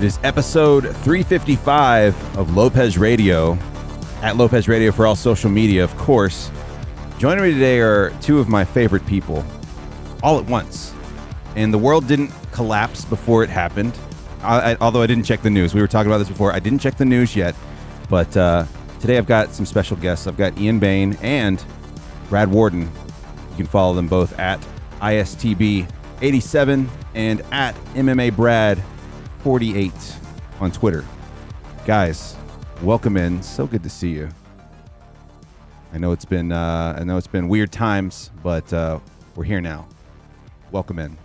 is episode 355 of Lopez Radio, at Lopez Radio for all social media, of course. Joining me today are two of my favorite people, all at once. And the world didn't collapse before it happened, although I didn't check the news. We were talking about this before. I didn't check the news yet, but today I've got some special guests. I've got Ian Bain and Brad Wharton. You can follow them both at ISTB87 and at MMA Brad 48 on Twitter. Guys, welcome in. So good to see you. I know it's been weird times, but we're here now. Welcome in.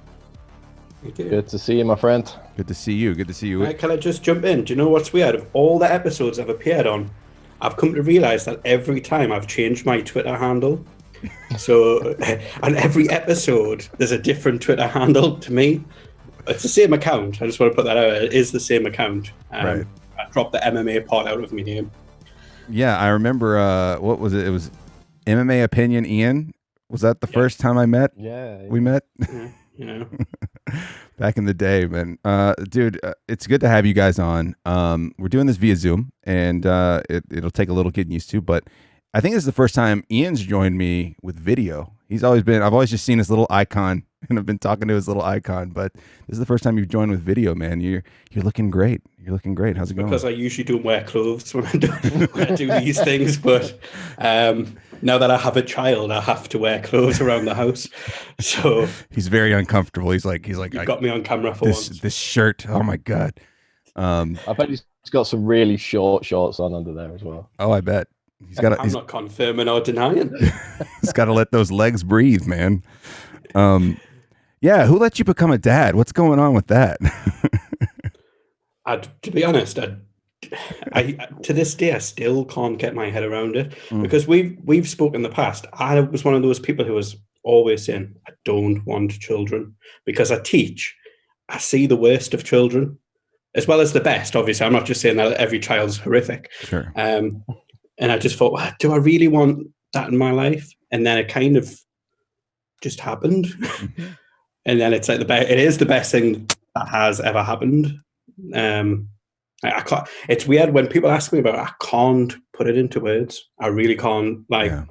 Good to see you, my friend. Good to see you. Good to see you. Can I just jump in? Do you know what's weird? Of all the episodes I've appeared on, I've come to realize that every time I've changed my Twitter handle. So on every episode, there's a different Twitter handle to me. It's the same account. I just want to put that out. It is the same account. Right. I dropped the MMA part out of my name. Yeah, I remember. What was it? It was MMA Opinion Ian. Was that the first time I met? Yeah. We met? Yeah. Back in the day, man. Dude, it's good to have you guys on. We're doing this via Zoom, and it'll take a little getting used to, but I think this is the first time Ian's joined me with video. I've always just seen his little icon, and I've been talking to his little icon, but this is the first time you've joined with video, man. You're looking great. You're looking great. How's it going? Because I usually don't wear clothes when I do these things, but now that I have a child, I have to wear clothes around the house. So he's very uncomfortable. He's like, you got me on camera for this shirt. Oh my God. I bet he's got some really short shorts on under there as well. Oh, I bet. I'm not confirming or denying. He's got to let those legs breathe, man. Yeah, who let you become a dad? What's going on with that? To be honest, I to this day I still can't get my head around it because we've spoken in the past. I was one of those people who was always saying I don't want children because I teach. I see the worst of children as well as the best. Obviously, I'm not just saying that every child's horrific. Sure. And I just thought, well, do I really want that in my life? And then it kind of just happened. And then it's like it is the best thing that has ever happened. I can't, it's weird when people ask me about it, I can't put it into words. I really can't. I'm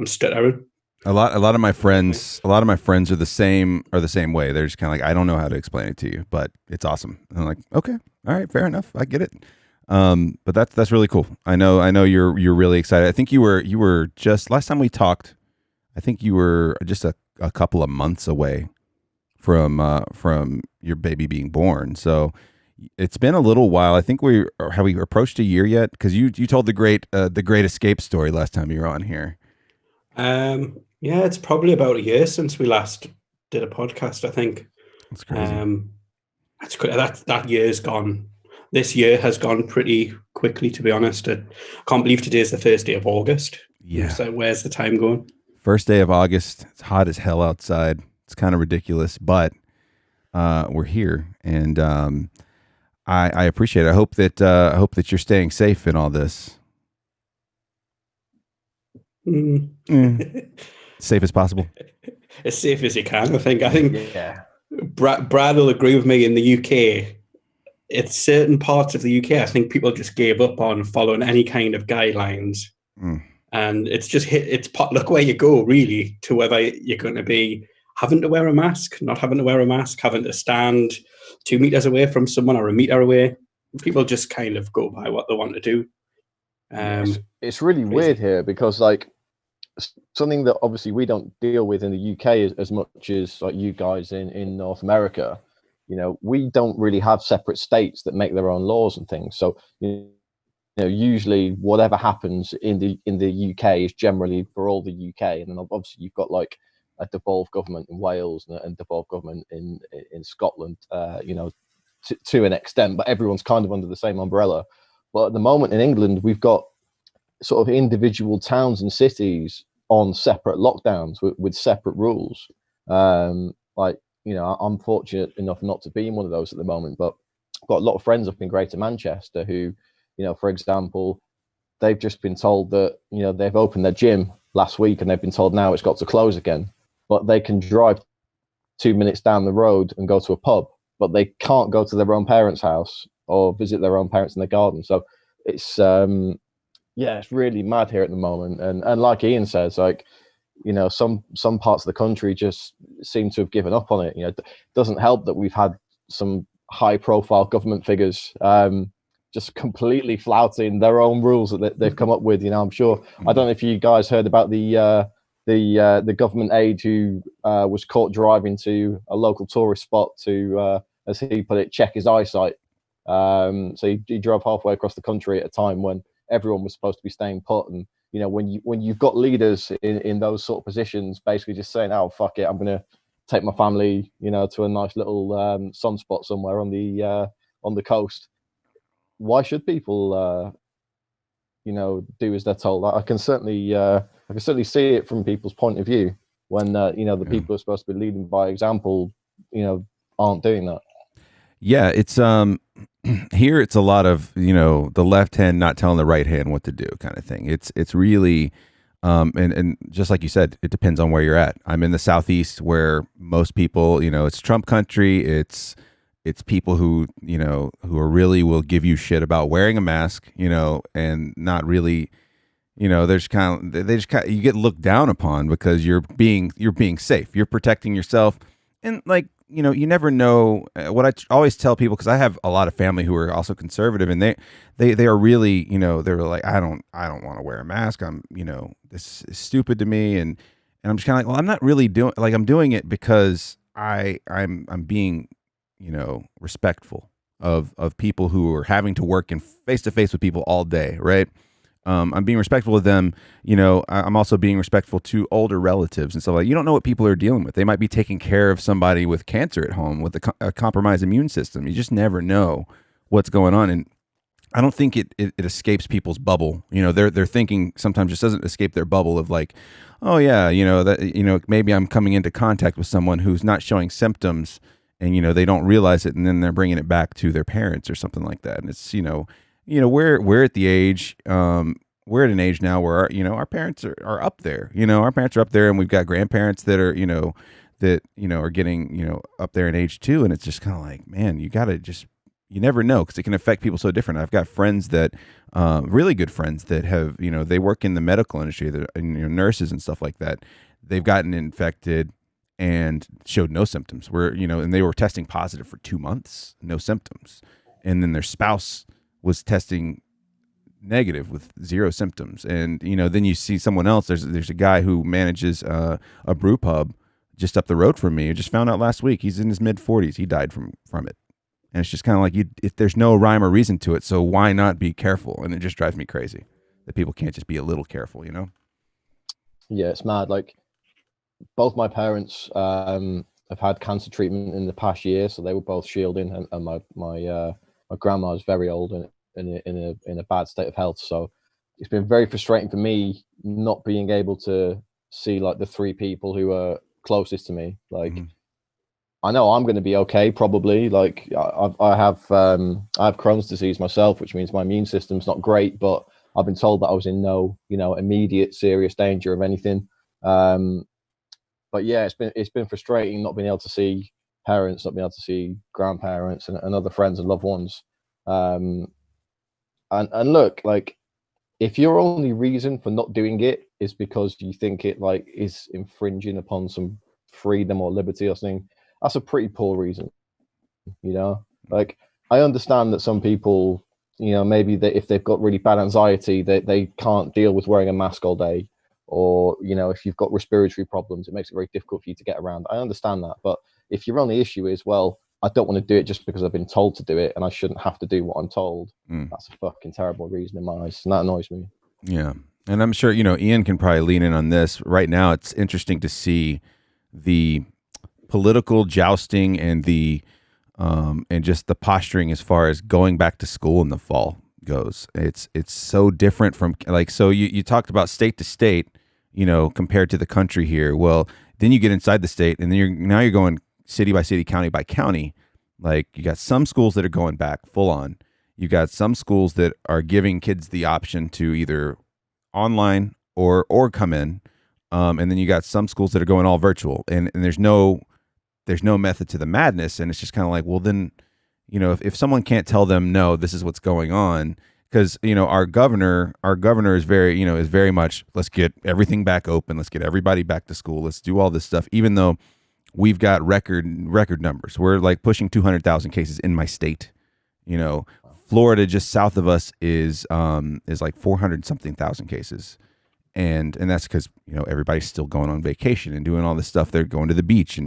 stuttering. A lot of my friends are the same way. They're just kind of like, I don't know how to explain it to you, but it's awesome. And I'm like, okay, all right, fair enough, I get it. But that's really cool. I know you're really excited. I think you were just last time we talked. I think you were just a couple of months away from your baby being born. So it's been a little while. I think have we approached a year yet? Because you told the great escape story last time you were on here. Yeah, it's probably about a year since we last did a podcast. I think that's crazy. That's crazy. That year's gone. This year has gone pretty quickly, to be honest. I can't believe today is the first day of August. Yeah. So where's the time going? First day of August. It's hot as hell outside. It's kind of ridiculous, but we're here, and I appreciate it. I hope that you're staying safe in all this. Safe as possible. As safe as you can, I think. Yeah. Brad will agree with me. In the UK, it's certain parts of the UK, I think people just gave up on following any kind of guidelines. And it's just it's potluck where you go, really, to whether you're going to be having to wear a mask, not having to wear a mask, having to stand 2 meters away from someone or a meter away. People just kind of go by what they want to do. It's really weird here because, like, something that obviously we don't deal with in the UK as much as like you guys in North America. You know, we don't really have separate states that make their own laws and things. So, you know, usually whatever happens in the UK is generally for all the UK, and then obviously you've got like a devolved government in Wales and devolved government in Scotland. You know, to an extent, but everyone's kind of under the same umbrella. But at the moment in England, we've got sort of individual towns and cities on separate lockdowns with separate rules. Like, you know, I'm fortunate enough not to be in one of those at the moment, but I've got a lot of friends up in Greater Manchester who, you know, for example, they've just been told that, you know, they've opened their gym last week and they've been told now it's got to close again, but they can drive 2 minutes down the road and go to a pub but they can't go to their own parents' house or visit their own parents in the garden. So it's it's really mad here at the moment. And like Ian says, like, some parts of the country just seem to have given up on it. It doesn't help that we've had some high profile government figures just completely flouting their own rules that they've come up with. I'm sure, I don't know if you guys heard about the government aide who was caught driving to a local tourist spot to, as he put it, check his eyesight. So he drove halfway across the country at a time when everyone was supposed to be staying put. And when you've got leaders in those sort of positions basically just saying, oh fuck it, I'm gonna take my family to a nice little sunspot somewhere on the coast, why should people do as they're told? I can certainly see it from people's point of view when the people who are supposed to be leading by example aren't doing that. Yeah, it's here it's a lot of the left hand not telling the right hand what to do kind of thing. It's really and just like you said, it depends on where you're at. I'm in the Southeast where most people, it's Trump country. It's people who who are really will give you shit about wearing a mask, and not really, there's you get looked down upon because you're being safe, you're protecting yourself, and like you never know. What I always tell people, because I have a lot of family who are also conservative, and they are really they're like, I don't want to wear a mask. This is stupid to me, and I'm just kind of like, well, I'm not really doing, like, I'm doing it because I'm being respectful of people who are having to work in face to face with people all day, right? I'm being respectful of them. I'm also being respectful to older relatives and stuff. Like, you don't know what people are dealing with. They might be taking care of somebody with cancer at home with a compromised immune system. You just never know what's going on, and I don't think it escapes people's bubble. Their thinking sometimes just doesn't escape their bubble of like, oh yeah, that maybe I'm coming into contact with someone who's not showing symptoms, and they don't realize it, and then they're bringing it back to their parents or something like that. And it's we're at the age, we're at an age now where our parents are up there. Our parents are up there, and we've got grandparents that are are getting up there in age too. And it's just kind of like, man, you never know, because it can affect people so different. I've got friends that really good friends that have they work in the medical industry, that nurses and stuff like that. They've gotten infected and showed no symptoms, and they were testing positive for 2 months, no symptoms. And then their spouse was testing negative with 0 symptoms. And, then you see someone else, there's a guy who manages a brew pub just up the road from me. I just found out last week, he's in his mid 40s. He died from it. And it's just kind of like, if there's no rhyme or reason to it, so why not be careful? And it just drives me crazy that people can't just be a little careful, Yeah, it's mad. Like, both my parents have had cancer treatment in the past year, so they were both shielding, and my grandma is very old and in a bad state of health. So it's been very frustrating for me not being able to see like the 3 people who are closest to me. Like, I know I'm going to be okay, probably. Like, I have Crohn's disease myself, which means my immune system's not great, but I've been told that I was in no immediate serious danger of anything. But yeah, it's been frustrating not being able to see parents, not being able to see grandparents and other friends and loved ones. And look, like, if your only reason for not doing it is because you think it like is infringing upon some freedom or liberty or something, that's a pretty poor reason. Like, I understand that some people, maybe if they've got really bad anxiety, they can't deal with wearing a mask all day. Or, if you've got respiratory problems, it makes it very difficult for you to get around. I understand that. But if your only issue is, well, I don't want to do it just because I've been told to do it and I shouldn't have to do what I'm told, that's a fucking terrible reason in my eyes. And that annoys me. Yeah. And I'm sure, Ian can probably lean in on this. Right now, it's interesting to see the political jousting and the and just the posturing as far as going back to school in the fall goes. It's so different from, like, so you talked about state to state, compared to the country here. Well, then you get inside the state, and then you're going city by city, county by county. Like, you got some schools that are going back full on. You got some schools that are giving kids the option to either online or come in. And then you got some schools that are going all virtual, and there's no there's no method to the madness. And it's just kind of like, well, then, you know, if someone can't tell them, no, this is what's going on, because, you know, our governor is very, you know, is very much, let's get everything back open. Let's get everybody back to school. Let's do all this stuff, even though we've got record numbers. We're like pushing 200,000 cases in my state. You know, Florida, just south of us, is like 400 something thousand cases. And that's because, you know, everybody's still going on vacation and doing all this stuff. They're going to the beach.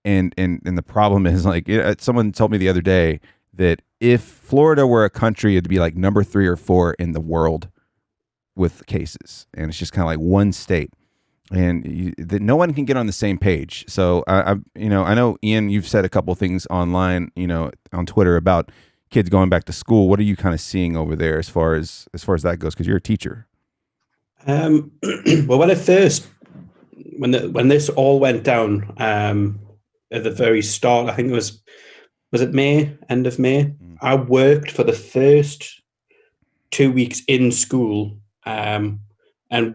And the problem is, like, someone told me the other day that if Florida were a country, it'd be like number 3 or 4 in the world with cases. And it's just kind of like one state. And that no one can get on the same page. So I know, Ian, you've said a couple of things online, you know, on Twitter about kids going back to school. What are you kind of seeing over there as far as that goes? Because you're a teacher. Well, when this all went down, at the very start, I think was it May, end of May? Mm. I worked for the first 2 weeks in school. And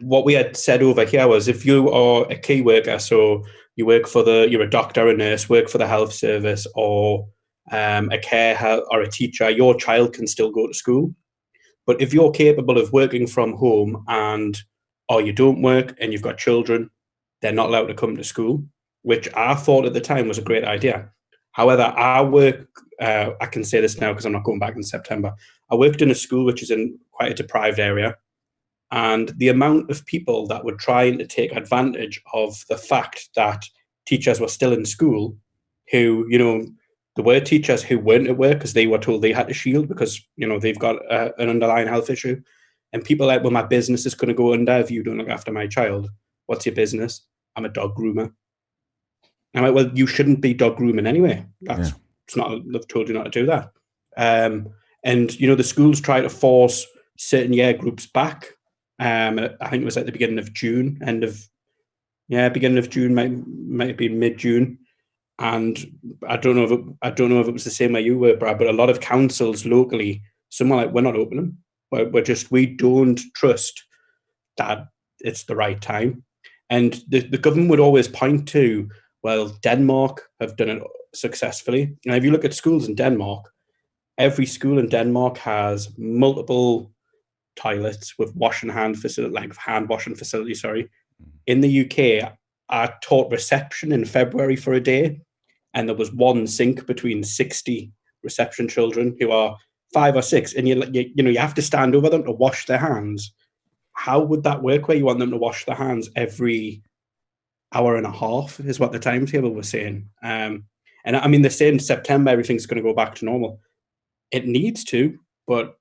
what we had said over here was, if you are a key worker, so you work you're a doctor, a nurse, work for the health service, or a care or a teacher, your child can still go to school. But if you're capable of working from home or you don't work and you've got children, they're not allowed to come to school, which I thought at the time was a great idea. However, I can say this now because I'm not going back in September. I worked in a school which is in quite a deprived area. And the amount of people that were trying to take advantage of the fact that teachers were still in school, who, you know, there were teachers who weren't at work because they were told they had to shield because, you know, they've got an underlying health issue. And people like, well, my business is going to go under if you don't look after my child. What's your business? I'm a dog groomer. I'm like, well, you shouldn't be dog grooming anyway. It's not, they've told you not to do that. And, you know, the schools try to force certain year groups back. I think it was at the beginning of June, beginning of June, might have been mid-June. And I don't know if it was the same where you were, Brad, but a lot of councils locally, some were like, we're not opening. We don't trust that it's the right time. And the government would always point to, well, Denmark have done it successfully. And if you look at schools in Denmark, every school in Denmark has multiple toilets with hand washing facility. Sorry. In the UK, I taught reception in February for a day, and there was one sink between 60 reception children who are 5 or 6, and you have to stand over them to wash their hands. How would that work where you want them to wash their hands every hour and a half is what the timetable was saying. And I mean, they're saying September, everything's going to go back to normal. It needs to, but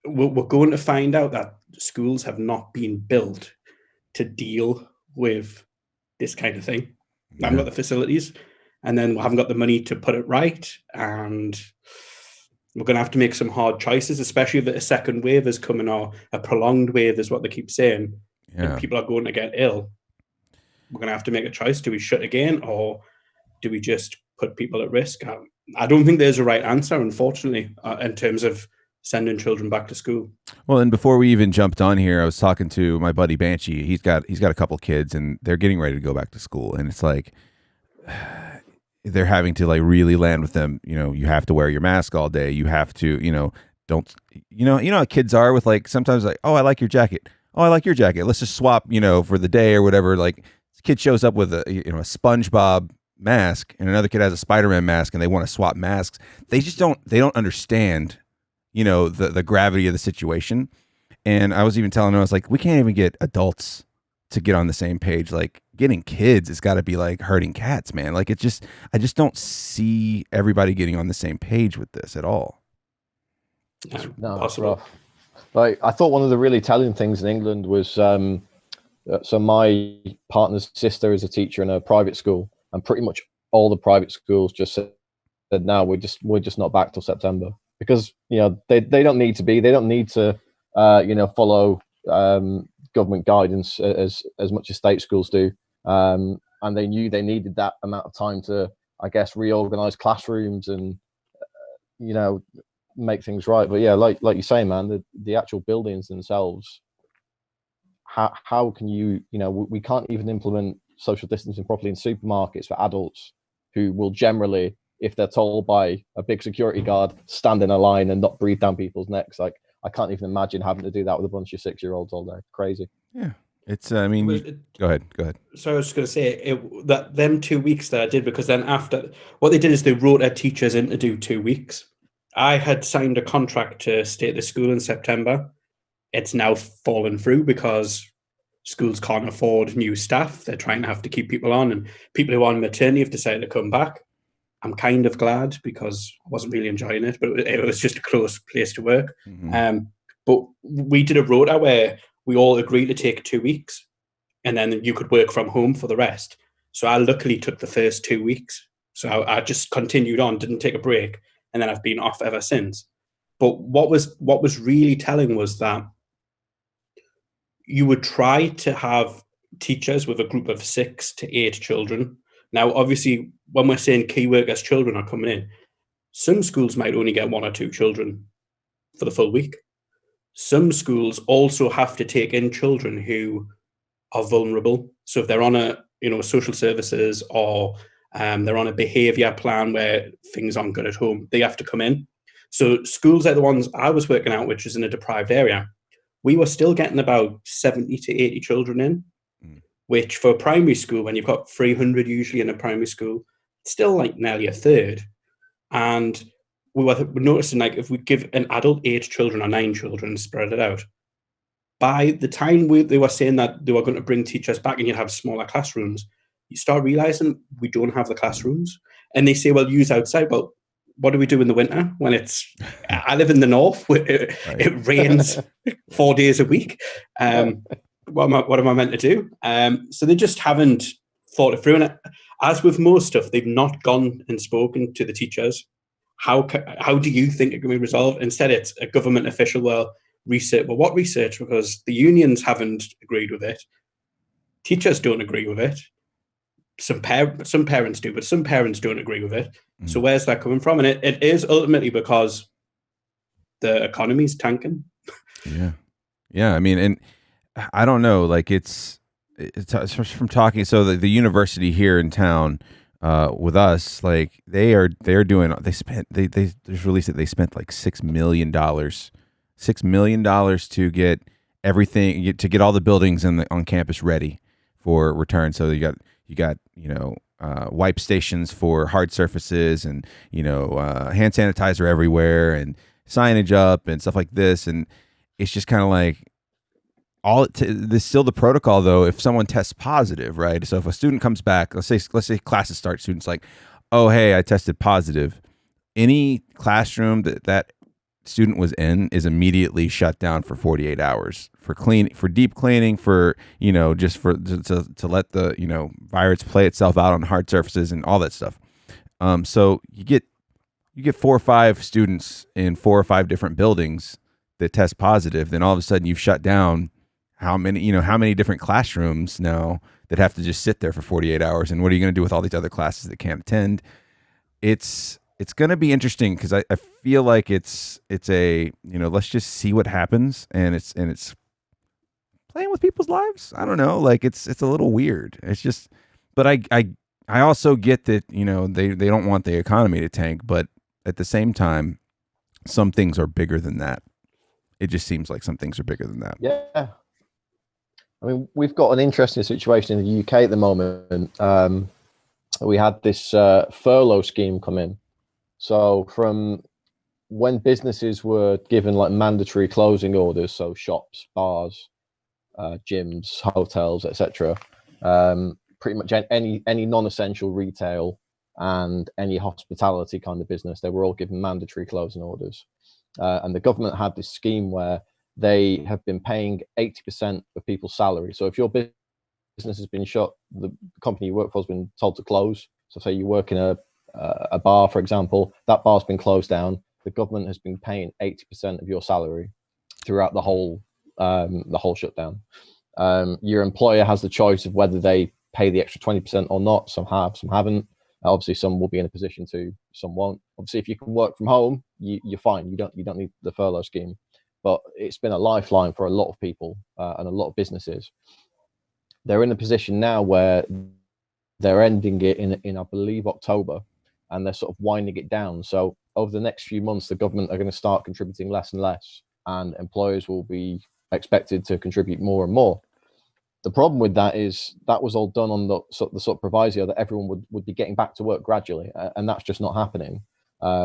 we're going to find out that schools have not been built to deal with this kind of thing. We haven't got the facilities, and then we haven't got the money to put it right. And we're going to have to make some hard choices, especially if a second wave is coming, or a prolonged wave is what they keep saying. And people are going to get ill. We're going to have to make a choice. Do we shut again, or do we just put people at risk? I don't think there's a right answer, unfortunately, in terms of sending children back to school. Well, and before we even jumped on here, I was talking to my buddy Banshee. He's got a couple kids, and they're getting ready to go back to school, and it's like they're having to like really land with them. You know, you have to wear your mask all day. You have to, how kids are with, like, sometimes like, oh, I like your jacket. Oh, I like your jacket. Let's just swap, for the day or whatever. Like, this kid shows up with a SpongeBob mask, and another kid has a Spider-Man mask, and they want to swap masks. They don't understand, the gravity of the situation. And I was even telling him, I was like, we can't even get adults to get on the same page. Like, getting kids, it's got to be like herding cats, man. Like, I just don't see everybody getting on the same page with this at all. No, possible. Like, I thought one of the really telling things in England was, so my partner's sister is a teacher in a private school, and pretty much all the private schools just said, "No, we're just not back till September," because they don't need to be, they don't need to follow government guidance as much as state schools do, and they knew they needed that amount of time to, I guess, reorganize classrooms and make things right. But yeah, like you say, man, the actual buildings themselves, how can we can't even implement social distancing properly in supermarkets for adults who will generally, if they're told by a big security guard, stand in a line and not breathe down people's necks. Like, I can't even imagine having to do that with a bunch of 6-year-olds all day. Crazy. Yeah. It's, I mean, go ahead. So I was just going to say that them 2 weeks that I did, because then after, what they did is they wrote their teachers in to do 2 weeks. I had signed a contract to stay at the school in September. It's now fallen through because schools can't afford new staff. They're trying to have to keep people on, and people who are on maternity have decided to come back. I'm kind of glad because I wasn't really enjoying it, but it was just a close place to work. Mm-hmm. But we did a rota where we all agreed to take 2 weeks, and then you could work from home for the rest. So I luckily took the first 2 weeks. So I just continued on, didn't take a break, and then I've been off ever since. But what was really telling was that you would try to have teachers with a group of 6 to 8 children. Now, obviously, when we're saying key workers' children are coming in, some schools might only get 1 or 2 children for the full week. Some schools also have to take in children who are vulnerable. So if they're on a social services, or they're on a behaviour plan where things aren't good at home, they have to come in. So schools like the ones I was working at, which is in a deprived area, we were still getting about 70 to 80 children in, which for a primary school, when you've got 300 usually in a primary school, it's still like nearly a third. And we were noticing, like, if we give an adult 8 children or 9 children, spread it out, by the time they were saying that they were going to bring teachers back and you'd have smaller classrooms, you start realizing we don't have the classrooms. And they say, well, use outside. Well, what do we do in the winter when I live in the north, where it rains 4 days a week. What am I meant to do? So they just haven't thought it through. And as with most stuff, they've not gone and spoken to the teachers. How do you think it can be resolved? Instead, it's a government official. Research. Well, what research? Because the unions haven't agreed with it. Teachers don't agree with it. Some parents do, but some parents don't agree with it. So where's that coming from? And it is ultimately because the economy's tanking. Yeah. I mean, and I don't know, like it's from talking. So the university here in town, with us, like they're doing, they just released it. They spent like $6 million to get everything, to get all the buildings on campus ready for return. So you got wipe stations for hard surfaces, and hand sanitizer everywhere, and signage up and stuff like this. And it's just kind of like there's still the protocol though. If someone tests positive, right? So if a student comes back, let's say classes start, students like, oh hey, I tested positive. Any classroom that student was in is immediately shut down for 48 hours for deep cleaning, for just for to let the virus play itself out on hard surfaces and all that stuff. So you get 4 or 5 students in 4 or 5 different buildings that test positive, then all of a sudden you've shut down how many different classrooms now that have to just sit there for 48 hours. And what are you going to do with all these other classes that can't attend? It's going to be interesting, because I feel like it's a, let's just see what happens. And it's playing with people's lives. I don't know. Like it's a little weird. It's just, but I also get that, they don't want the economy to tank, but at the same time, some things are bigger than that. It just seems like some things are bigger than that. Yeah. I mean, we've got an interesting situation in the UK at the moment. We had this furlough scheme come in. So from when businesses were given like mandatory closing orders, so shops, bars, gyms, hotels, etc., pretty much any non-essential retail and any hospitality kind of business, they were all given mandatory closing orders. And the government had this scheme where they have been paying 80% of people's salary. So if your business has been shut, the company you work for has been told to close. So say you work in a bar, for example, that bar's been closed down. The government has been paying 80% of your salary throughout the whole shutdown. Your employer has the choice of whether they pay the extra 20% or not. Some have, some haven't. Obviously, some will be in a position to, some won't. Obviously, if you can work from home, you're fine. You don't need the furlough scheme. But it's been a lifeline for a lot of people and a lot of businesses. they're in a position now where they're ending it in I believe October, and they're sort of winding it down. So over the next few months, the government are going to start contributing less and less, and employers will be expected to contribute more and more. The problem with that is that was all done on the sort of proviso that everyone would be getting back to work gradually, and that's just not happening.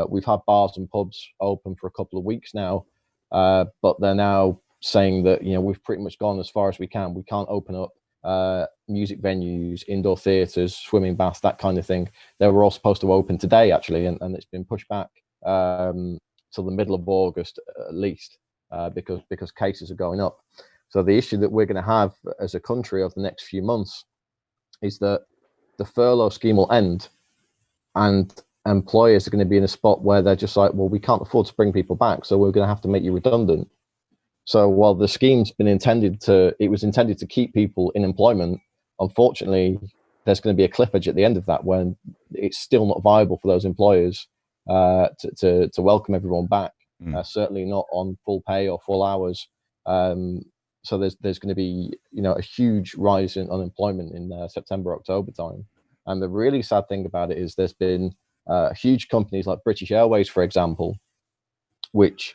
We've had bars and pubs open for a couple of weeks now, but they're now saying that we've pretty much gone as far as we can. We can't open up music venues, indoor theatres, swimming baths, that kind of thing. They were all supposed to open today actually, and it's been pushed back till the middle of August at least, because cases are going up. So the issue that we're going to have as a country over the next few months is that the furlough scheme will end, and employers are going to be in a spot where they're just like, well, we can't afford to bring people back, so we're going to have to make you redundant. So while the scheme's been intended to keep people in employment, unfortunately, there's going to be a cliff edge at the end of that when it's still not viable for those employers to welcome everyone back. Certainly not on full pay or full hours. So there's going to be a huge rise in unemployment in September, October time. And the really sad thing about it is there's been huge companies like British Airways, for example, which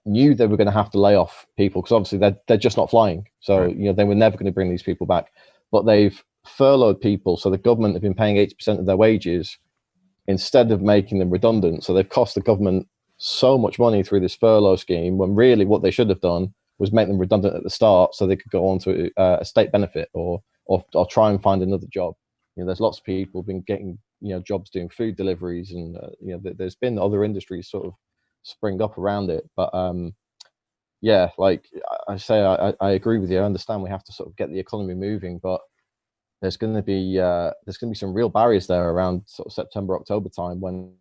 knew they were going to have to lay off people because obviously they're just not flying. So right. They were never going to bring these people back. But they've furloughed people, so the government have been paying 80% of their wages instead of making them redundant. So they've cost the government so much money through this furlough scheme, when really what they should have done was make them redundant at the start so they could go on to a state benefit or try and find another job. There's lots of people been getting jobs doing food deliveries, and there's been other industries sort of spring up around it. But like I say, I agree with you. I understand we have to sort of get the economy moving, but there's going to be some real barriers there around sort of September, October time, when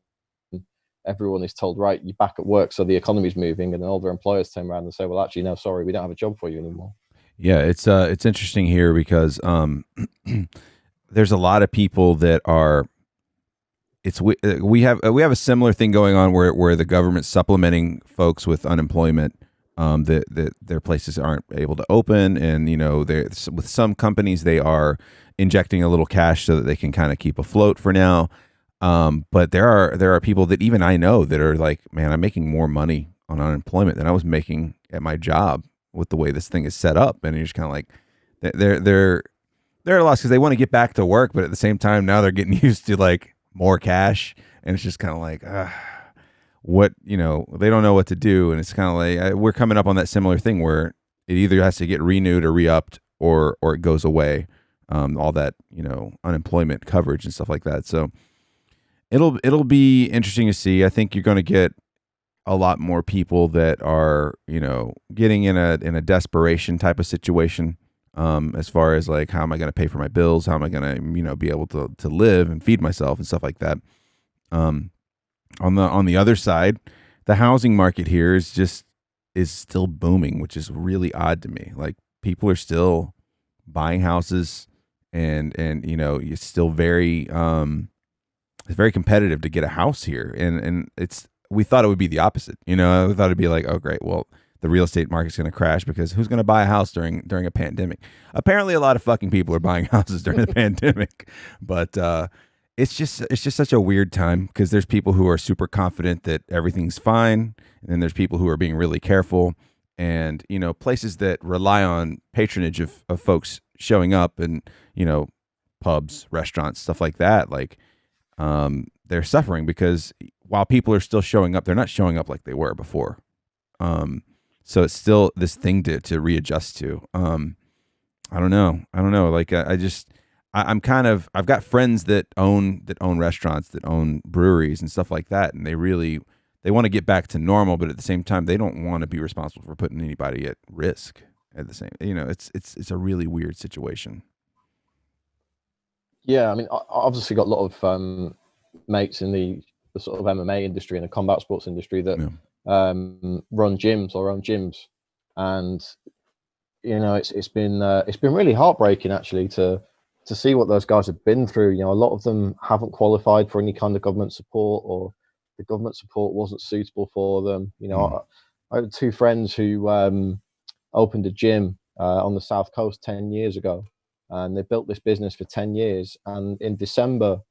everyone is told, right, you're back at work, so the economy's moving, and then all their employers turn around and say, well, actually, no, sorry, we don't have a job for you anymore. Yeah, it's interesting here because there's a lot of people that are. We have a similar thing going on where the government's supplementing folks with unemployment. That their places aren't able to open, and with some companies they are injecting a little cash so that they can kind of keep afloat for now. But there are people that even I know that are like, man, I'm making more money on unemployment than I was making at my job with the way this thing is set up. And you're just kind of like, they're at a loss because they want to get back to work, but at the same time now they're getting used to like more cash, and it's just kind of like, what, they don't know what to do. And it's kind of like, we're coming up on that similar thing where it either has to get renewed or re-upped or it goes away. All that, unemployment coverage and stuff like that. So it'll be interesting to see. I think you're going to get a lot more people that are, getting in a desperation type of situation. As far as like, how am I going to pay for my bills? How am I going to, be able to live and feed myself and stuff like that. On the other side, the housing market here is still booming, which is really odd to me. Like, people are still buying houses, and it's still very it's very competitive to get a house here, and we thought it would be the opposite. We thought it'd be like, oh great, well, the real estate market's going to crash because who's going to buy a house during a pandemic? Apparently, a lot of fucking people are buying houses during the pandemic, but it's just such a weird time because there's people who are super confident that everything's fine, and then there's people who are being really careful, and places that rely on patronage of folks showing up, and pubs, restaurants, stuff like that, like they're suffering because while people are still showing up, they're not showing up like they were before. So it's still this thing to readjust to. I don't know. Like I've got friends that own restaurants, that own breweries and stuff like that. And they want to get back to normal, but at the same time, they don't want to be responsible for putting anybody at risk at the same, it's a really weird situation. Yeah. I mean, I obviously got a lot of mates in the sort of MMA industry and the combat sports industry that run gyms or own gyms, and it's been really heartbreaking actually to see what those guys have been through. A lot of them haven't qualified for any kind of government support, or the government support wasn't suitable for them. I had two friends who opened a gym on the South Coast 10 years ago, and they built this business for 10 years. And in December,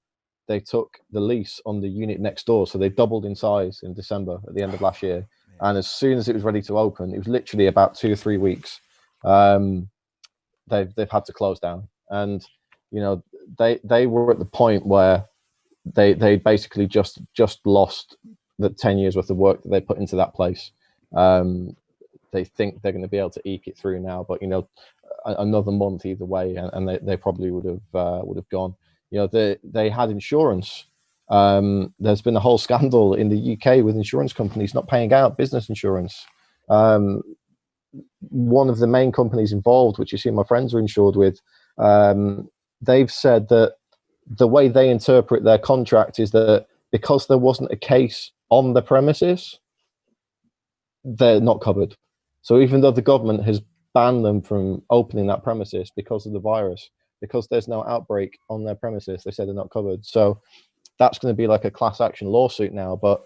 they took the lease on the unit next door. So they doubled in size in December at the end of last year. And as soon as it was ready to open, it was literally about 2 or 3 weeks. They've had to close down. And, you know, they were at the point where they basically just lost the 10 years worth of work that they put into that place. They think they're going to be able to eke it through now, but, you know, another month either way, and they probably would have gone. You know, they had insurance. There's been a whole scandal in the UK with insurance companies not paying out business insurance. One of the main companies involved, which you see my friends are insured with, they've said that the way they interpret their contract is that because there wasn't a case on the premises, they're not covered. So even though the government has banned them from opening that premises because of the virus, because there's no outbreak on their premises, they said they're not covered. So that's going to be like a class action lawsuit now. But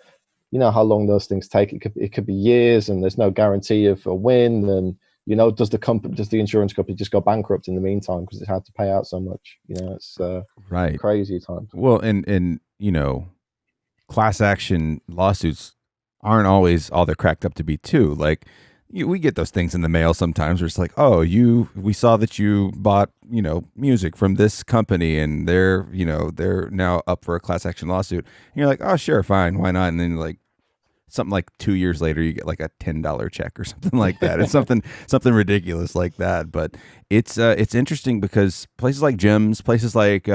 you know how long those things take. It could be years, and there's no guarantee of a win. And you know, does the insurance company just go bankrupt in the meantime because it's hard to pay out so much? You know, it's right, crazy times. Well, and you know, class action lawsuits aren't always all they're cracked up to be too. Like we get those things in the mail sometimes where it's like, oh, we saw that you bought, you know, music from this company and they're now up for a class action lawsuit. And you're like, oh, sure, fine, why not? And then like something like 2 years later, you get like a $10 check or something like that. It's something ridiculous like that. But it's interesting because places like gyms, places like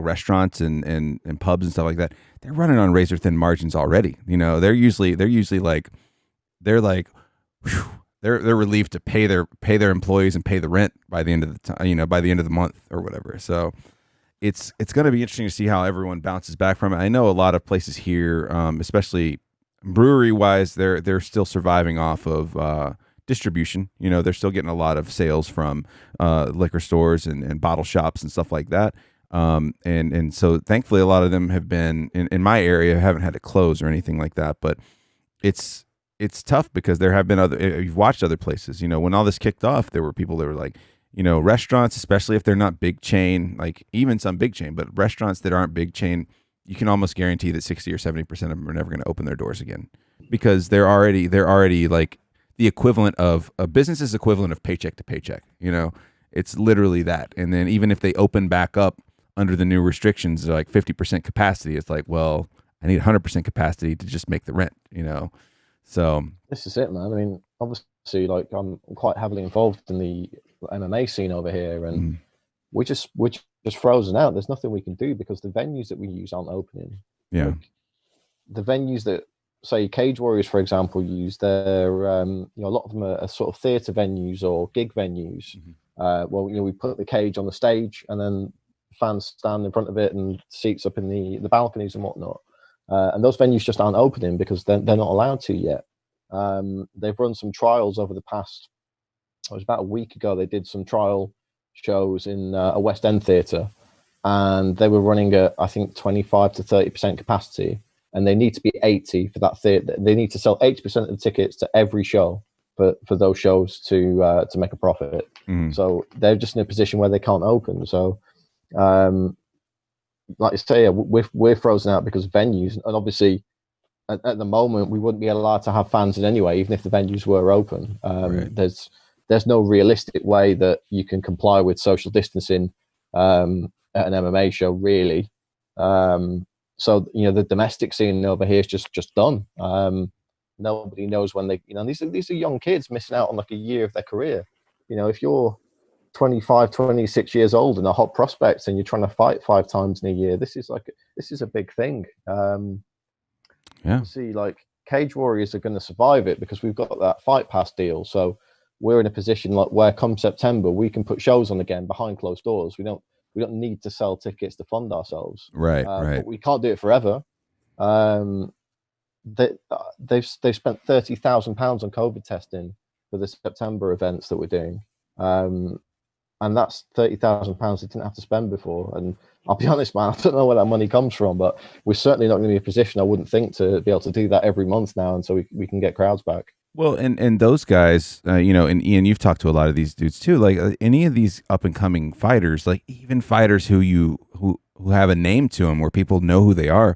restaurants and pubs and stuff like that, they're running on razor thin margins already. You know, they're usually like whew, they're relieved to pay their employees and pay the rent by the end of the time, you know, by the end of the month or whatever. So it's going to be interesting to see how everyone bounces back from it. I know a lot of places here, especially brewery wise, they're still surviving off of distribution. You know, they're still getting a lot of sales from liquor stores and bottle shops and stuff like that. And so thankfully a lot of them have been in my area, haven't had to close or anything like that. But it's tough because there have been you've watched other places, you know, when all this kicked off, there were people that were like, you know, restaurants, especially if they're not big chain, like even some big chain, but restaurants that aren't big chain, you can almost guarantee that 60 or 70% of them are never going to open their doors again because they're already like the equivalent of a business's equivalent of paycheck to paycheck. You know, it's literally that. And then even if they open back up under the new restrictions, they're like 50% capacity. It's like, well, I need 100% capacity to just make the rent, you know? So this is it, man. I mean, obviously, like I'm quite heavily involved in the MMA scene over here, and we're just frozen out. There's nothing we can do because the venues that we use aren't opening. Yeah, like, the venues that say Cage Warriors, for example, use their you know, a lot of them are sort of theatre venues or gig venues. Well, you know, we put the cage on the stage and then fans stand in front of it and seats up in the balconies and whatnot. And those venues just aren't opening because they're not allowed to yet. They've run some trials over the past, it was about a week ago, they did some trial shows in a West End theatre, and they were running at, I think, 25 to 30% capacity, and they need to be 80 for that theatre. They need to sell 80% of the tickets to every show for those shows to make a profit. So they're just in a position where they can't open. So like I say, we're frozen out because of venues, and obviously at the moment we wouldn't be allowed to have fans in anyway, even if the venues were open. Right. There's no realistic way that you can comply with social distancing at an MMA show, really. So you know, the domestic scene over here is just done. Nobody knows when they, you know, these are young kids missing out on like a year of their career. You know, if you're 25, 26 years old and a hot prospect and you're trying to fight 5 times in a year, this is a big thing. Yeah. See, like Cage Warriors are going to survive it because we've got that Fight Pass deal. So we're in a position like where come September we can put shows on again behind closed doors. We don't need to sell tickets to fund ourselves. Right. But we can't do it forever. They've spent £30,000 on COVID testing for the September events that we're doing. And that's £30,000 they didn't have to spend before. And I'll be honest, man, I don't know where that money comes from, but we're certainly not going to be in a position, I wouldn't think, to be able to do that every month now until we can get crowds back. Well, and those guys, you know, and Ian, you've talked to a lot of these dudes too. Like any of these up and coming fighters, like even fighters who have a name to them, where people know who they are,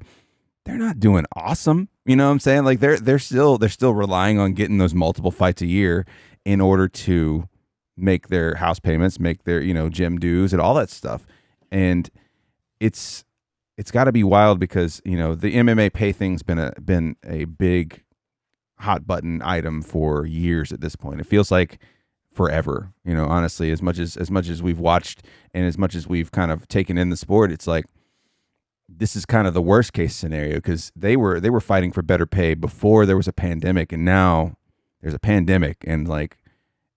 they're not doing awesome. You know what I'm saying? Like they're still relying on getting those multiple fights a year in order to make their house payments, make their, you know, gym dues and all that stuff. And it's got to be wild because, you know, the MMA pay thing's been a big hot button item for years at this point. It feels like forever, you know, honestly, as much as we've watched and as much as we've kind of taken in the sport, it's like this is kind of the worst case scenario because they were fighting for better pay before there was a pandemic, and now there's a pandemic, and like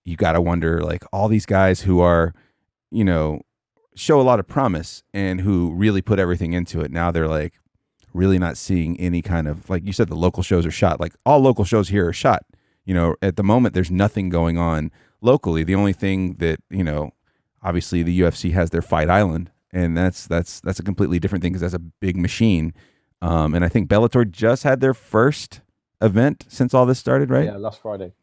you got to wonder, like all these guys who are, you know, show a lot of promise and who really put everything into it, now they're like really not seeing any kind of, like you said, the local shows are shot. Like all local shows here are shot. You know, at the moment, there's nothing going on locally. The only thing that, you know, obviously the UFC has their Fight Island, and that's a completely different thing because that's a big machine. And I think Bellator just had their first event since all this started, right? Yeah, last Friday.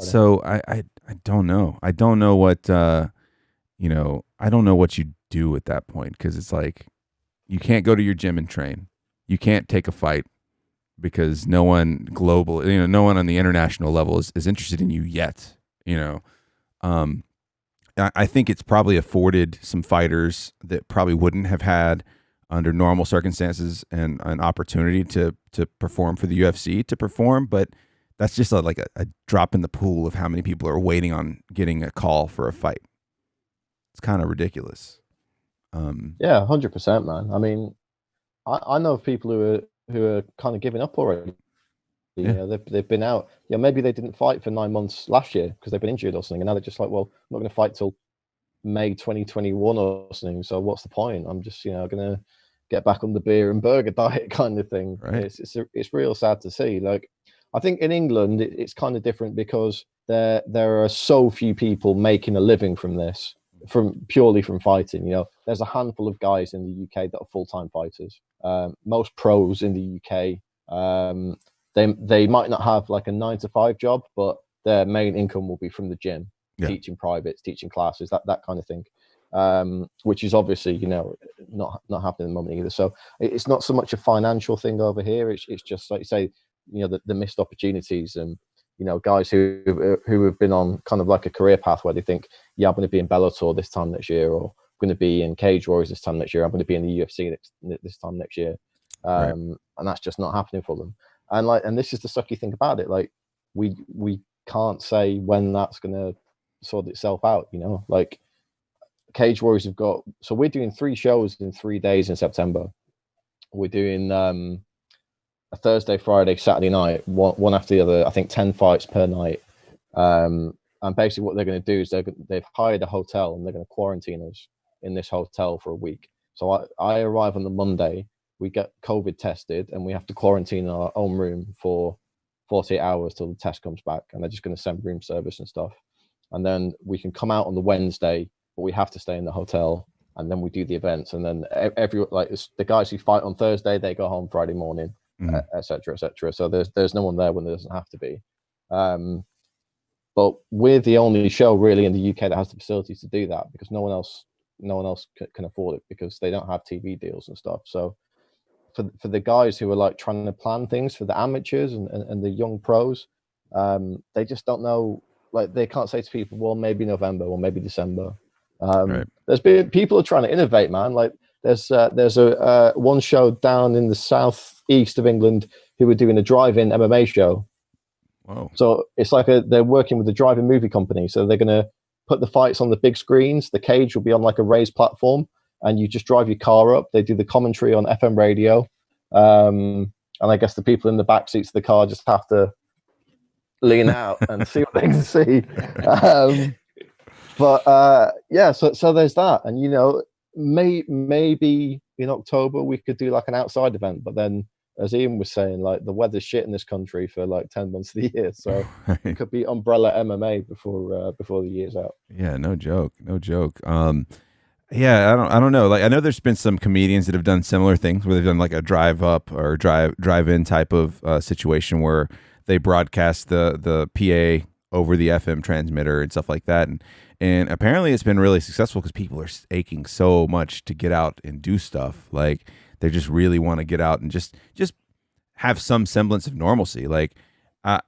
So I don't know. I don't know what you know. I don't know what you do at that point because it's like you can't go to your gym and train. You can't take a fight because no one global, you know, no one on the international level is interested in you yet, you know. I think it's probably afforded some fighters that probably wouldn't have had under normal circumstances and an opportunity to perform for the UFC to perform, but that's just like a drop in the pool of how many people are waiting on getting a call for a fight. It's kind of ridiculous. Yeah, 100%, man. I mean, I know of people who are kind of giving up already. Yeah. You know, they've been out. Yeah, maybe they didn't fight for 9 months last year because they've been injured or something, and now they're just like, well, I'm not going to fight till May 2021 or something. So what's the point? I'm just, you know, going to get back on the beer and burger diet kind of thing. Right. It's real sad to see. Like, I think in England it's kind of different because there are so few people making a living from this, purely from fighting. You know, there's a handful of guys in the UK that are full-time fighters. Most pros in the UK, they might not have like a 9-to-5 job, but their main income will be from the gym, teaching privates, teaching classes, that kind of thing. Which is obviously, you know, not happening at the moment either. So it's not so much a financial thing over here. It's just like you say, you know, the missed opportunities, and you know, guys who have been on kind of like a career path where they think, yeah, I'm going to be in Bellator this time next year, or I'm going to be in Cage Warriors this time next year, I'm going to be in the UFC this time next year, Right. and that's just not happening for them. And this is the sucky thing about it. Like we can't say when that's going to sort itself out. You know, like Cage Warriors have got. So we're doing 3 shows in 3 days in September. We're doing a Thursday, Friday, Saturday night, one after the other. I think 10 fights per night. And basically, what they're going to do is they've hired a hotel and they're going to quarantine us in this hotel for a week. So I arrive on the Monday. We get COVID tested and we have to quarantine our own room for 48 hours till the test comes back. And they're just going to send room service and stuff. And then we can come out on the Wednesday, but we have to stay in the hotel. And then we do the events. And then the guys who fight on Thursday, they go home Friday morning, et cetera, et cetera. So there's no one there when there doesn't have to be. But we're the only show really in the UK that has the facilities to do that, because no one else can afford it because they don't have TV deals and stuff. So for the guys who are like trying to plan things for the amateurs and the young pros, they just don't know. Like, they can't say to people, well, maybe November or maybe December. Right. There's been people are trying to innovate, man. Like there's a one show down in the southeast of England who were doing a drive-in MMA show. Whoa. So it's like they're working with a drive-in movie company. So they're going to put the fights on the big screens. The cage will be on like a raised platform, and you just drive your car up. They do the commentary on FM radio. And I guess the people in the back seats of the car just have to lean out and see what they can see. So there's that. And, you know, maybe in October we could do like an outside event, but then, as Ian was saying, like the weather's shit in this country for like 10 months of the year. So it could be umbrella MMA before the year's out. Yeah, no joke. Yeah, I don't know. Like, I know there's been some comedians that have done similar things where they've done like a drive up or drive in type of situation where they broadcast the PA over the FM transmitter and stuff like that. And apparently it's been really successful because people are aching so much to get out and do stuff. Like they just really want to get out and just have some semblance of normalcy. Like,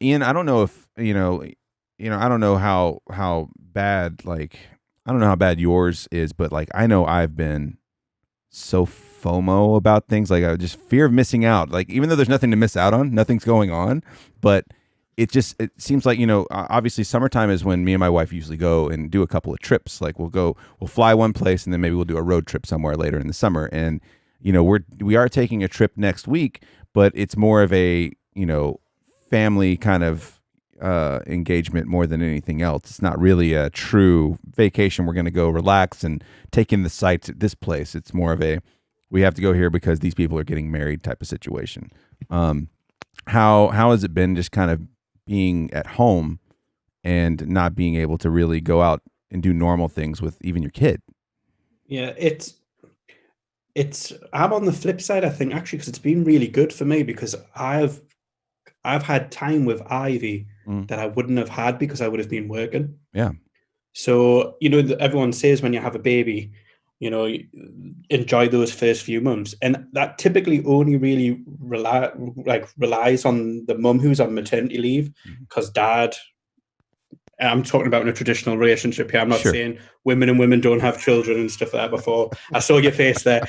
Ian, I don't know if, I don't know how bad, like, I don't know how bad yours is, but like, I know I've been so FOMO about things. Like I just fear of missing out. Like, even though there's nothing to miss out on, nothing's going on, but it seems like, obviously summertime is when me and my wife usually go and do a couple of trips. Like we'll fly one place and then maybe we'll do a road trip somewhere later in the summer. And, we are taking a trip next week, but it's more of a, family kind of engagement more than anything else. It's not really a true vacation. We're going to go relax and take in the sights at this place. It's more of a, we have to go here because these people are getting married type of situation. How has it been just kind of being at home and not being able to really go out and do normal things with even your kid? Yeah, I'm on the flip side, I think, actually, because it's been really good for me because I've had time with Ivy that I wouldn't have had because I would have been working. Yeah. So, everyone says when you have a baby, enjoy those first few months. And that typically only really relies on the mum who's on maternity leave because dad, I'm talking about in a traditional relationship here. I'm not saying women and women don't have children and stuff like that before. I saw your face there.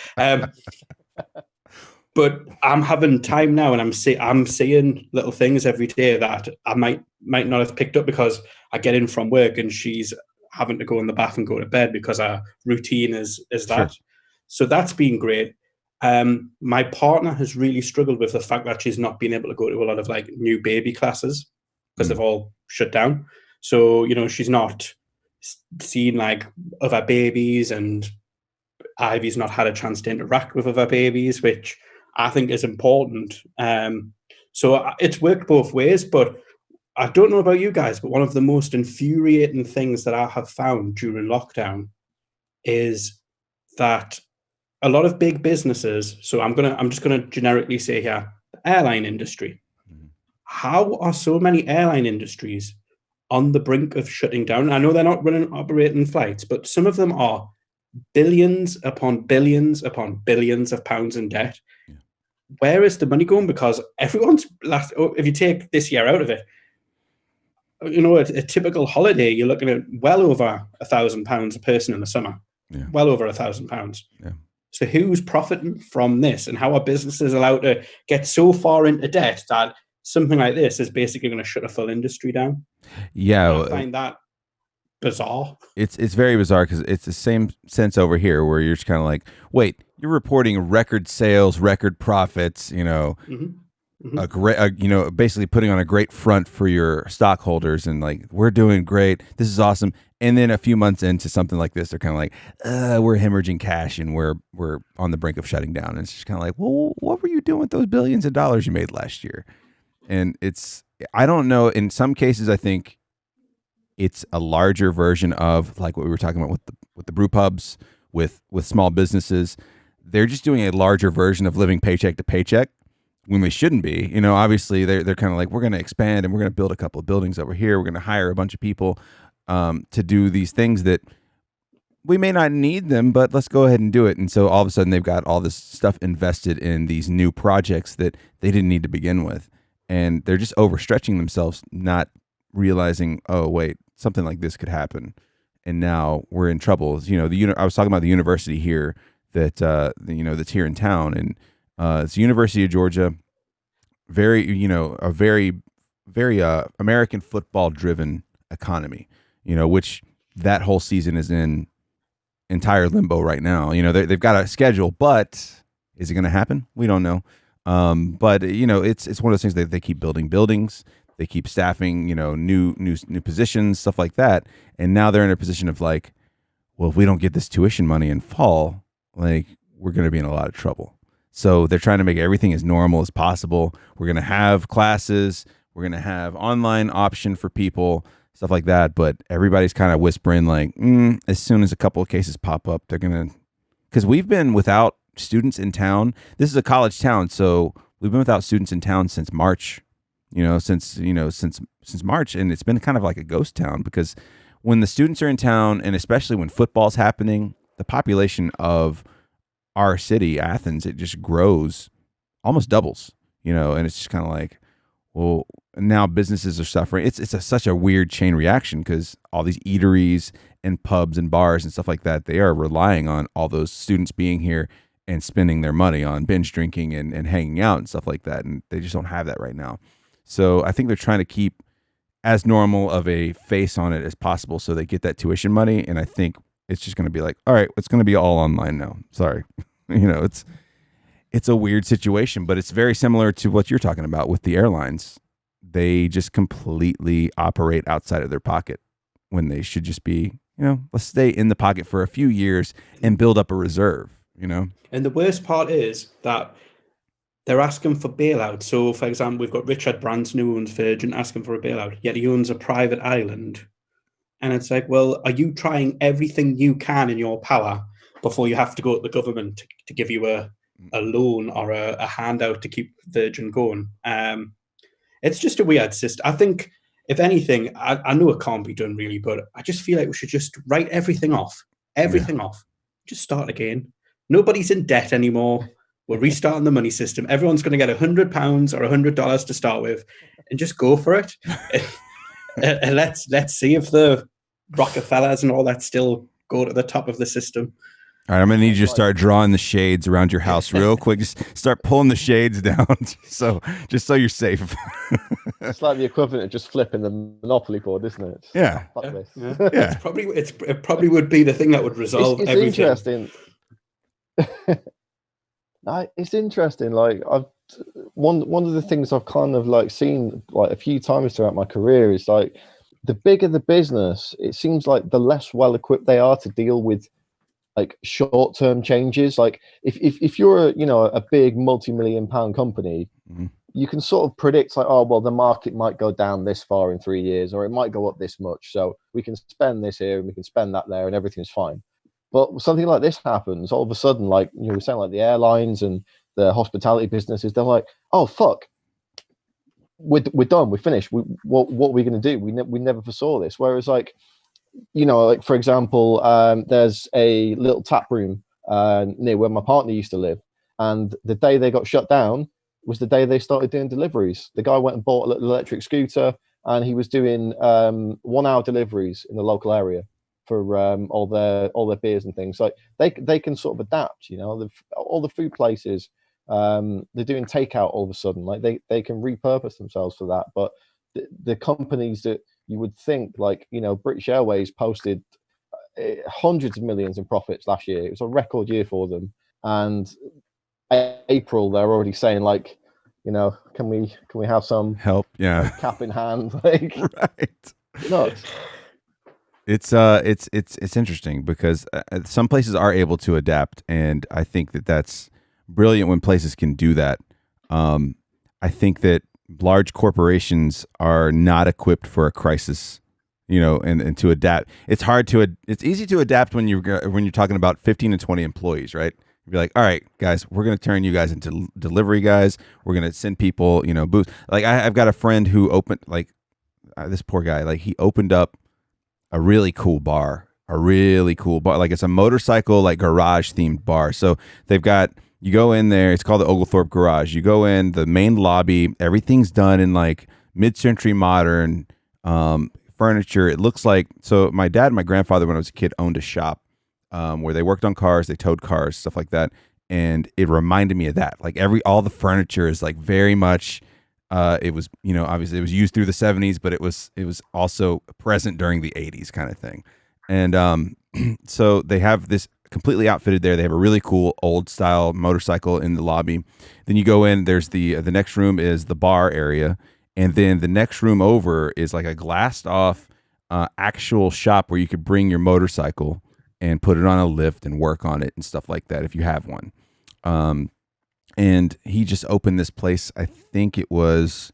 But I'm having time now and I'm seeing little things every day that I might not have picked up because I get in from work and she's having to go in the bath and go to bed because our routine is that. So that's been great. My partner has really struggled with the fact that she's not been able to go to a lot of like new baby classes because they've all shut down. So, she's not seen like other babies and Ivy's not had a chance to interact with other babies, which I think is important. So it's worked both ways, but I don't know about you guys, but one of the most infuriating things that I have found during lockdown is that a lot of big businesses, so I'm just gonna generically say here, the airline industry. How are so many airline industries on the brink of shutting down? I know they're not operating flights, but some of them are billions upon billions upon billions of pounds in debt. Yeah. Where is the money going? Because everyone's if you take this year out of it, a typical holiday, you're looking at well over £1,000 a person in the summer. Yeah. Well over £1,000. Yeah. So who's profiting from this? And how are businesses allowed to get so far into debt that something like this is basically going to shut a full industry down? Yeah. I find that bizarre. It's very bizarre because it's the same sense over here where you're just kind of like, wait, you're reporting record sales, record profits, a great, basically putting on a great front for your stockholders and like, we're doing great. This is awesome. And then a few months into something like this, they're kind of like, we're hemorrhaging cash and we're on the brink of shutting down. And it's just kind of like, well, what were you doing with those billions of dollars you made last year? And I don't know. In some cases, I think it's a larger version of like what we were talking about with the brew pubs, with small businesses. They're just doing a larger version of living paycheck to paycheck when they shouldn't be. Obviously they're kind of like, we're going to expand and we're going to build a couple of buildings over here. We're going to hire a bunch of people to do these things that we may not need them, but let's go ahead and do it. And so all of a sudden they've got all this stuff invested in these new projects that they didn't need to begin with. And they're just overstretching themselves, not realizing, oh, wait, something like this could happen. And now we're in trouble. I was talking about the university here that, that's here in town. And it's the University of Georgia, a very, very American football driven economy, which that whole season is in entire limbo right now. They've got a schedule, but is it going to happen? We don't know. But it's one of those things that they keep building buildings, they keep staffing, new positions, stuff like that. And now they're in a position of like, well, if we don't get this tuition money in fall, like we're going to be in a lot of trouble. So they're trying to make everything as normal as possible. We're going to have classes. We're going to have online option for people, stuff like that. But everybody's kind of whispering like, as soon as a couple of cases pop up, they're going to, because we've been without students in town. This is a college town. So we've been without students in town since March since March, and it's been kind of like a ghost town because when the students are in town, and especially when football's happening, the population of our city, Athens, it just grows, almost doubles, and it's just kind of like, well, now businesses are suffering. It's such a weird chain reaction because all these eateries and pubs and bars and stuff like that, they are relying on all those students being here and spending their money on binge drinking and hanging out and stuff like that. And they just don't have that right now. So I think they're trying to keep as normal of a face on it as possible so they get that tuition money. And I think it's just going to be like, all right, it's going to be all online now. Sorry. It's a weird situation, but it's very similar to what you're talking about with the airlines. They just completely operate outside of their pocket when they should just be, let's stay in the pocket for a few years and build up a reserve, And the worst part is that they're asking for bailout. So, for example, we've got Richard Branson, who owns Virgin, asking for a bailout, yet he owns a private island. And it's like, well, are you trying everything you can in your power before you have to go to the government to give you a loan or a handout to keep Virgin going? It's just a weird system. I think, if anything, I know it can't be done really, but I just feel like we should just write everything off. Off. Just start again. Nobody's in debt anymore. We're restarting the money system. Everyone's going to get £100 or $100 to start with, and just go for it. And let's see if the Rockefellers and all that still go to the top of the system. All right, I'm gonna need you to start drawing the shades around your house real quick. Just start pulling the shades down, so you're safe. It's like the equivalent of just flipping the Monopoly board, isn't it? Yeah. Fuck this. Yeah. It probably would be the thing that would resolve it's everything. Interesting. It's interesting. Like one of the things I've kind of like seen like a few times throughout my career is like the bigger the business, it seems like the less well equipped they are to deal with like short-term changes. Like if you're a big multi-million pound company, mm-hmm. you can sort of predict like, oh well, the market might go down this far in 3 years, or it might go up this much, so we can spend this here and we can spend that there and everything's fine. But something like this happens all of a sudden, like you were saying, like the airlines and the hospitality businesses, they're like, oh fuck, we're done, we're finished. What are we going to do? We never foresaw this. Whereas like, like for example, there's a little tap room near where my partner used to live, and the day they got shut down was the day they started doing deliveries. The guy went and bought a little electric scooter, and he was doing 1 hour deliveries in the local area for all their beers and things. Like they can sort of adapt. All the food places, they're doing takeout all of a sudden. Like they can repurpose themselves for that. But the companies that you would think, like British Airways posted hundreds of millions in profits last year. It was a record year for them, and April they're already saying like, can we have some help? Yeah, cap in hand, like right. Nuts. It's interesting because some places are able to adapt, and I think that's brilliant when places can do that. I think that large corporations are not equipped for a crisis, and to adapt. It's easy to adapt when you're talking about 15 to 20 employees, right? You'd be like, all right, guys, we're going to turn you guys into delivery guys. We're going to send people, booths. Like I've got a friend who opened this poor guy, like he opened up a really cool bar. Like it's a motorcycle, like garage themed bar. So you go in there, it's called the Oglethorpe Garage. You go in the main lobby, everything's done in like mid-century modern furniture. It looks like, so my dad and my grandfather, when I was a kid, owned a shop where they worked on cars, they towed cars, stuff like that. And it reminded me of that. Like all the furniture is like very much, it was, obviously it was used through the 70s, but it was also present during the 80s kind of thing. And so they have this completely outfitted there. They have a really cool old style motorcycle in the lobby. Then you go in, there's the next room is the bar area. And then the next room over is like a glassed off actual shop where you could bring your motorcycle and put it on a lift and work on it and stuff like that if you have one. And he just opened this place. I think it was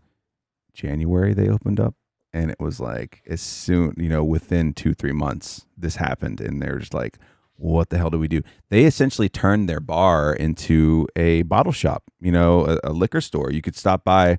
January they opened up. And it was like, as soon, within 2-3 months, this happened. And they're just like, what the hell do we do? They essentially turned their bar into a bottle shop, a liquor store. You could stop by,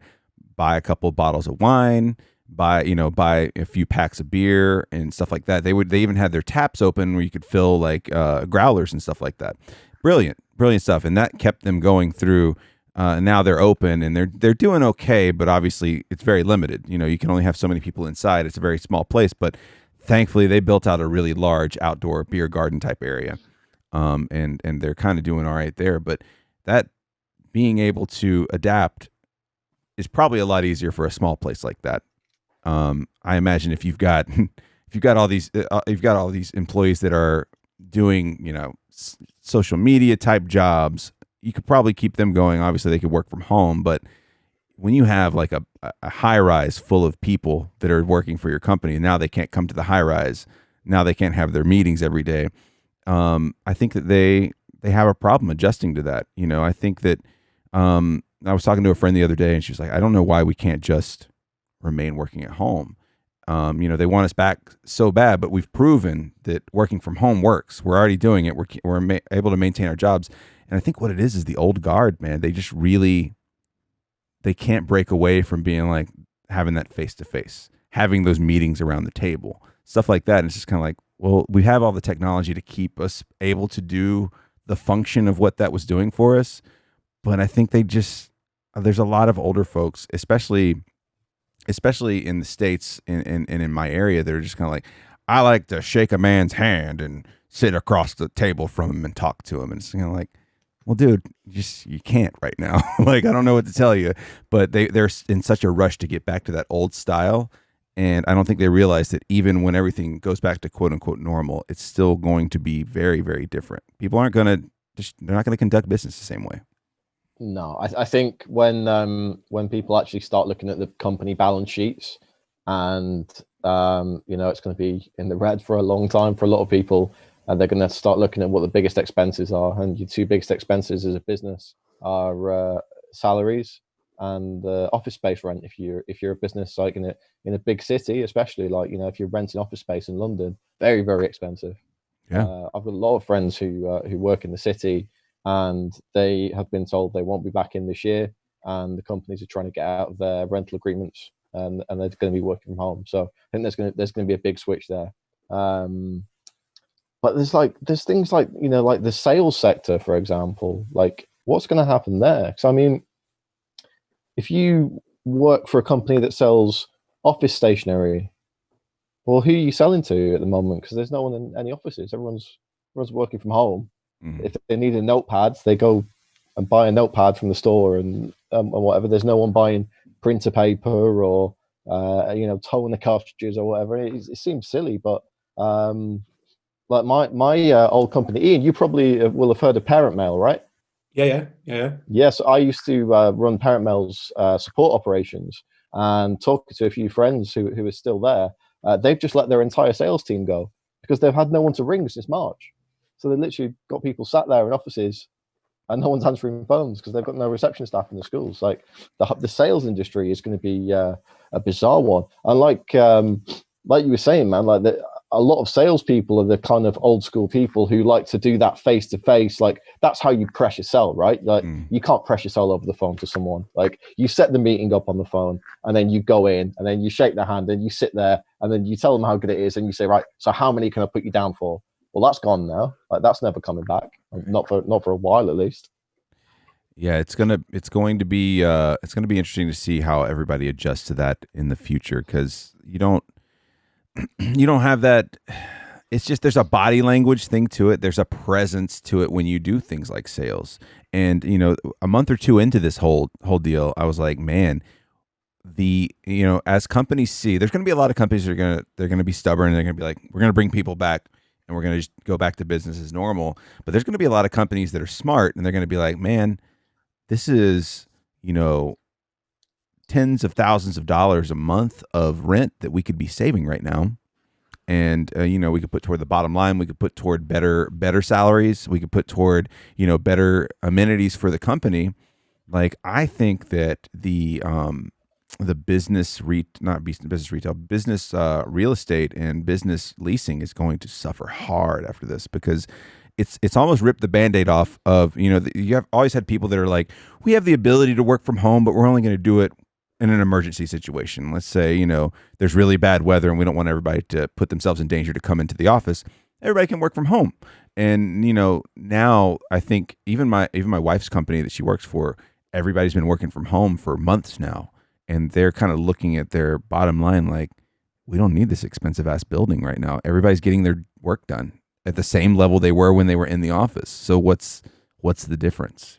buy a couple of bottles of wine, buy a few packs of beer and stuff like that. They even had their taps open where you could fill like growlers and stuff like that. Brilliant stuff, and that kept them going through. Now they're open and they're doing okay, but obviously it's very limited. You can only have so many people inside. It's a very small place, but thankfully they built out a really large outdoor beer garden type area, and they're kind of doing all right there. But that being able to adapt is probably a lot easier for a small place like that. I imagine if you've got all these employees that are doing social media type jobs, you could probably keep them going. Obviously, they could work from home, but when you have like a high rise full of people that are working for your company, and now they can't come to the high rise, now they can't have their meetings every day. I think that they have a problem adjusting to that. I think that I was talking to a friend the other day, and she was like, "I don't know why we can't just remain working at home. They want us back so bad, but we've proven that working from home works. We're already doing it. We're able to maintain our jobs." And I think what it is the old guard, man. They just they can't break away from being like having that face to face, having those meetings around the table, stuff like that. And it's just kind of like, well, we have all the technology to keep us able to do the function of what that was doing for us. But I think there's a lot of older folks, especially in the States and in my area, they're just kind of like, I like to shake a man's hand and sit across the table from him and talk to him. And it's kind of like, well, dude, you can't right now. Like, I don't know what to tell you, but they're in such a rush to get back to that old style. And I don't think they realize that even when everything goes back to quote unquote normal, it's still going to be very, very different. People they're not going to conduct business the same way. No, I think when people actually start looking at the company balance sheets, and it's going to be in the red for a long time for a lot of people, and they're going to start looking at what the biggest expenses are. And your two biggest expenses as a business are salaries and office space rent. If you're a business like in a big city, especially like if you're renting office space in London, very, very expensive. Yeah, I've got a lot of friends who work in the city, and they have been told they won't be back in this year, and the companies are trying to get out of their rental agreements, and they're going to be working from home. So I think there's going to be a big switch there. But there's things like like the sales sector, for example. Like, what's going to happen there? Because I mean, if you work for a company that sells office stationery, well, who are you selling to at the moment? Because there's no one in any offices. Everyone's working from home. Mm-hmm. If they need a notepad, they go and buy a notepad from the store and whatever. There's no one buying printer paper or toning the cartridges or whatever. It seems silly, but like my old company, Ian, you probably will have heard of Parent Mail, right? Yeah. Yes, I used to run Parent Mail's support operations, and talking to a few friends who are still there. They've just let their entire sales team go because they've had no one to ring since March. So they literally got people sat there in offices and no one's answering phones because they've got no reception staff in the schools. Like the sales industry is going to be a bizarre one. And like you were saying, man, like a lot of salespeople are the kind of old school people who like to do that face to face. Like that's how you pressure sell, right? Like you can't pressure sell over the phone to someone. Like you set the meeting up on the phone and then you go in and then you shake their hand and you sit there and then you tell them how good it is and you say, right, so how many can I put you down for? Well, that's gone now. Like that's never coming back. Not for a while at least. Yeah, it's going to be interesting to see how everybody adjusts to that in the future, because you don't have that. It's just there's a body language thing to it. There's a presence to it when you do things like sales. And a month or two into this whole deal, I was like, man, as companies see, there's going to be a lot of companies that they're going to be stubborn and they're going to be like, we're going to bring people back and we're going to just go back to business as normal. But there's going to be a lot of companies that are smart and they're going to be like, man, this is, tens of thousands of dollars a month of rent that we could be saving right now. And, we could put toward the bottom line. We could put toward better salaries. We could put toward, better amenities for the company. Like, I think that the business real estate and business leasing is going to suffer hard after this, because it's almost ripped the Band-Aid off of, you have always had people that are like, we have the ability to work from home, but we're only going to do it in an emergency situation. Let's say, you know, there's really bad weather and we don't want everybody to put themselves in danger to come into the office. Everybody can work from home. And, you know, now I think even my wife's company that she works for, everybody's been working from home for months now. And they're kind of looking at their bottom line like, we don't need this expensive ass building right now. Everybody's getting their work done at the same level they were when they were in the office. So what's the difference?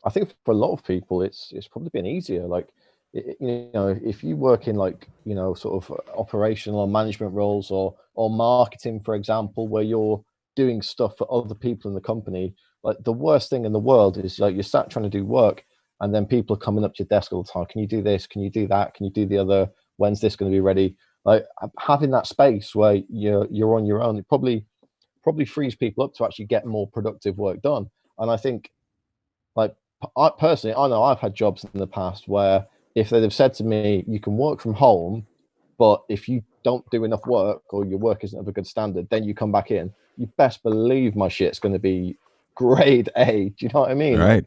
I think for a lot of people, it's probably been easier. Like, you know, if you work in like, you know, sort of operational or management roles or marketing, for example, where you're doing stuff for other people in the company, like the worst thing in the world is like you're sat trying to do work and then people are coming up to your desk all the time. Can you do this? Can you do that? Can you do the other? When's this going to be ready? Like having that space where you're on your own, it probably frees people up to actually get more productive work done. And I think, like, I personally, I know I've had jobs in the past where if they'd have said to me, you can work from home, but if you don't do enough work or your work isn't of a good standard, then you come back in, you best believe my shit's going to be grade A. Do you know what I mean? Right.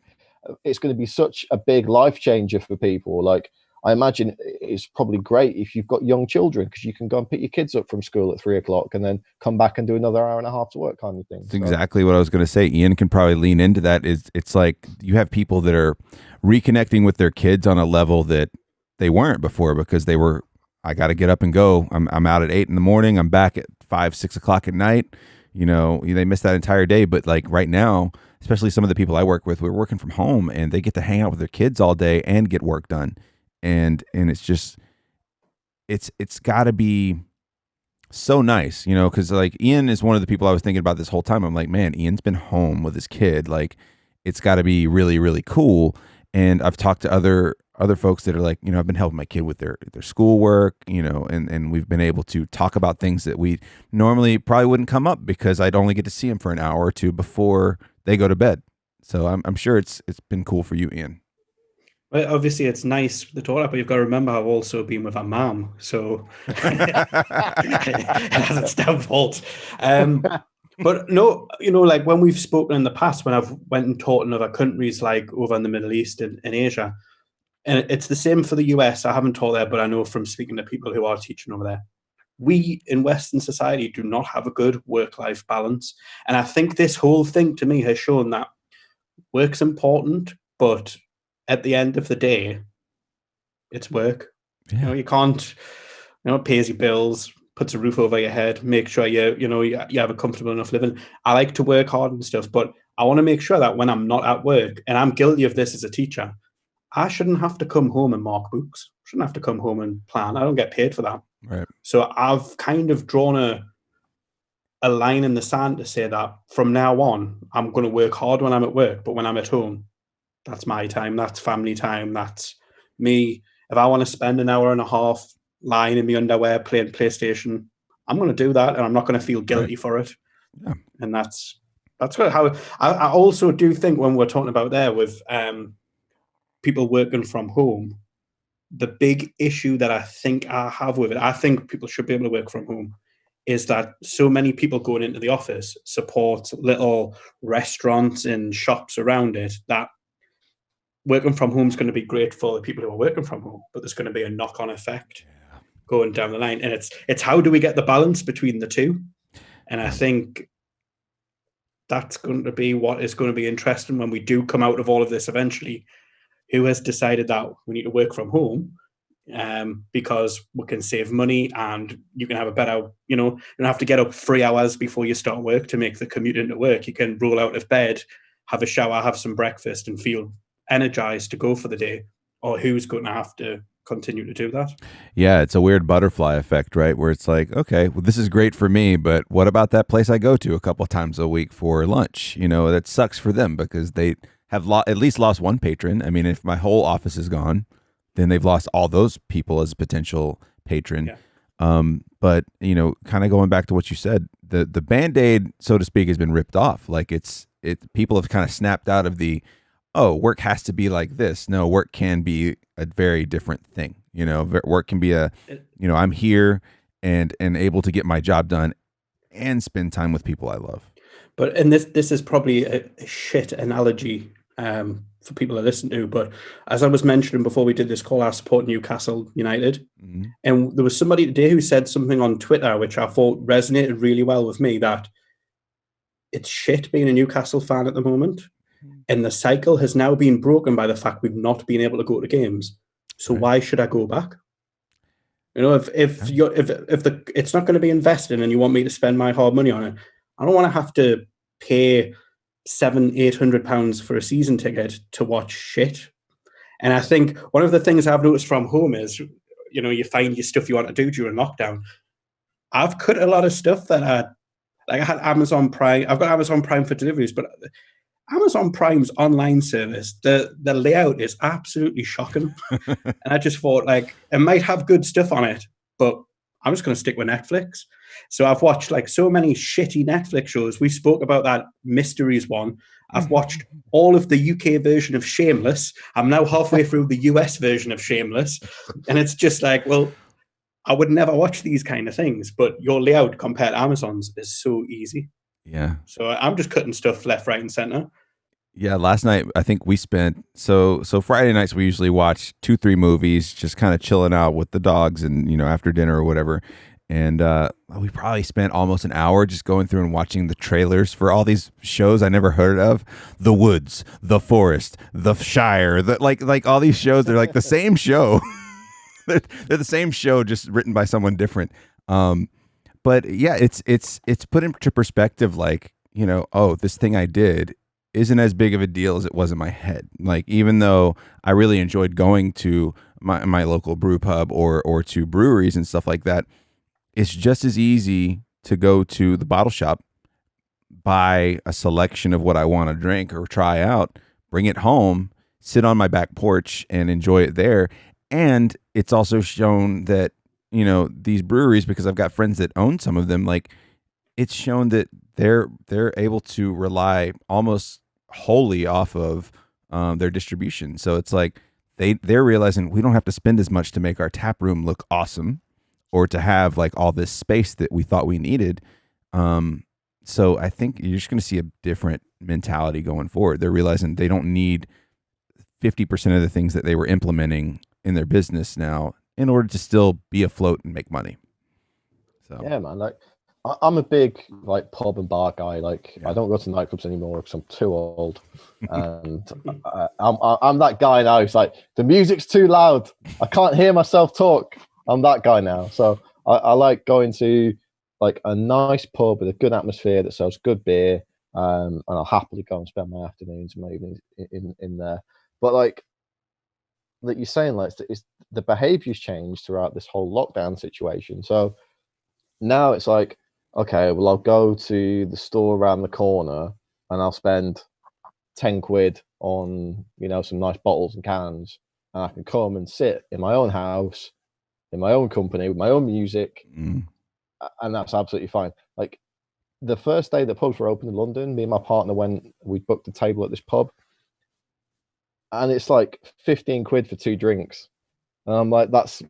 Like, it's going to be such a big life changer for people. Like, I imagine it's probably great if you've got young children because you can go and pick your kids up from school at 3 o'clock and then come back and do another hour and a half to work, kind of thing. That's exactly what I was going to say. Ian can probably lean into that. It's like you have people that are reconnecting with their kids on a level that they weren't before because they were, I got to get up and go. I'm out at 8 in the morning. I'm back at 5, 6 o'clock at night. You know, they miss that entire day. But like right now, especially some of the people I work with, we're working from home and they get to hang out with their kids all day and get work done. And it's just, it's got to be so nice, you know, because like Ian is one of the people I was thinking about this whole time. I'm like, man, Ian's been home with his kid. Like, it's got to be really, really cool. And I've talked to other folks that are like, you know, I've been helping my kid with their schoolwork, you know, and we've been able to talk about things that we normally probably wouldn't come up because I'd only get to see him for an hour or two before they go to bed. So I'm sure it's been cool for you, Ian. Well, obviously, it's nice to talk about, but you've got to remember I've also been with a mom, so it has its downfalls. But no, you know, like when we've spoken in the past, when I've went and taught in other countries, like over in the Middle East and in Asia, and it's the same for the US. I haven't taught there, but I know from speaking to people who are teaching over there, we in Western society do not have a good work-life balance. And I think this whole thing to me has shown that work's important, but at the end of the day, it's work. Yeah. You know, you can't, you know, it pays your bills, puts a roof over your head, make sure you have a comfortable enough living. I like to work hard and stuff, but I want to make sure that when I'm not at work, and I'm guilty of this as a teacher, I shouldn't have to come home and mark books. I shouldn't have to come home and plan. I don't get paid for that. Right. So I've kind of drawn a line in the sand to say that from now on, I'm going to work hard when I'm at work, but when I'm at home, that's my time. That's family time. That's me. If I want to spend an hour and a half lying in my underwear playing PlayStation, I'm going to do that, and I'm not going to feel guilty for it. Yeah. And that's how I also do think when we're talking about there with people working from home, the big issue that I think I have with it, I think people should be able to work from home, is that so many people going into the office support little restaurants and shops around it that working from home is going to be great for the people who are working from home, but there's going to be a knock-on effect going down the line. And it's how do we get the balance between the two? And I think that's going to be what is going to be interesting when we do come out of all of this eventually. Who has decided that we need to work from home because we can save money and you can have a better, you know, you don't have to get up 3 hours before you start work to make the commute into work. You can roll out of bed, have a shower, have some breakfast and feel energized to go for the day. Or who's going to have to continue to do that? Yeah, it's a weird butterfly effect, right? Where it's like, okay, well, this is great for me, but what about that place I go to a couple of times a week for lunch? You know, that sucks for them because they have at least lost one patron. I mean, if my whole office is gone, then they've lost all those people as potential patron. Yeah. But, you know, kind of going back to what you said, the Band-Aid, so to speak, has been ripped off. Like people have kind of snapped out of the, oh, work has to be like this. No, work can be a very different thing. You know, work can be I'm here and able to get my job done and spend time with people I love. But, and this is probably a shit analogy for people to listen to. But as I was mentioning before we did this call, I support Newcastle United. Mm-hmm. And there was somebody today who said something on Twitter, which I thought resonated really well with me, that it's shit being a Newcastle fan at the moment. Mm-hmm. And the cycle has now been broken by the fact we've not been able to go to games. So why should I go back? You know, if it's not going to be invested and you want me to spend my hard money on it, I don't want to have to pay £700-800 for a season ticket to watch shit. And I think one of the things I've noticed from home is, you know, you find your stuff you want to do during lockdown. I've cut a lot of stuff that I had Amazon Prime. I've got Amazon Prime for deliveries, but Amazon Prime's online service, the layout is absolutely shocking. And I just thought, like, it might have good stuff on it, but I'm just going to stick with Netflix. So I've watched like so many shitty Netflix shows. We spoke about that Mysteries one. I've watched all of the UK version of Shameless. I'm now halfway through the US version of Shameless. And it's just like, well, I would never watch these kind of things, but your layout compared to Amazon's is so easy. Yeah. So I'm just cutting stuff left, right, and center. Yeah, last night I think we spent so Friday nights we usually watch 2-3 movies, just kind of chilling out with the dogs and, you know, after dinner or whatever. And we probably spent almost an hour just going through and watching the trailers for all these shows I never heard of. The Woods, The Forest, The Shire, like all these shows, they're like the same show. they're the same show, just written by someone different. But yeah, it's put into perspective, like, you know, oh, this thing I did isn't as big of a deal as it was in my head. Like, even though I really enjoyed going to my local brew pub or to breweries and stuff like that, it's just as easy to go to the bottle shop, buy a selection of what I want to drink or try out, bring it home, sit on my back porch and enjoy it there. And it's also shown that, you know, these breweries, because I've got friends that own some of them, like, it's shown that they're able to rely almost wholly off of their distribution. So it's like they're realizing we don't have to spend as much to make our tap room look awesome, or to have like all this space that we thought we needed. So I think you're just going to see a different mentality going forward. They're realizing they don't need 50% of the things that they were implementing in their business now in order to still be afloat and make money. So yeah, man, like I'm a big like pub and bar guy. Like, I don't go to nightclubs anymore because I'm too old, and I'm that guy now. It's like the music's too loud. I can't hear myself talk. I'm that guy now. So I like going to like a nice pub with a good atmosphere that sells good beer, and I'll happily go and spend my afternoons and my evenings in there. But like that you're saying, like, it's the behaviour's changed throughout this whole lockdown situation. So now it's like, okay, well, I'll go to the store around the corner and I'll spend 10 quid on, you know, some nice bottles and cans, and I can come and sit in my own house, in my own company, with my own music, and that's absolutely fine. Like, the first day the pubs were open in London, me and my partner we booked a table at this pub, and it's like 15 quid for 2 drinks. And I'm like, that's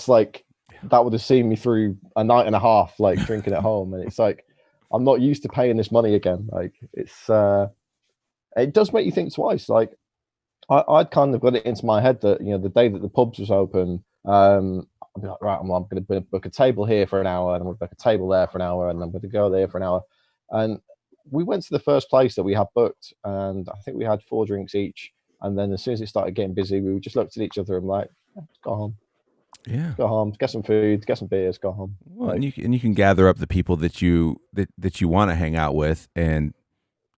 like, that would have seen me through a night and a half, like, drinking at home. And it's like, I'm not used to paying this money again. Like, it's it does make you think twice. Like, I'd kind of got it into my head that, you know, the day that the pubs was open, I'd be like, right, I'm going to book a table here for an hour, and I'm going to book a table there for an hour, and I'm going to go there for an hour. And we went to the first place that we had booked, and I think we had 4 drinks each. And then as soon as it started getting busy, we just looked at each other and like, let's go home. Yeah, go home, get some food, get some beers, go home. Well, like, and you can gather up the people that you want to hang out with, and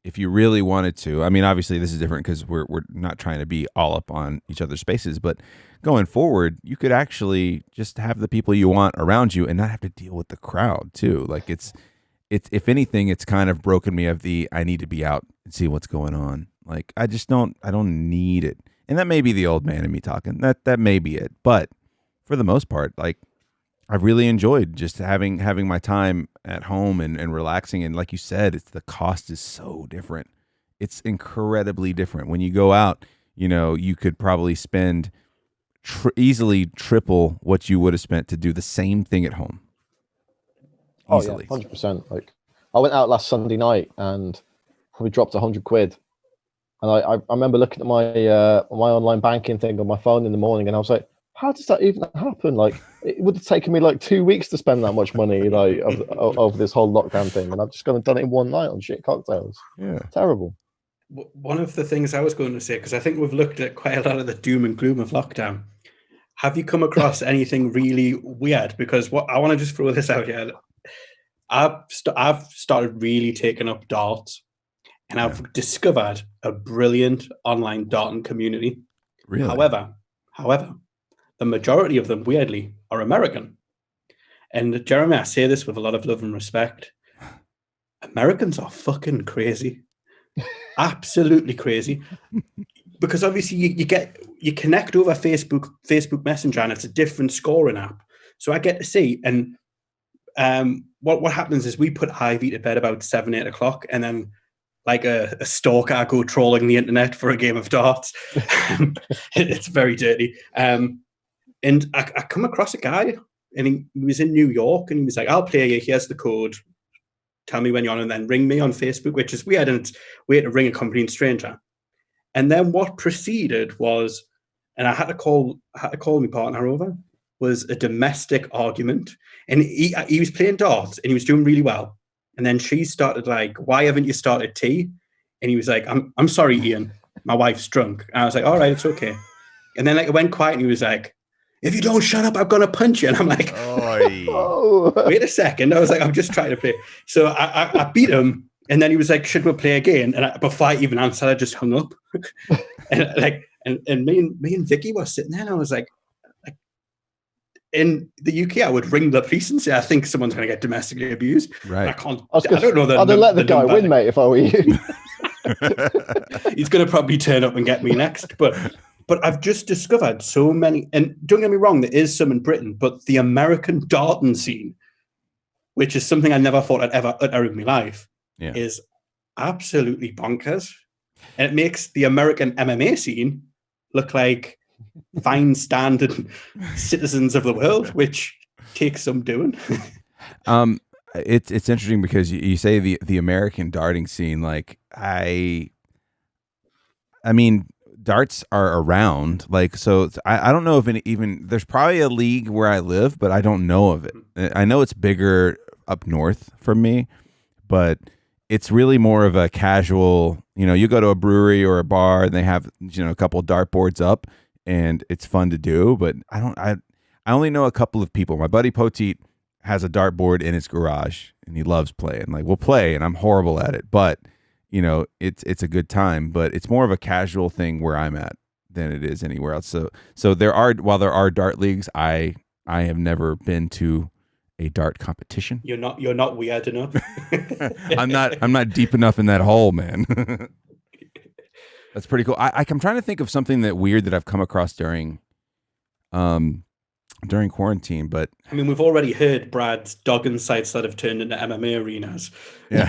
if you really wanted to, I mean, obviously this is different because we're not trying to be all up on each other's spaces, but going forward, you could actually just have the people you want around you and not have to deal with the crowd too. Like, it's if anything, it's kind of broken me of the I need to be out and see what's going on. Like, I don't need it, and that may be the old man in me talking. That may be it, but for the most part, like, I've really enjoyed just having my time at home and relaxing. And like you said, the cost is so different. It's incredibly different. When you go out, you know, you could probably spend easily triple what you would have spent to do the same thing at home. Easily. Oh yeah, 100%. Like, I went out last Sunday night and we dropped 100 quid And I remember looking at my my online banking thing on my phone in the morning, and I was like, how does that even happen? Like, it would have taken me like 2 weeks to spend that much money, like of this whole lockdown thing, and I've just gone and done it in one night on shit cocktails. Yeah, terrible. One of the things I was going to say, because I think we've looked at quite a lot of the doom and gloom of lockdown. Have you come across anything really weird? Because what I want to just throw this out here. I've started really taking up darts, and I've discovered a brilliant online darting community. Really? However, the majority of them, weirdly, are American. And Jeremy, I say this with a lot of love and respect. Americans are fucking crazy. Absolutely crazy. Because obviously you connect over Facebook Messenger, and it's a different scoring app. So I get to see, and what happens is we put Ivy to bed about 7, 8 o'clock, and then like a stalker, I go trolling the internet for a game of darts. It's very dirty. And I come across a guy, and he was in New York, and he was like, I'll play you, here's the code, tell me when you're on, and then ring me on Facebook, which is weird, and it's weird to ring a complete stranger. And then what proceeded was, and I had to call my partner over, was a domestic argument. And he was playing darts, and he was doing really well. And then she started like, why haven't you started tea? And he was like, I'm sorry, Ian, my wife's drunk. And I was like, all right, it's okay. And then like it went quiet, and he was like, if you don't shut up, I'm going to punch you. And I'm like, oh, wait a second. I was like, I'm just trying to play. So I beat him. And then he was like, should we play again? And before I even answered, I just hung up. and me and Vicky were sitting there, and I was like, in the UK, I would ring the police and say, I think someone's going to get domestically abused. Right. I don't know. I'd let the guy win, mate, if I were you. He's going to probably turn up and get me next. But I've just discovered so many, and don't get me wrong, there is some in Britain, but the American darting scene, which is something I never thought I'd ever utter in my life, is absolutely bonkers. And it makes the American MMA scene look like fine standard citizens of the world, which takes some doing. It's interesting because you say the American darting scene, like I mean, darts are around, like, so I don't know if even there's probably a league where I live, but I don't know of it. I know it's bigger up north from me, but it's really more of a casual, you go to a brewery or a bar and they have, a couple of dart boards up, and it's fun to do, but I only know a couple of people. My buddy Poteet has a dartboard in his garage, and he loves playing. Like, we'll play, and I'm horrible at it, but it's a good time. But it's more of a casual thing where I'm at than it is anywhere else. So while there are dart leagues, I have never been to a dart competition. You're not weird enough. I'm not deep enough in that hole, man. That's pretty cool. I'm trying to think of something weird that I've come across during quarantine, but I mean, we've already heard Brad's dogging sites that have turned into MMA arenas. Yeah.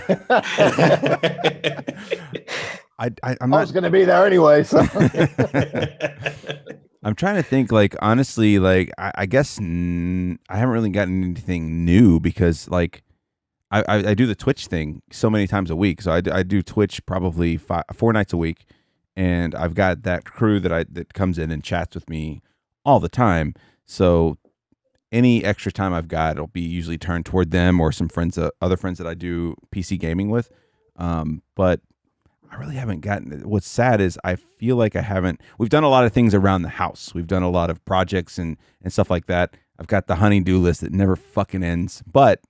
I'm not going to be there anyway. So. I'm trying to think, like, honestly, like, I guess I haven't really gotten anything new because, like, I do the Twitch thing so many times a week. So I do Twitch probably 4 nights a week, and I've got that crew that comes in and chats with me all the time. So any extra time I've got, it'll be usually turned toward them or some other friends that I do PC gaming with. But I really haven't gotten. What's sad is I feel like we've done a lot of things around the house. We've done a lot of projects and stuff like that. I've got the honey-do list that never fucking ends, but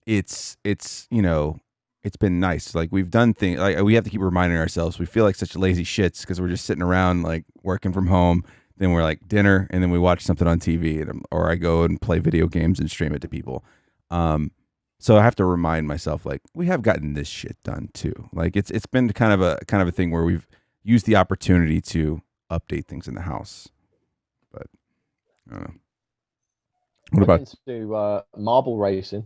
it's been nice. Like, we've done things, like, we have to keep reminding ourselves. We feel like such lazy shits because we're just sitting around, like, working from home. Then we're like dinner, and then we watch something on TV, or I go and play video games and stream it to people. So I have to remind myself, like, we have gotten this shit done too. Like, it's been kind of a thing where we've used the opportunity to update things in the house. But I don't know. What about marble racing?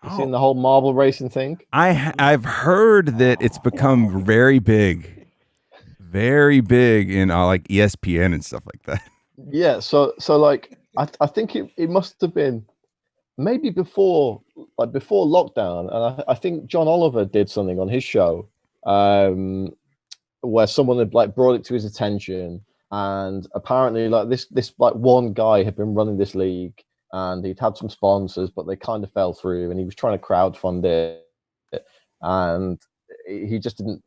You seen the whole marble racing thing? I've heard that it's become very big in like ESPN and stuff like that. Yeah, so like I think it must have been maybe before lockdown, and I think John Oliver did something on his show, where someone had like brought it to his attention, and apparently like this like one guy had been running this league, and he'd had some sponsors, but they kind of fell through, and he was trying to crowdfund it, and he just didn't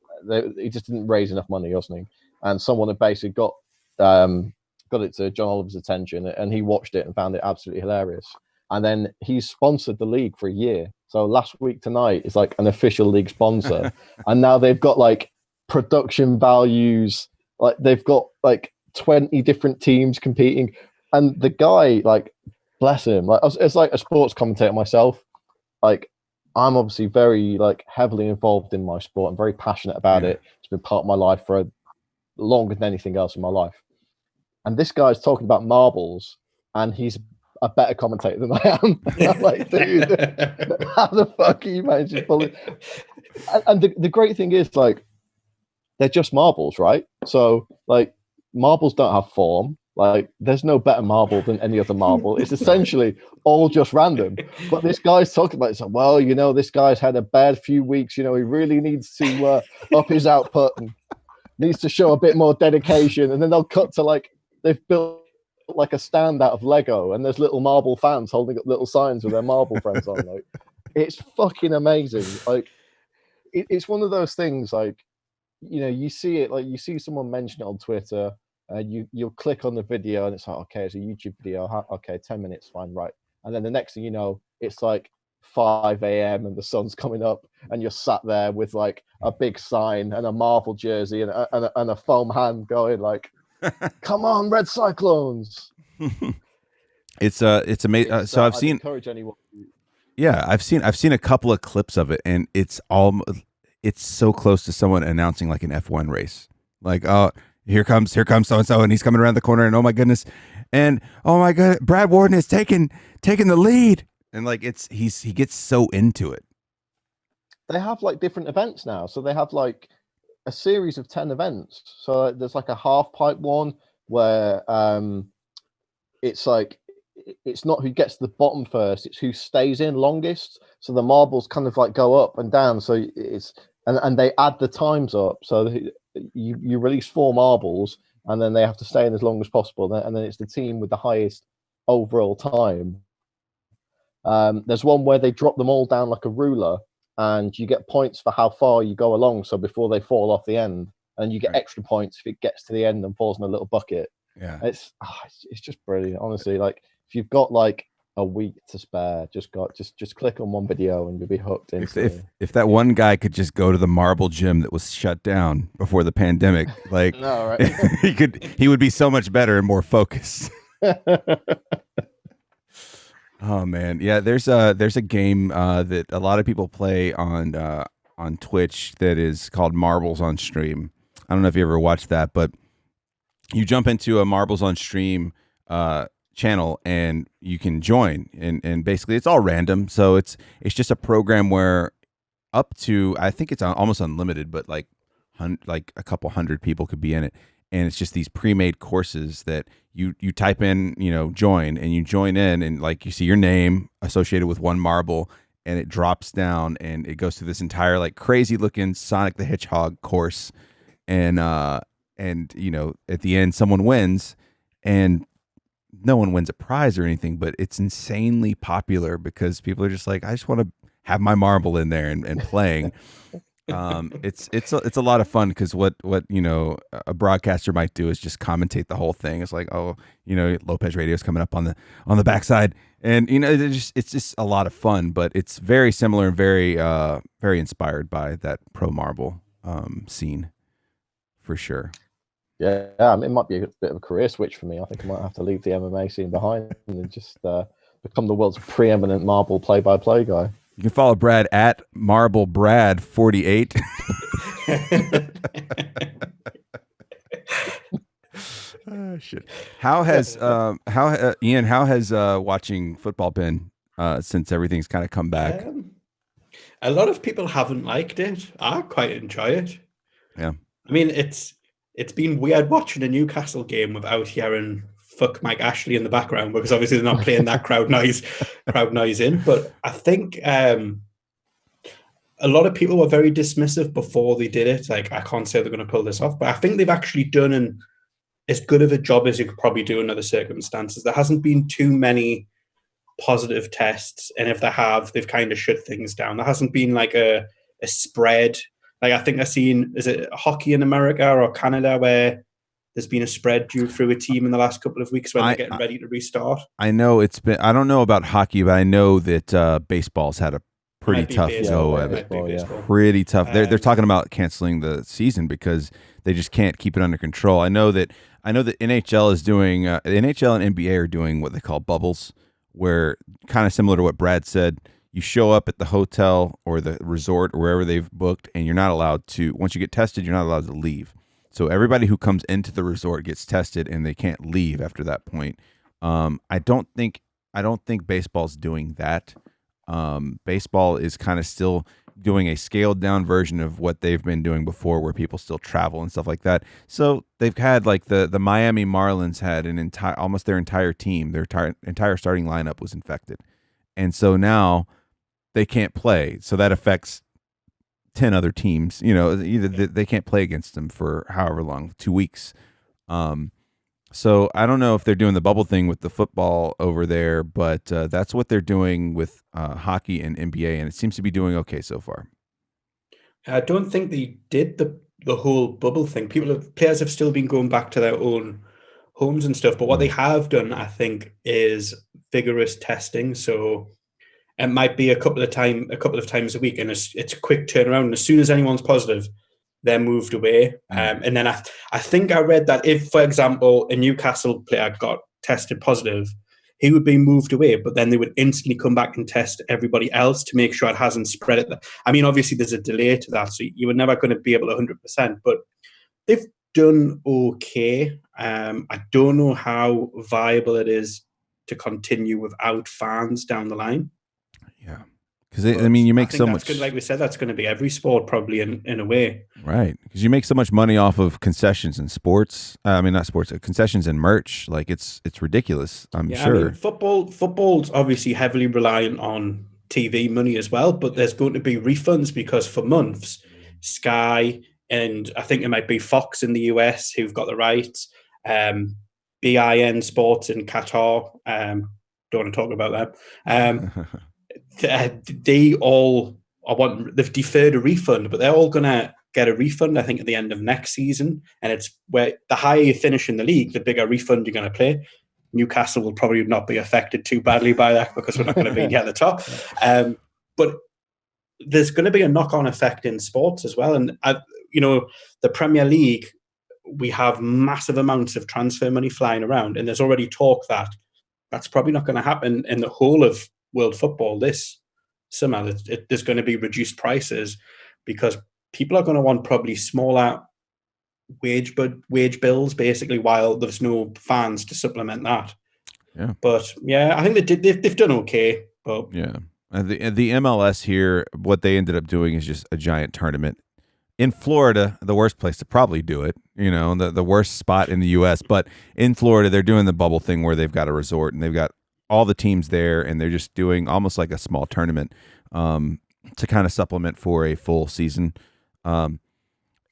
raise enough money or something. And someone had basically got it to John Oliver's attention, and he watched it and found it absolutely hilarious. And then he's sponsored the league for a year. So last week tonight is like an official league sponsor, and now they've got like production values, like they've got like 20 different teams competing, and the guy, like, bless him, like it's like a sports commentator myself, like I'm obviously very like heavily involved in my sport. I'm very passionate about it. It's been part of my life for longer than anything else in my life. And this guy's talking about marbles, and he's a better commentator than I am. I'm like, dude, how the fuck are you managing to pull it? And the great thing is, like, they're just marbles, right? So, like, marbles don't have form. Like, there's no better marble than any other marble. It's essentially all just random. But this guy's talking about it. So, well, you know, this guy's had a bad few weeks. You know, he really needs to up his output and needs to show a bit more dedication. And then they'll cut to, like, they've built like a stand out of Lego, and there's little marble fans holding up little signs with their marble friends on. Like, it's fucking amazing. Like, it's one of those things, like, you know, you see it, like, you see someone mention it on Twitter, and you'll click on the video, and it's like, okay, it's a YouTube video. Okay, 10 minutes, fine, right. And then the next thing you know, it's like 5 a.m. and the sun's coming up, and you're sat there with like a big sign and a Marvel jersey and a foam hand going like, "Come on, Red Cyclones!" It's amazing. So I've seen. Encourage anyone. Yeah, I've seen a couple of clips of it, and it's so close to someone announcing like an F1 race. Like, oh, here comes so and so, and he's coming around the corner, and oh my goodness, and oh my god, Brad Wharton is taking the lead, and like he gets so into it. They have like different events now, so they have like a series of 10 events. So there's like a half pipe one where it's like, it's not who gets to the bottom first, it's who stays in longest. So the marbles kind of like go up and down. So it's and they add the times up. So you release 4 marbles, and then they have to stay in as long as possible. And then it's the team with the highest overall time. There's one where they drop them all down like a ruler, and you get points for how far you go along. So before they fall off the end, and you get extra points if it gets to the end and falls in a little bucket. Yeah, it's just brilliant, honestly. Like, if you've got like a week to spare, just click on one video and you'll be hooked. If that one guy could just go to the marble gym that was shut down before the pandemic, like, no, right? he would be so much better and more focused. Oh man, yeah. There's a game that a lot of people play on Twitch that is called Marbles on Stream. I don't know if you ever watched that, but you jump into a Marbles on Stream channel and you can join, and basically it's all random. So it's just a program where up to, I think it's almost unlimited, but like a couple hundred people could be in it. And it's just these pre-made courses that you type in, you know, join, and you join in, and like you see your name associated with one marble, and it drops down and it goes through this entire like crazy looking Sonic the Hedgehog course. And you know, at the end someone wins, and no one wins a prize or anything, but it's insanely popular because people are just like, I just want to have my marble in there and playing. It's a lot of fun because what you know, a broadcaster might do is just commentate the whole thing. It's like, oh, you know, Lopez radio's coming up on the backside, and you know, it's just a lot of fun. But it's very similar and very very inspired by that pro marble scene for sure. Yeah, I mean, it might be a bit of a career switch for me. I think I might have to leave the MMA scene behind and just become the world's preeminent marble play-by-play guy. You can follow Brad at Marble Brad 48. Oh, shit. How has Ian? How has watching football been since everything's kind of come back? A lot of people haven't liked it. I quite enjoy it. Yeah, I mean, it's been weird watching a Newcastle game without hearing "fuck Mike Ashley" in the background, because obviously they're not playing that crowd noise in. But I think a a lot of people were very dismissive before they did it. Like, I can't say they're going to pull this off, but I think they've actually done as good of a job as you could probably do in other circumstances. There hasn't been too many positive tests, and if they have, they've kind of shut things down. There hasn't been like a spread. Like, I think I've seen, is it hockey in America or Canada where there's been a spread due through a team in the last couple of weeks when they're getting ready to restart? I know it's been, I don't know about hockey, but I know that baseball's had a pretty tough go of it. Pretty tough. They're talking about canceling the season because they just can't keep it under control. I know that NHL is doing, the NHL and NBA are doing what they call bubbles, where kind of similar to what Brad said, you show up at the hotel or the resort or wherever they've booked, and you're not allowed to, once you get tested, you're not allowed to leave. So everybody who comes into the resort gets tested, and they can't leave after that point. I don't think baseball's doing that. Baseball is kind of still doing a scaled down version of what they've been doing before, where people still travel and stuff like that. So they've had like the Miami Marlins had almost their entire team, their entire starting lineup was infected. And so now they can't play. So that affects 10 other teams. Either they can't play against them for however long, 2 weeks. So I don't know if they're doing the bubble thing with the football over there, but that's what they're doing with hockey and NBA, and it seems to be doing okay so far. I don't think they did the whole bubble thing. Players have still been going back to their own homes and stuff, but what they have done, I think, is vigorous testing. So it might be a couple of times a week, and it's a quick turnaround. And as soon as anyone's positive, they're moved away. And then I think I read that if, for example, a Newcastle player got tested positive, he would be moved away, but then they would instantly come back and test everybody else to make sure it hasn't spread it. I mean, obviously there's a delay to that, so you were never going to be able to 100%, but they've done okay. I don't know how viable it is to continue without fans down the line. Yeah. Because, you make so much. Like we said, that's going to be every sport probably in a way. Right. Because you make so much money off of concessions in sports. Not sports, concessions and merch. Like, it's ridiculous, I'm sure. Football's obviously heavily reliant on TV money as well, but there's going to be refunds because for months, Sky and I think it might be Fox in the US who've got the rights, BIN Sports in Qatar, don't want to talk about that. They've deferred a refund, but they're all going to get a refund, I think, at the end of next season. And it's where the higher you finish in the league, the bigger refund you're going to play. Newcastle will probably not be affected too badly by that because we're not going to be near the top. But there's going to be a knock-on effect in sports as well. And, the Premier League, we have massive amounts of transfer money flying around. And there's already talk that that's probably not going to happen in the whole of world football this summer. There's going to be reduced prices because people are going to want probably smaller wage bills, basically, while there's no fans to supplement that. Yeah. But yeah, I think they've done okay. But yeah, the MLS here, what they ended up doing is just a giant tournament in Florida, the worst place to probably do it. The worst spot in the U.S. But in Florida, they're doing the bubble thing where they've got a resort and they've got all the teams there, and they're just doing almost like a small tournament to kind of supplement for a full season.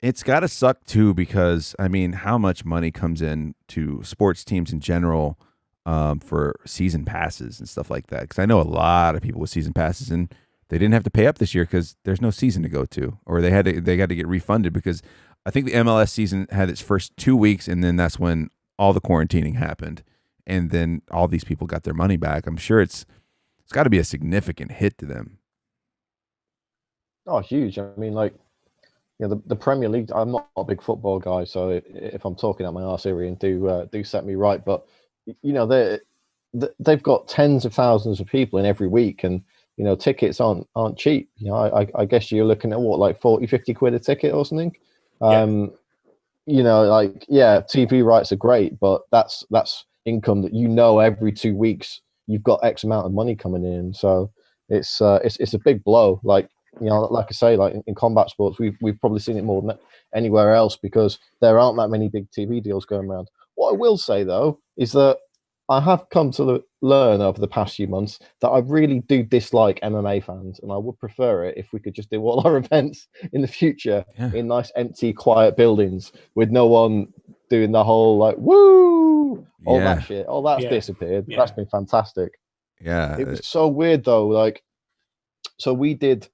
It's got to suck too because how much money comes in to sports teams in general for season passes and stuff like that? Because I know a lot of people with season passes, and they didn't have to pay up this year because there's no season to go to, or they got to get refunded because I think the MLS season had its first 2 weeks, and then that's when all the quarantining happened. And then all these people got their money back. I'm sure it's got to be a significant hit to them. Oh, huge. The Premier League, I'm not a big football guy, so if I'm talking out my arse here, Ian, do set me right. But, they've got tens of thousands of people in every week, and, tickets aren't cheap. I guess you're looking at what, like 40, 50 quid a ticket or something. Yeah. TV rights are great, but that's income that every 2 weeks you've got X amount of money coming in. So it's a big blow. Like I say, like in combat sports, we've probably seen it more than anywhere else because there aren't that many big TV deals going around. What I will say though is that I have come to learn over the past few months that I really do dislike MMA fans, and I would prefer it if we could just do all our events in the future in nice, empty, quiet buildings with no one doing the whole like woo, all that shit. All that's disappeared. Yeah. That's been fantastic. Yeah, it was so weird though. Like, so we did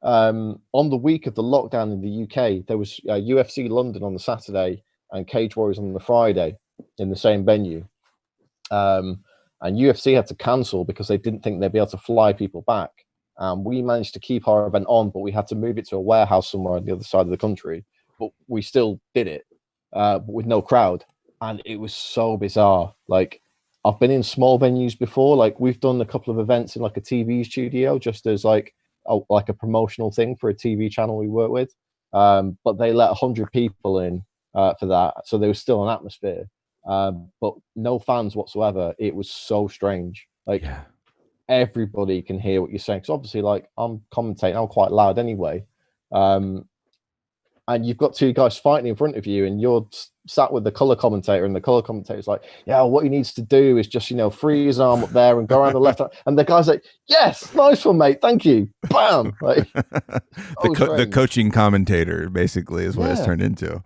on the week of the lockdown in the UK, there was UFC London on the Saturday and Cage Warriors on the Friday in the same venue. And UFC had to cancel because they didn't think they'd be able to fly people back. We managed to keep our event on, but we had to move it to a warehouse somewhere on the other side of the country. But we still did it with no crowd. And it was so bizarre. Like, I've been in small venues before. Like, we've done a couple of events in like a TV studio just as like a promotional thing for a TV channel we work with. But they let 100 people in for that. So there was still an atmosphere. But no fans whatsoever. It was so strange. Like, everybody can hear what you're saying. Because obviously, like, I'm commentating, I'm quite loud anyway. And you've got two guys fighting in front of you, and you're sat with the color commentator, and the color commentator's like, yeah, what he needs to do is just, free his arm up there and go around the left. And the guy's like, yes, nice one, mate. Thank you. Bam. Like, the coaching commentator basically is what it's turned into.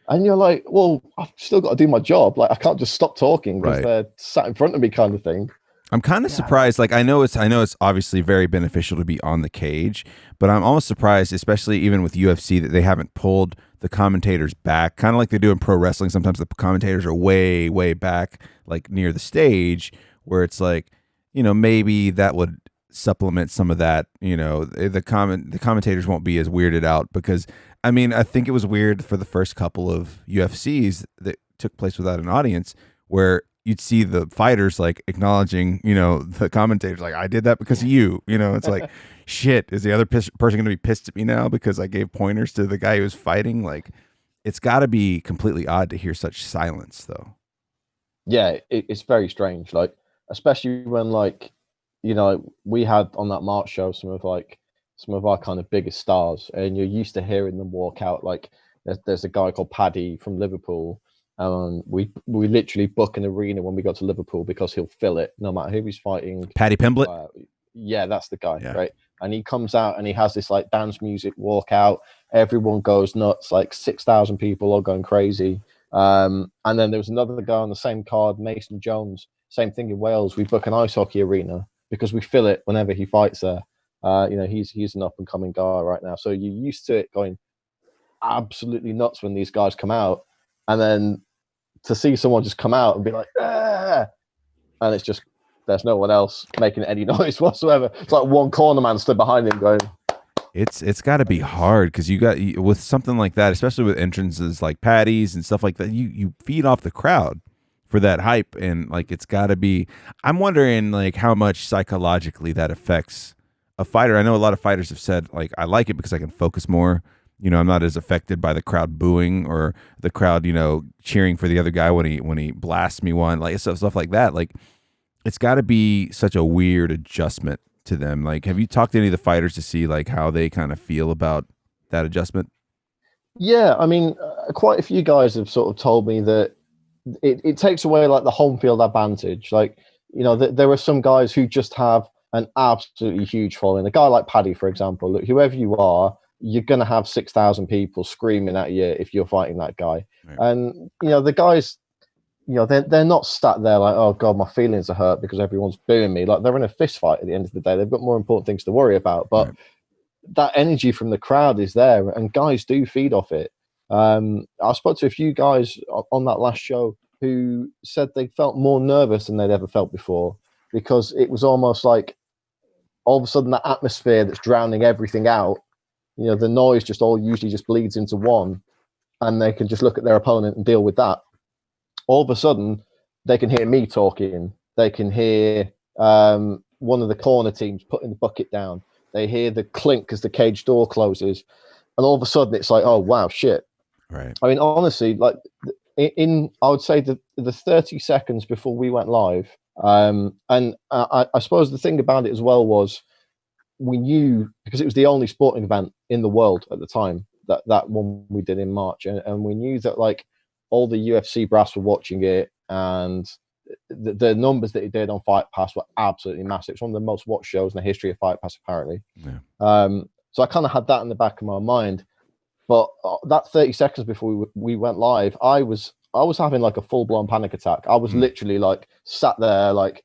And you're like, well, I've still got to do my job. Like, I can't just stop talking because they're sat in front of me, kind of thing. I'm kind of surprised. Like, I know it's obviously very beneficial to be on the cage, but I'm almost surprised, especially even with UFC, that they haven't pulled the commentators back, kind of like they do in pro wrestling. Sometimes the commentators are way, way back, like near the stage, where it's like, maybe that would supplement some of that. The commentators won't be as weirded out because, I mean, I think it was weird for the first couple of UFCs that took place without an audience, where you'd see the fighters like acknowledging, the commentators, like, I did that because of you. It's like, shit, is the other person going to be pissed at me now because I gave pointers to the guy who was fighting? Like, it's got to be completely odd to hear such silence, though. Yeah, it's very strange. Like, especially when, like, we had on that March show some of our kind of biggest stars, and you're used to hearing them walk out. Like, there's a guy called Paddy from Liverpool. We literally book an arena when we go to Liverpool because he'll fill it no matter who he's fighting. Paddy Pimblett? Yeah, that's the guy, right? And he comes out and he has this like dance music walk out. Everyone goes nuts, like 6,000 people all going crazy. And then there was another guy on the same card, Mason Jones. Same thing in Wales. We book an ice hockey arena because we fill it whenever he fights there. He's an up and coming guy right now. So you're used to it going absolutely nuts when these guys come out. And then to see someone just come out and be like, ah! And it's just, there's no one else making any noise whatsoever. It's like one corner man stood behind him going. It's got to be hard because with something like that, especially with entrances like Paddy's and stuff like that, you feed off the crowd for that hype. And like, it's got to be, I'm wondering like how much psychologically that affects a fighter. I know a lot of fighters have said like, I like it because I can focus more. I'm not as affected by the crowd booing or the crowd, cheering for the other guy when he blasts me one, like stuff like that. Like, it's got to be such a weird adjustment to them. Like, have you talked to any of the fighters to see like how they kind of feel about that adjustment? Yeah, I mean, quite a few guys have sort of told me that it takes away like the home field advantage. Like, there are some guys who just have an absolutely huge following. A guy like Paddy, for example, look, whoever you are, you're going to have 6,000 people screaming at you if you're fighting that guy. Right. And, the guys, they're not sat there like, oh, God, my feelings are hurt because everyone's booing me. Like, they're in a fist fight at the end of the day. They've got more important things to worry about. But that energy from the crowd is there, and guys do feed off it. I spoke to a few guys on that last show who said they felt more nervous than they'd ever felt before because it was almost like all of a sudden that atmosphere that's drowning everything out, the noise just all usually just bleeds into one, and they can just look at their opponent and deal with that. All of a sudden, they can hear me talking. They can hear one of the corner teams putting the bucket down. They hear the clink as the cage door closes. And all of a sudden, it's like, oh, wow, shit. Right. I mean, honestly, like I would say the 30 seconds before we went live, and I suppose the thing about it as well was, we knew, because it was the only sporting event in the world at the time, that one we did in March, and we knew that like all the UFC brass were watching it, and the numbers that he did on Fight Pass were absolutely massive. It's one of the most watched shows in the history of Fight Pass, apparently. Yeah. So I kind of had that in the back of my mind. But that 30 seconds before we went live, I was having like a full blown panic attack. I was literally like sat there like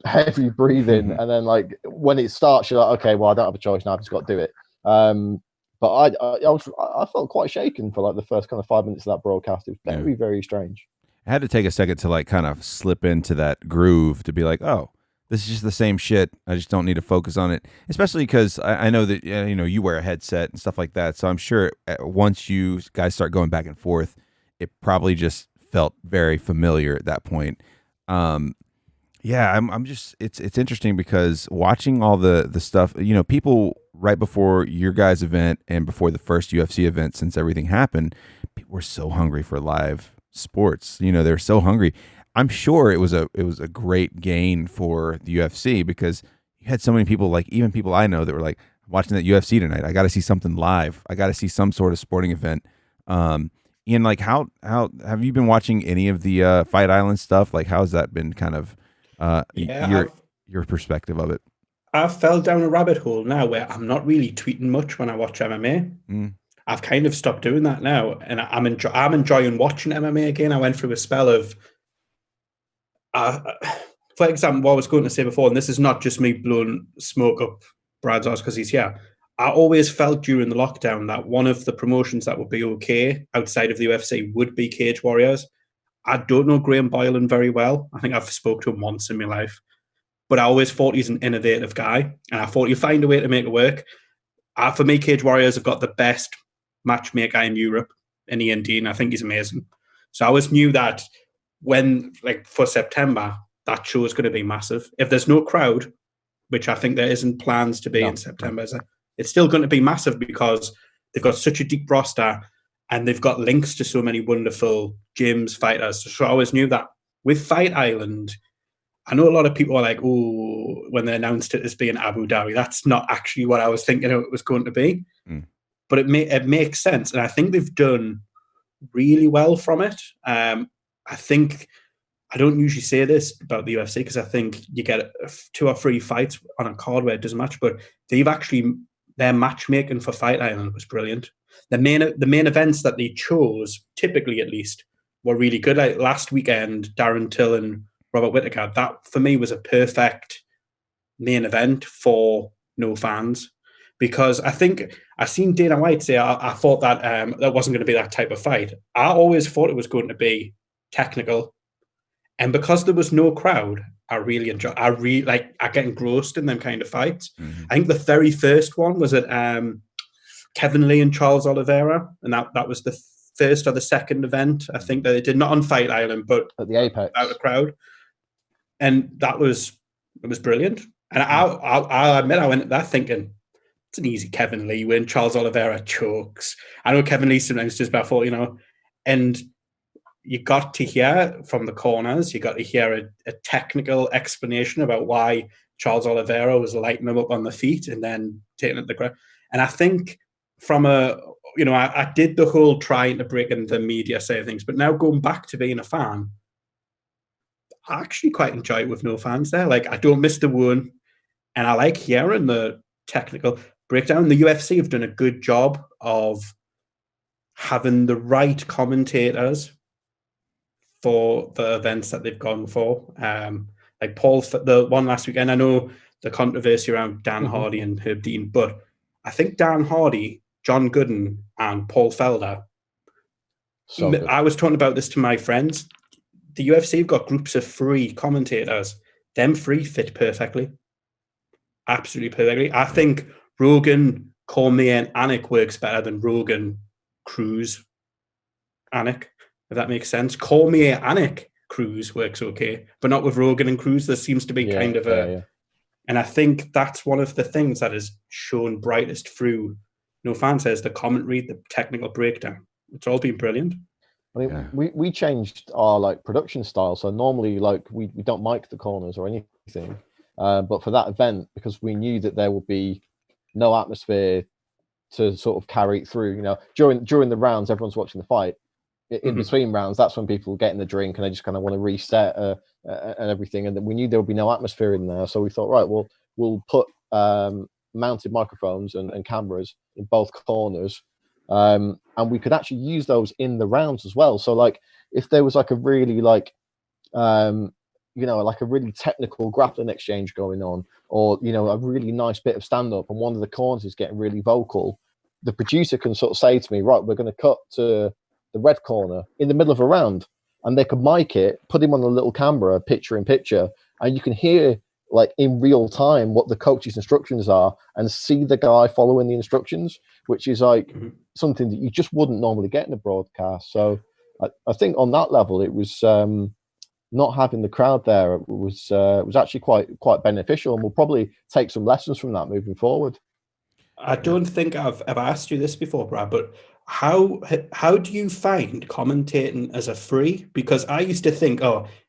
heavy breathing, and then like when it starts, you're like, okay, well, I don't have a choice now. I've just got to do it. But I felt quite shaken for like the first kind of 5 minutes of that broadcast. It was very, very strange. I had to take a second to like kind of slip into that groove to be like, oh, this is just the same shit. I just don't need to focus on it, especially because I know that you wear a headset and stuff like that. So I'm sure once you guys start going back and forth, it probably just felt very familiar at that point. Yeah, I'm just it's interesting because watching all the stuff, people right before your guys' event and before the first UFC event, since everything happened, people were so hungry for live sports. They're so hungry. I'm sure it was a great gain for the UFC because you had so many people, like even people I know, that were like, watching that UFC tonight, I got to see something live. I got to see some sort of sporting event. Ian, like how have you been watching any of the Fight Island stuff? Like, how's that been kind of your perspective of it? I've fell down a rabbit hole now where I'm not really tweeting much when I watch MMA. I've kind of stopped doing that now, and I'm enjoying watching MMA again. I went through a spell of, for example, what I was going to say before, and this is not just me blowing smoke up Brad's ass because he's here. I always felt during the lockdown that one of the promotions that would be okay outside of the UFC would be Cage Warriors. I don't know Graham Boylan very well. I think I've spoke to him once in my life. But I always thought he's an innovative guy, and I thought you find a way to make it work. For me, Cage Warriors have got the best matchmaker in Europe in Ian Dean. I think he's amazing. So I always knew that when, like, for September, that show is going to be massive. If there's no crowd, which I think there isn't plans to be in September, it's still going to be massive because they've got such a deep roster and they've got links to so many wonderful gyms, fighters. So I always knew that. With Fight Island, I know a lot of people are like, oh, when they announced it as being Abu Dhabi, that's not actually what I was thinking it was going to be. But it makes sense. And I think they've done really well from it. I think, I don't usually say this about the UFC because I think you get 2 or 3 fights on a card where it doesn't match, but their matchmaking for Fight Island was brilliant. The main events that they chose, typically at least, were really good. Like last weekend, Darren Till and Robert Whittaker, that for me was a perfect main event for no fans, because I think I seen Dana White say I thought that that wasn't going to be that type of fight. I always thought it was going to be technical, and because there was no crowd, I get engrossed in them kind of fights. I think the very first one was at Kevin Lee and Charles Oliveira, and that was the first or the second event I think that they did, not on Fight Island, but at the Apex, without a crowd. And it was brilliant. And I admit I went at that thinking, it's an easy Kevin Lee win. Charles Oliveira chokes. I know Kevin Lee sometimes does before, and you got to hear from the corners, you got to hear a technical explanation about why Charles Oliveira was lighting him up on the feet and then taking it to the ground. And I think from I did the whole trying to break in the media side of things, but now going back to being a fan, I actually quite enjoy it with no fans there. Like, I don't miss the one, and I like hearing the technical breakdown. The UFC have done a good job of having the right commentators for the events that they've gone for. Like Paul, the one last weekend, I know the controversy around Dan Hardy and Herb Dean, but I think Dan Hardy, John Gooden, and Paul Felder. So I was talking about this to my friends. The UFC have got groups of 3 commentators. Them 3 fit perfectly. Absolutely perfectly. I think Rogan, Cormier, and Anik works better than Rogan, Cruz, Anik, if that makes sense. Cormier, Anik, Cruz works okay, but not with Rogan and Cruz. There seems to be kind of and I think that's one of the things that is shown brightest through No Fan Says, the commentary, the technical breakdown. It's all been brilliant. I mean, we changed our production style. So normally we don't mic the corners or anything. But for that event, because we knew that there would be no atmosphere to sort of carry it through, during the rounds, everyone's watching the fight. in between rounds, that's when people get in the drink and they just kind of want to reset and everything. And we knew there would be no atmosphere in there, so we thought, right, well, we'll put mounted microphones and cameras in both corners, and we could actually use those in the rounds as well. So like, if there was like a really like like a really technical grappling exchange going on, or a really nice bit of stand up, and one of the corners is getting really vocal, the producer can sort of say to me, right, we're going to cut to the red corner in the middle of a round, and they could mic it, put him on a little camera, picture in picture, and you can hear like in real time what the coach's instructions are and see the guy following the instructions, which is like something that you just wouldn't normally get in a broadcast. So I think on that level, it was not having the crowd there was actually quite beneficial, and we'll probably take some lessons from that moving forward. I don't think I've ever asked you this before, Brad, but how do you find commentating as a free? Because I used to think,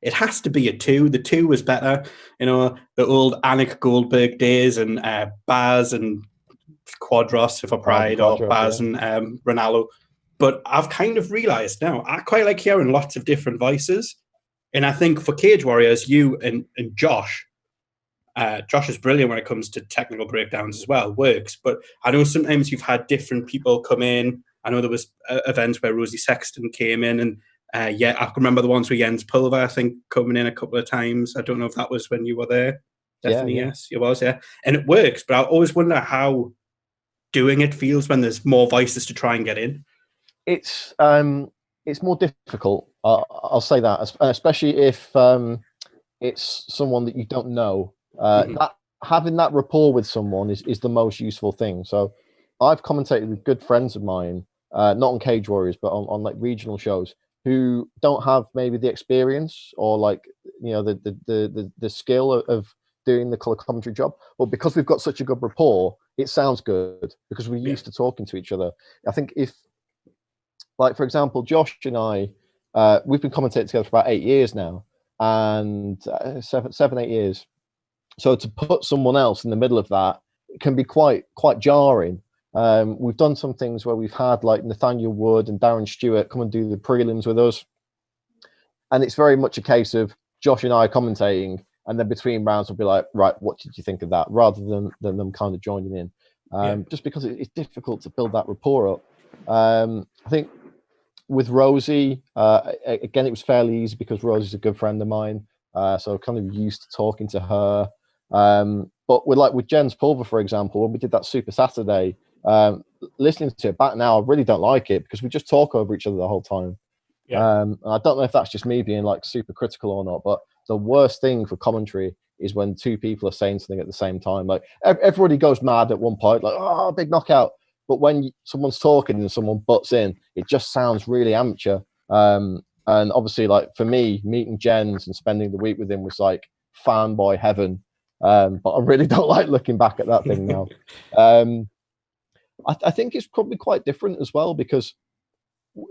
it has to be a 2. The 2 was better, the old Anik Goldberg days, and Baz and Quadros for Pride, or Baz and Ronaldo. But I've kind of realised now I quite like hearing lots of different voices, and I think for Cage Warriors, you and Josh. Josh is brilliant when it comes to technical breakdowns as well, works. But I know sometimes you've had different people come in. I know there was events where Rosie Sexton came in, and I can remember the ones with Jens Pulver, I think, coming in a couple of times. I don't know if that was when you were there. Definitely, yes, it was, yeah. And it works, but I always wonder how doing it feels when there's more voices to try and get in. It's more difficult. I'll say that, especially if it's someone that you don't know. That having that rapport with someone is the most useful thing. So I've commentated with good friends of mine, not on Cage Warriors, but on like regional shows, who don't have maybe the experience or like the skill of doing the color commentary job. But because we've got such a good rapport, it sounds good because we're used to talking to each other. I think if, like, for example, Josh and I, we've been commentating together for about 8 years now, and 7-8 years. So to put someone else in the middle of that, it can be quite jarring. We've done some things where we've had like Nathaniel Wood and Darren Stewart come and do the prelims with us, and it's very much a case of Josh and I commentating, and then between rounds we'll be like, right, what did you think of that, rather than them kind of joining in, just because it's difficult to build that rapport up. I think with Rosie, again, it was fairly easy because Rosie's a good friend of mine, so kind of used to talking to her. But with Jens Pulver, for example, when we did that Super Saturday, listening to it back now, I really don't like it because we just talk over each other the whole time. And I don't know if that's just me being like super critical or not, but the worst thing for commentary is when two people are saying something at the same time. Like everybody goes mad at one point, like, oh, big knockout. But when someone's talking and someone butts in, it just sounds really amateur. And obviously, like for me, meeting Jens and spending the week with him was like fanboy heaven. But I really don't like looking back at that thing now. I think it's probably quite different as well, because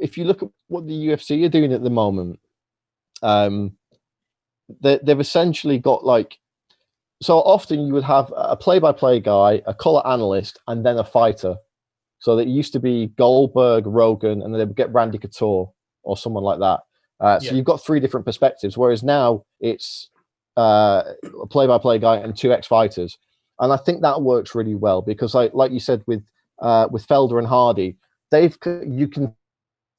if you look at what the UFC are doing at the moment, they've essentially got like, so often you would have a play-by-play guy, a color analyst, and then a fighter. So that used to be Goldberg, Rogan, and then they would get Randy Couture or someone like that. So you've got 3 different perspectives, whereas now it's a play-by-play guy and 2 ex-fighters. And I think that works really well because, like you said, with Felder and Hardy, you can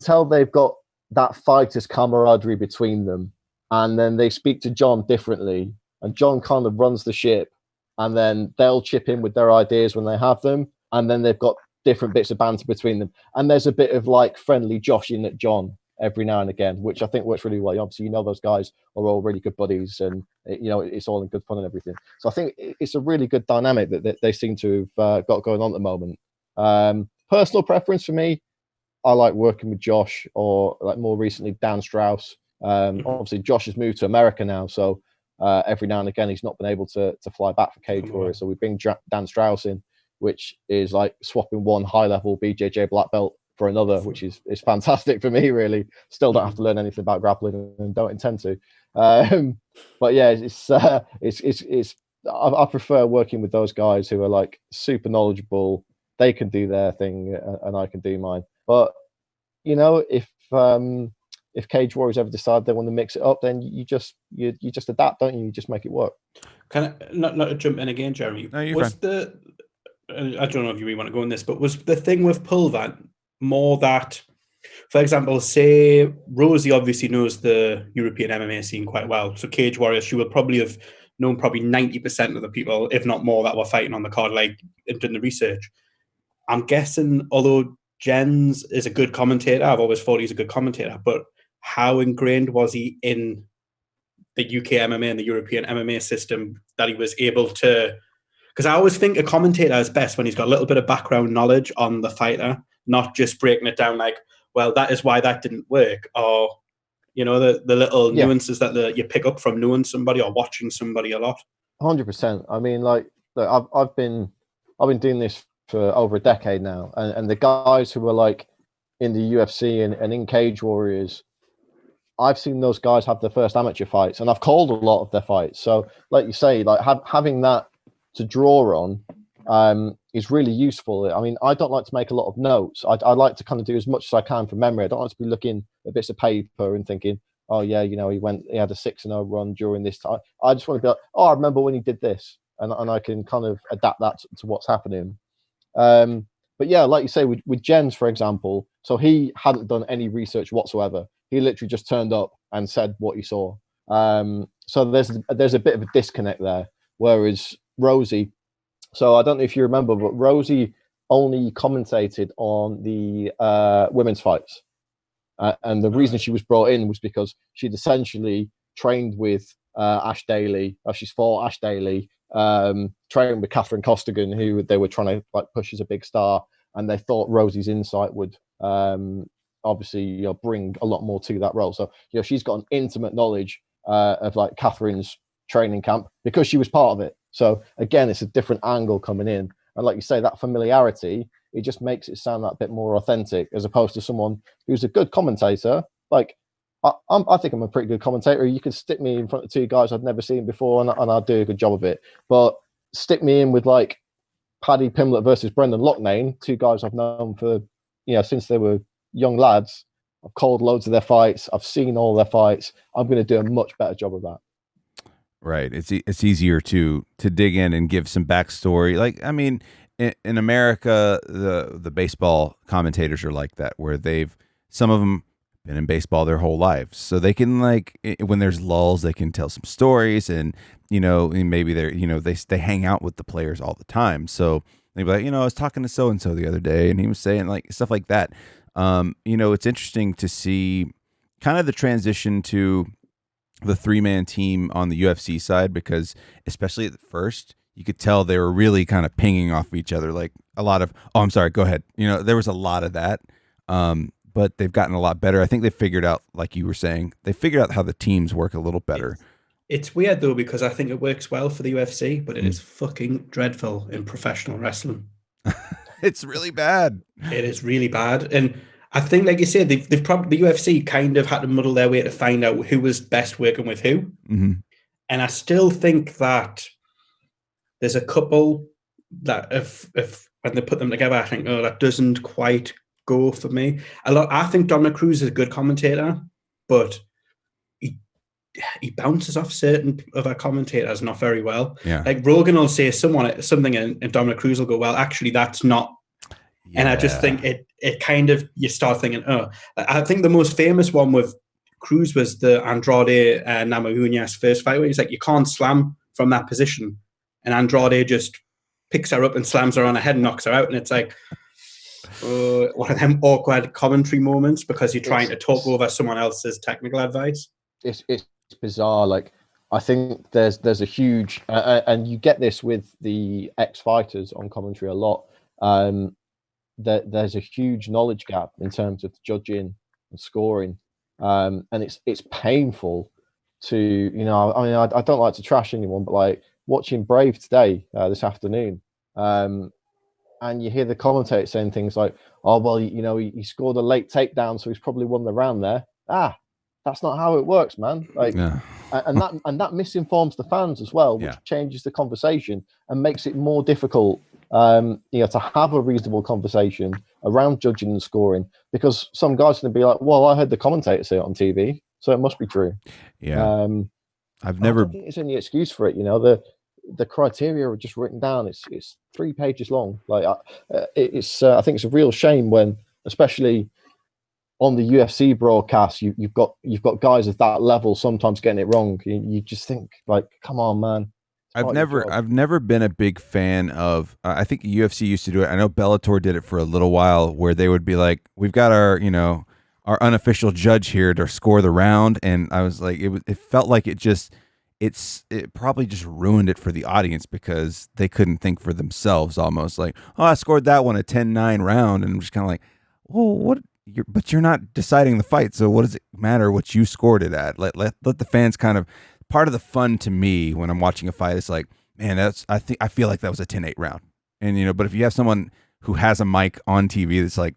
tell they've got that fighter's camaraderie between them, and then they speak to John differently, and John kind of runs the ship, and then they'll chip in with their ideas when they have them, and then they've got different bits of banter between them, and there's a bit of like friendly joshing at John every now and again, which I think works really well. Obviously, those guys are all really good buddies, and it's all in good fun and everything. So I think it's a really good dynamic that they seem to have got going on at the moment. Personal preference for me, I like working with Josh, or like more recently Dan Strauss. Obviously, Josh has moved to America now, so every now and again he's not been able to fly back for Cage Warriors. So we bring Dan Strauss in, which is like swapping one high-level BJJ black belt for another, which is fantastic for me, really. Still don't have to learn anything about grappling and don't intend to. But yeah, I prefer working with those guys who are like super knowledgeable. They can do their thing and I can do mine. But if if Cage Warriors ever decide they want to mix it up, then you just adapt, don't you? You just make it work. Can I not to jump in again, Jeremy? No, you're fine. I don't know if you really want to go in this, but was the thing with Pulver more that, for example, say Rosie obviously knows the European MMA scene quite well. So Cage Warriors, she will probably have known probably 90% of the people, if not more, that were fighting on the card, like, and done the research. I'm guessing, although Jens is a good commentator, I've always thought he's a good commentator, but how ingrained was he in the UK MMA and the European MMA system that he was able to... Because I always think a commentator is best when he's got a little bit of background knowledge on the fighter, not just breaking it down like, well, that is why that didn't work, or, you know, the little nuances that you pick up from knowing somebody or watching somebody a lot. 100%. I mean, like, look, I've been doing this for over a decade now, and the guys who were like in the UFC and in Cage Warriors, I've seen those guys have their first amateur fights, and I've called a lot of their fights. So, like you say, like having that to draw on is really useful. I mean, I don't like to make a lot of notes. I like to kind of do as much as I can from memory. I don't like to be looking at bits of paper and thinking, oh yeah, you know, he had a 6-0 run during this time. I just want to be like, oh, I remember when he did this, and I can kind of adapt that to what's happening. But yeah, like you say, with Jens, for example, so he hadn't done any research whatsoever. He literally just turned up and said what he saw. So there's a bit of a disconnect there. Whereas Rosie, so I don't know if you remember, but Rosie only commentated on the women's fights. And the reason she was brought in was because she'd essentially trained with Ash Daly. She's fought Ash Daly, trained with Catherine Costigan, who they were trying to like push as a big star, and they thought Rosie's insight would obviously bring a lot more to that role. So she's got an intimate knowledge of like Catherine's training camp because she was part of it. So again, it's a different angle coming in, and like you say, that familiarity, it just makes it sound that bit more authentic, as opposed to someone who's a good commentator. Like I think I'm a pretty good commentator. You could stick me in front of two guys I'd never seen before, and I'll do a good job of it. But stick me in with like Paddy Pimblett versus Brendan Loughnane, two guys I've known for since they were young lads. I've called loads of their fights. I've seen all their fights. I'm going to do a much better job of that. Right. It's easier to dig in and give some backstory. Like, I mean, in America, the baseball commentators are like that, where some of them been in baseball their whole lives, so they can, like, when there's lulls, they can tell some stories, and maybe they hang out with the players all the time, so they'd be like, I was talking to so and so the other day, and he was saying like stuff like that. It's interesting to see kind of the transition to the 3-man team on the UFC side, because especially at first, you could tell they were really kind of pinging off each other, like a lot of, oh, I'm sorry, go ahead. There was a lot of that, but they've gotten a lot better. I think they figured out, like you were saying, they figured out how the teams work a little better. It's weird, though, because I think it works well for the UFC, but it is fucking dreadful in professional wrestling. It's really bad. It is really bad. And I think, like you said, they've probably, the UFC kind of had to muddle their way to find out who was best working with who. Mm-hmm. And I still think that there's a couple that if when they put them together, I think, oh, that doesn't quite go for me. I think Dominic Cruz is a good commentator, but he bounces off certain of our commentators not very well. Yeah. Like Rogan will say something and Dominic Cruz will go, well, actually, that's not. Yeah. And I just think it kind of, you start thinking, oh, I think the most famous one with Cruz was the Andrade Namajunas first fight, where he's like, you can't slam from that position. And Andrade just picks her up and slams her on her head and knocks her out. And it's like one of them awkward commentary moments because you're trying to talk over someone else's technical advice. It's bizarre. Like, I think there's a huge, and you get this with the ex-fighters on commentary a lot, that there's a huge knowledge gap in terms of judging and scoring. And it's painful to, I don't like to trash anyone, but like watching Brave today, this afternoon, and you hear the commentator saying things like, oh, well, he scored a late takedown, so he's probably won the round there. That's not how it works, man. Like, yeah. and that misinforms the fans as well, which changes the conversation and makes it more difficult to have a reasonable conversation around judging and scoring, because some guys are going to be like, well, I heard the commentator say it on TV, so it must be true. Yeah. I don't think there's any excuse for it. The criteria are just written down. It's 3 pages long. Like I think it's a real shame when, especially on the UFC broadcast, you've got guys at that level sometimes getting it wrong. You just think, like, come on, man. I've never been a big fan of. I think UFC used to do it. I know Bellator did it for a little while, where they would be like, "We've got our unofficial judge here to score the round," and I was like, it felt like it probably just ruined it for the audience because they couldn't think for themselves. Almost like, oh, I scored that one a 10-9 round, and I'm just kind of like, well, what? But you're not deciding the fight, so what does it matter what you scored it at? Let the fans kind of. Part of the fun to me when I'm watching a fight is like, man, I feel like that was a 10-8 round. And but if you have someone who has a mic on TV that's like,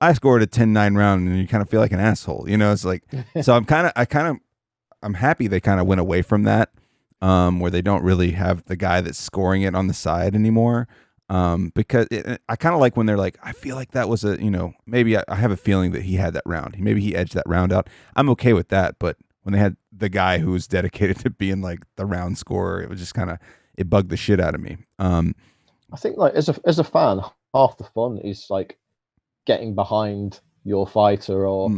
I scored a 10-9 round, and you kind of feel like an asshole. It's like, so I'm happy they kind of went away from that, where they don't really have the guy that's scoring it on the side anymore. Because I kind of like when they're like, I feel like that was maybe I have a feeling that he had that round. Maybe he edged that round out. I'm okay with that, but when they had the guy who was dedicated to being like the round scorer, it was just it bugged the shit out of me. I think, like, as a fan, half the fun is like getting behind your fighter or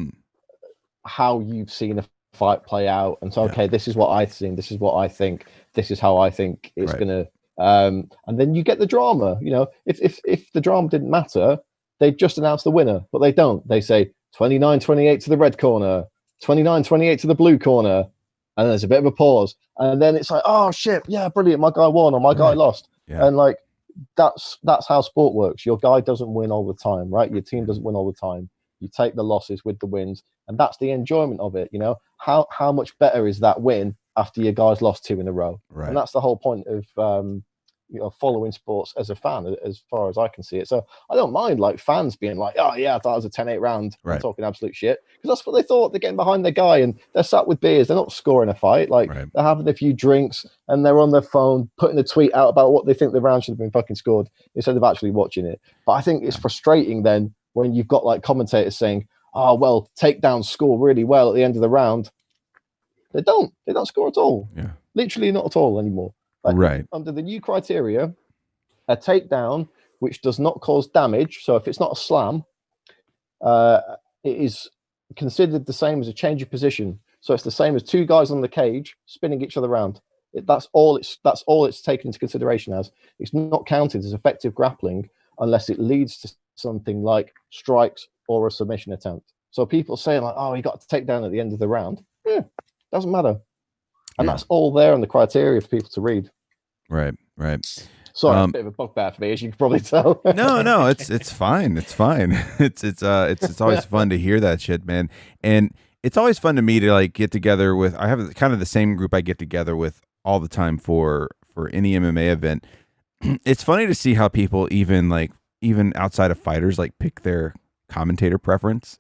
how you've seen a fight play out, and so okay, this is what I've seen, this is what I think, this is how I think it's gonna. And then you get the drama. If the drama didn't matter, they'd just announce the winner, but they don't. They say 29-28 to the red corner. 29-28 to the blue corner, and then there's a bit of a pause, and then it's like, oh shit, yeah, brilliant, my guy won or my guy lost. And like that's how sport works. Your guy doesn't win all the time, right? Your team doesn't win all the time. You take the losses with the wins, and that's the enjoyment of it. How much better is that win after your guys lost 2 in a row? Right. And that's the whole point of following sports as a fan, as far as I can see it. So I don't mind like fans being like, oh yeah, I thought it was a 10-8 round, right, talking absolute shit, because that's what they thought. They're getting behind their guy and they're sat with beers. They're not scoring a fight. Like, right, they're having a few drinks and they're on their phone putting a tweet out about what they think the round should have been fucking scored instead of actually watching it. But I think it's frustrating then when you've got like commentators saying, oh well, takedowns score really well at the end of the round. They don't score at all. Yeah, literally not at all anymore. Like, right, under the new criteria, a takedown which does not cause damage, so if it's not a slam, it is considered the same as a change of position. So it's the same as 2 guys on the cage spinning each other around. That's all it's taken into consideration as. It's not counted as effective grappling unless it leads to something like strikes or a submission attempt. So people saying like, oh, he got to take down at the end of the round. Yeah, doesn't matter. And that's all there on the criteria for people to read. Right. Sorry, a bit of a bugbear for me, as you can probably tell. No, it's fine. It's fine. It's always fun to hear that shit, man. And it's always fun to me to like get together with. I have kind of the same group I get together with all the time for any MMA event. It's funny to see how people even outside of fighters like pick their commentator preference,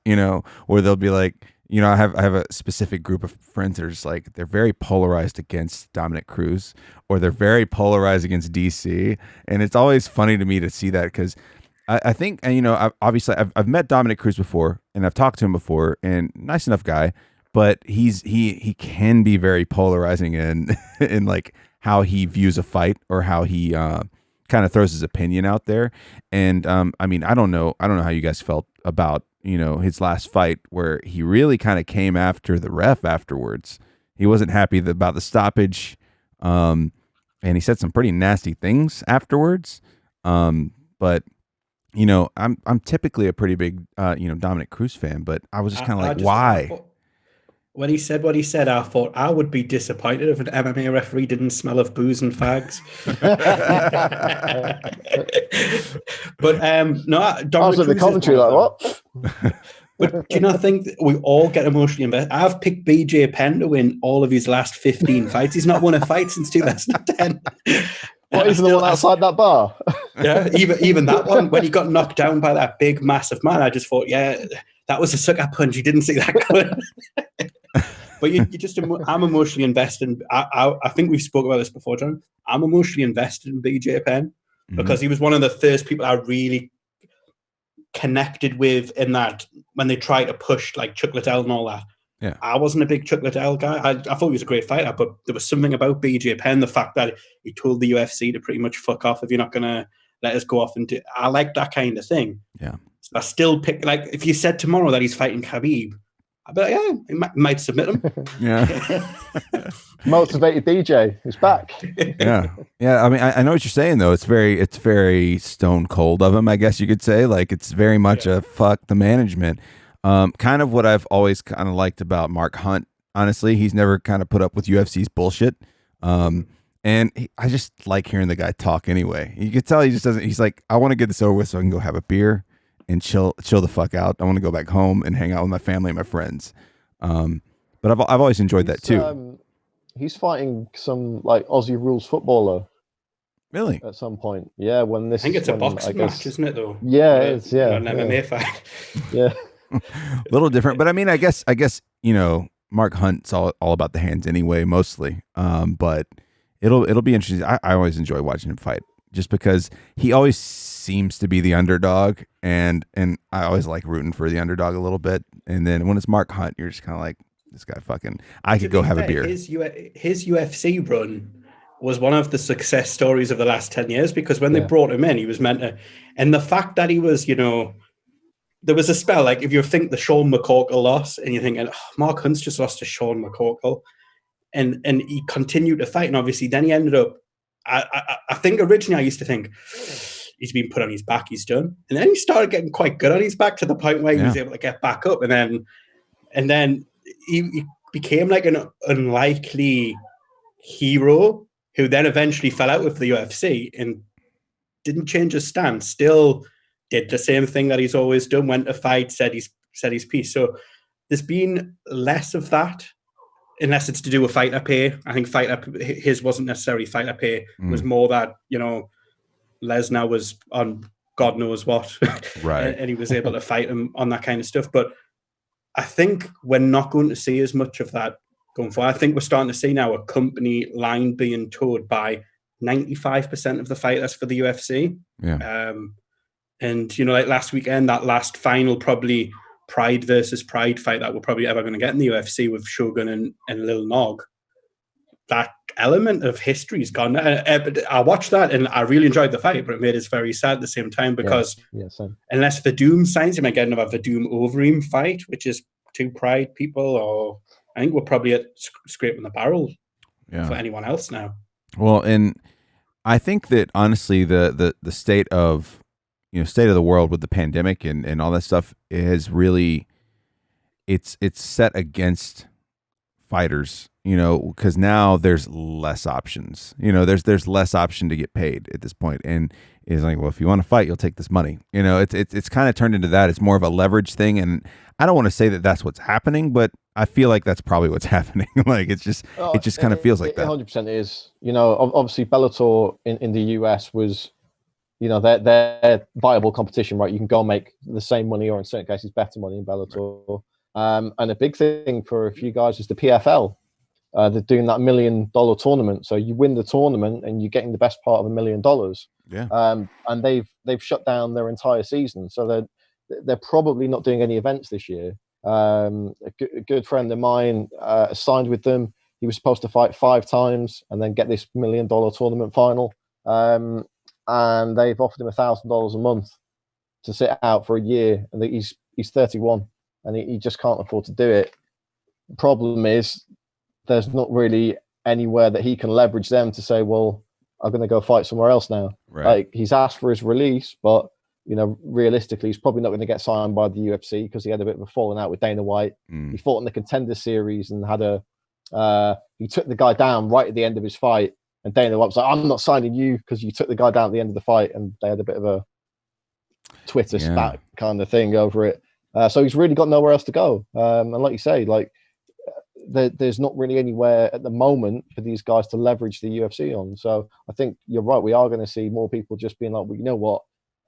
or they'll be like, I have a specific group of friends that are just like, they're very polarized against Dominic Cruz, or they're very polarized against DC. And it's always funny to me to see that, because I think, and obviously I've met Dominic Cruz before and I've talked to him before, and nice enough guy, but he can be very polarizing in like how he views a fight, or how he kind of throws his opinion out there. And I mean, I don't know how you guys felt about his last fight, where he really kind of came after the ref afterwards. He wasn't happy about the stoppage, and he said some pretty nasty things afterwards. But I'm typically a pretty big Dominic Cruz fan, but I was just kind of like, why? When he said what he said, I thought I would be disappointed if an MMA referee didn't smell of booze and fags. But no, Dominic I was in the commentary like, what? But do you not think that we all get emotionally invested? I've picked BJ Penn to win all of his last 15 fights. He's not won a fight since 2010. What, even the one outside that bar? Yeah, even that one, when he got knocked down by that big, massive man, I just thought, yeah, that was a sucker punch. You didn't see that coming. But I'm emotionally invested. I think we've spoken about this before, John. I'm emotionally invested in BJ Penn. because he was one of the first people I really connected with in that when they tried to push like Chuck Liddell and all that. Yeah. I wasn't a big Chuck Liddell guy. I thought he was a great fighter, but there was something about BJ Penn, the fact that he told the UFC to pretty much fuck off if you're not going to let us go off and do. I like that kind of thing. Yeah. So I still pick, like, if you said tomorrow that he's fighting Khabib, I'd be like, yeah, he might submit him. Yeah. Motivated DJ who's back. Yeah. I mean, I know what you're saying though. It's very stone cold of him, I guess you could say. Like, it's very much a fuck the management. Kind of what I've always kind of liked about Mark Hunt. Honestly, he's never kind of put up with UFC's bullshit. I just like hearing the guy talk anyway. You can tell he just doesn't. He's like, I want to get this over with so I can go have a beer and chill the fuck out. I want to go back home and hang out with my family and my friends. But I've always enjoyed that too. He's fighting some like Aussie rules footballer. Really? At some point, yeah. I think it's a boxing match, isn't it? Though. Yeah, it's an MMA fight. Yeah. A little different, but I mean, I guess Mark Hunt's all about the hands anyway, mostly. But it'll be interesting. I always enjoy watching him fight, just because he always seems to be the underdog, and I always like rooting for the underdog a little bit. And then when it's Mark Hunt, you're just kind of like, this guy fucking. I could go have a beer. His UFC run was one of the success stories of the last 10 years, because when they brought him in, he was meant to, and the fact that he was, there was a spell, like if you think the Sean McCorkle loss and you're thinking, Mark Hunt's just lost to Sean McCorkle, and he continued to fight, and obviously then he ended up, I think originally I used to think he's been put on his back, he's done, and then he started getting quite good on his back to the point where he was able to get back up, and then he became like an unlikely hero who then eventually fell out with the UFC and didn't change his stance, still did the same thing that he's always done, went to fight, said his piece. So there's been less of that, unless it's to do with fighter pay. I think his wasn't necessarily fighter pay. It was more that, Lesnar was on God knows what. Right. and he was able to fight him on that kind of stuff. But I think we're not going to see as much of that going forward. I think we're starting to see now a company line being towed by 95% of the fighters for the UFC. Yeah. And, like last weekend, that last final, probably Pride versus Pride fight that we're probably ever going to get in the UFC with Shogun and Lil Nog, that element of history is gone. But I watched that and I really enjoyed the fight, but it made us very sad at the same time, because unless Verdum signs him, I get another Verdum Overeem fight, which is two Pride people, or I think we're probably at scraping the barrel for anyone else now. Well, and I think that honestly, the state of the world with the pandemic and all that stuff is really, it's set against fighters, because now there's less options. There's less option to get paid at this point, and it's like, well, if you want to fight, you'll take this money. It's kind of turned into that. It's more of a leverage thing, and I don't want to say that that's what's happening, but I feel like that's probably what's happening. Like it just kind of feels like that. 100% is. Obviously Bellator in the US was, their viable competition, right? You can go and make the same money, or in certain cases better money in Bellator. Right. And a big thing for a few guys is the PFL. They're doing that $1 million tournament. So you win the tournament and you're getting the best part of $1 million. Yeah. And they've shut down their entire season. So they're probably not doing any events this year. A good friend of mine signed with them. He was supposed to fight 5 times and then get this $1 million tournament final. And they've offered him $1,000 a month to sit out for a year. And he's 31 and he just can't afford to do it. The problem is there's not really anywhere that he can leverage them to say, well, I'm going to go fight somewhere else now. Right. Like, he's asked for his release, but realistically, he's probably not going to get signed by the UFC because he had a bit of a falling out with Dana White. He fought in the Contender Series and had he took the guy down right at the end of his fight, and Dana White was like, I'm not signing you because you took the guy down at the end of the fight, and they had a bit of a Twitter spat kind of thing over it. So he's really got nowhere else to go. And like you say, like, there's not really anywhere at the moment for these guys to leverage the UFC on. So I think you're right. We are going to see more people just being like, well, you know what?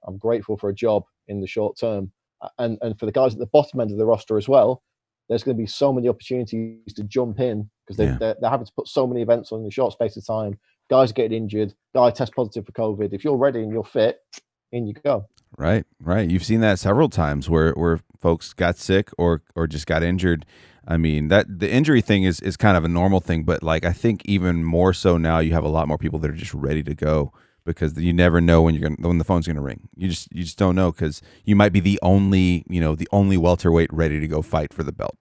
I'm grateful for a job in the short term. And for the guys at the bottom end of the roster as well, there's going to be so many opportunities to jump in because they're having to put so many events on in a short space of time. guys get injured, guy test positive for COVID. If you're ready and you're fit, in you go. Right. You've seen that several times where folks got sick or just got injured. I mean, that the injury thing is kind of a normal thing, but like I think even more so now, you have a lot more people that are just ready to go, because you never know when the phone's gonna ring. You just don't know, because you might be the only welterweight ready to go fight for the belt,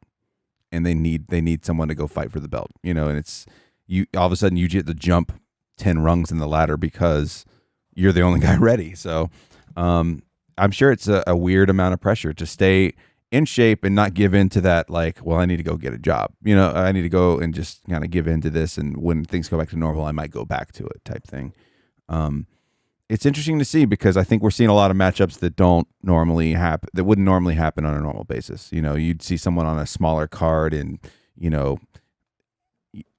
and they need someone to go fight for the belt. And it's you all of a sudden you get to jump 10 rungs in the ladder because you're the only guy ready. So I'm sure it's a weird amount of pressure to stay in shape and not give in to that, like, well, I need to go get a job. I need to go and just kind of give in to this. And when things go back to normal, I might go back to it type thing. It's interesting to see, because I think we're seeing a lot of matchups that don't normally happen, that wouldn't normally happen on a normal basis. You'd see someone on a smaller card in,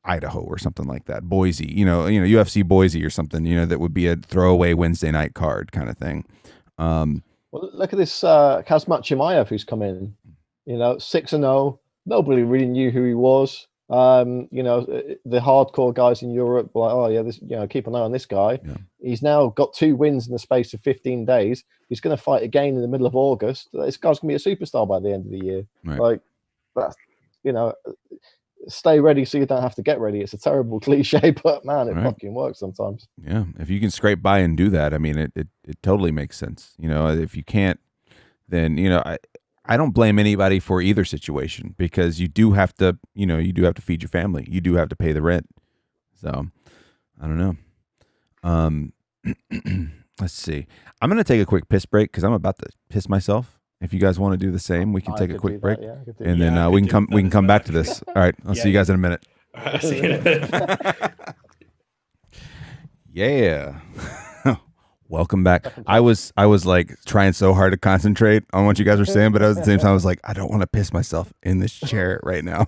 Idaho or something like that, Boise, UFC Boise or something, that would be a throwaway Wednesday night card kind of thing. Well, look at this Kazmat Chimaev who's come in, 6-0. Nobody really knew who he was. The hardcore guys in Europe were like, oh yeah, this, keep an eye on this guy. Yeah. He's now got 2 wins in the space of 15 days. He's going to fight again in the middle of August. This guy's going to be a superstar by the end of the year. Right. Like that's, stay ready so you don't have to get ready. It's a terrible cliche, but man, it fucking works sometimes. Yeah, if you can scrape by and do that, I mean, it totally makes sense. If you can't, then I don't blame anybody for either situation, because you do have to feed your family. You do have to pay the rent. So I don't know. Let's see. I'm gonna take a quick piss break because I'm about to piss myself. If you guys want to do the same, we can take a quick break, and then we can come back to this. All right, I'll see you guys in a minute. See you in a minute. Yeah. Welcome back. I was like trying so hard to concentrate on what you guys were saying, but at the same time I was like, I don't want to piss myself in this chair right now.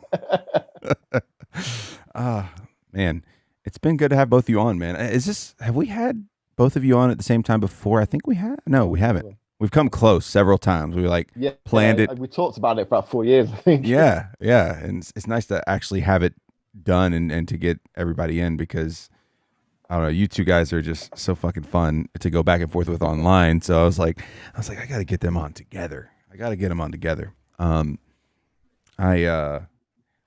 Man, it's been good to have both of you on, man. Have we had both of you on at the same time before? I think we have. No, we haven't. We've come close several times. We planned it. We talked about it for about 4 years, I think. Yeah. And it's nice to actually have it done and to get everybody in, because I don't know, you two guys are just so fucking fun to go back and forth with online. So I was like, I got to get them on together. I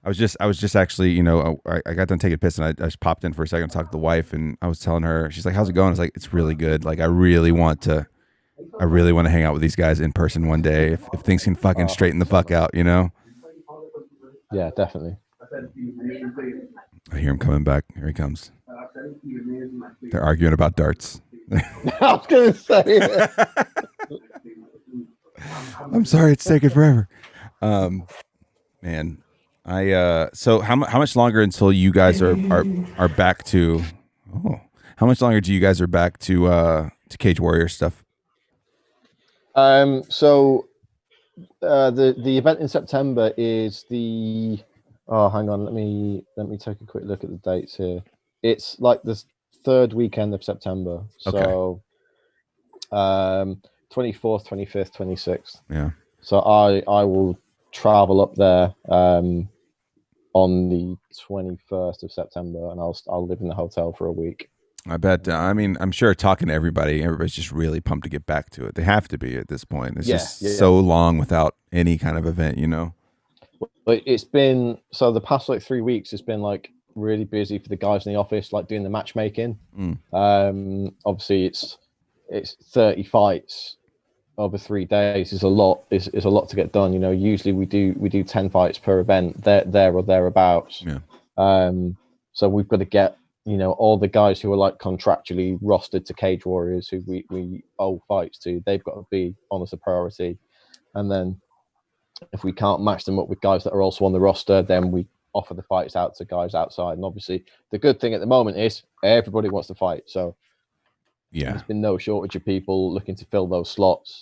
was just actually, I got done taking a piss, and I just popped in for a second to talk to the wife, and I was telling her, she's like, how's it going? I was like, it's really good. Like, I really want to hang out with these guys in person one day if things can fucking straighten the fuck out, Yeah, definitely. I hear him coming back. Here he comes. They're arguing about darts. I was gonna say. I'm sorry it's taking forever. Man, so how much longer until you guys are back to? Oh, how much longer do you guys are back to Cage Warrior stuff? So the event in September is the. Oh, hang on. Let me take a quick look at the dates here. It's like the 3rd weekend of September. So, 24th, 25th, 26th. Yeah. So I will travel up there on the 21st of September, and I'll live in the hotel for a week. I bet. I mean, I'm sure talking to everybody's just really pumped to get back to it. They have to be at this point. It's so long without any kind of event, But it's been the past 3 weeks. It's been like really busy for the guys in the office, like doing the matchmaking. Obviously, it's 30 fights over 3 days. Is a lot. Is a lot to get done. Usually we do 10 fights per event. There or thereabouts. Yeah. So we've got to get all the guys who are like contractually rostered to Cage Warriors, who we owe fights to. They've got to be on as a priority, and then if we can't match them up with guys that are also on the roster, then we offer the fights out to guys outside. And obviously, the good thing at the moment is everybody wants to fight. So there's been no shortage of people looking to fill those slots.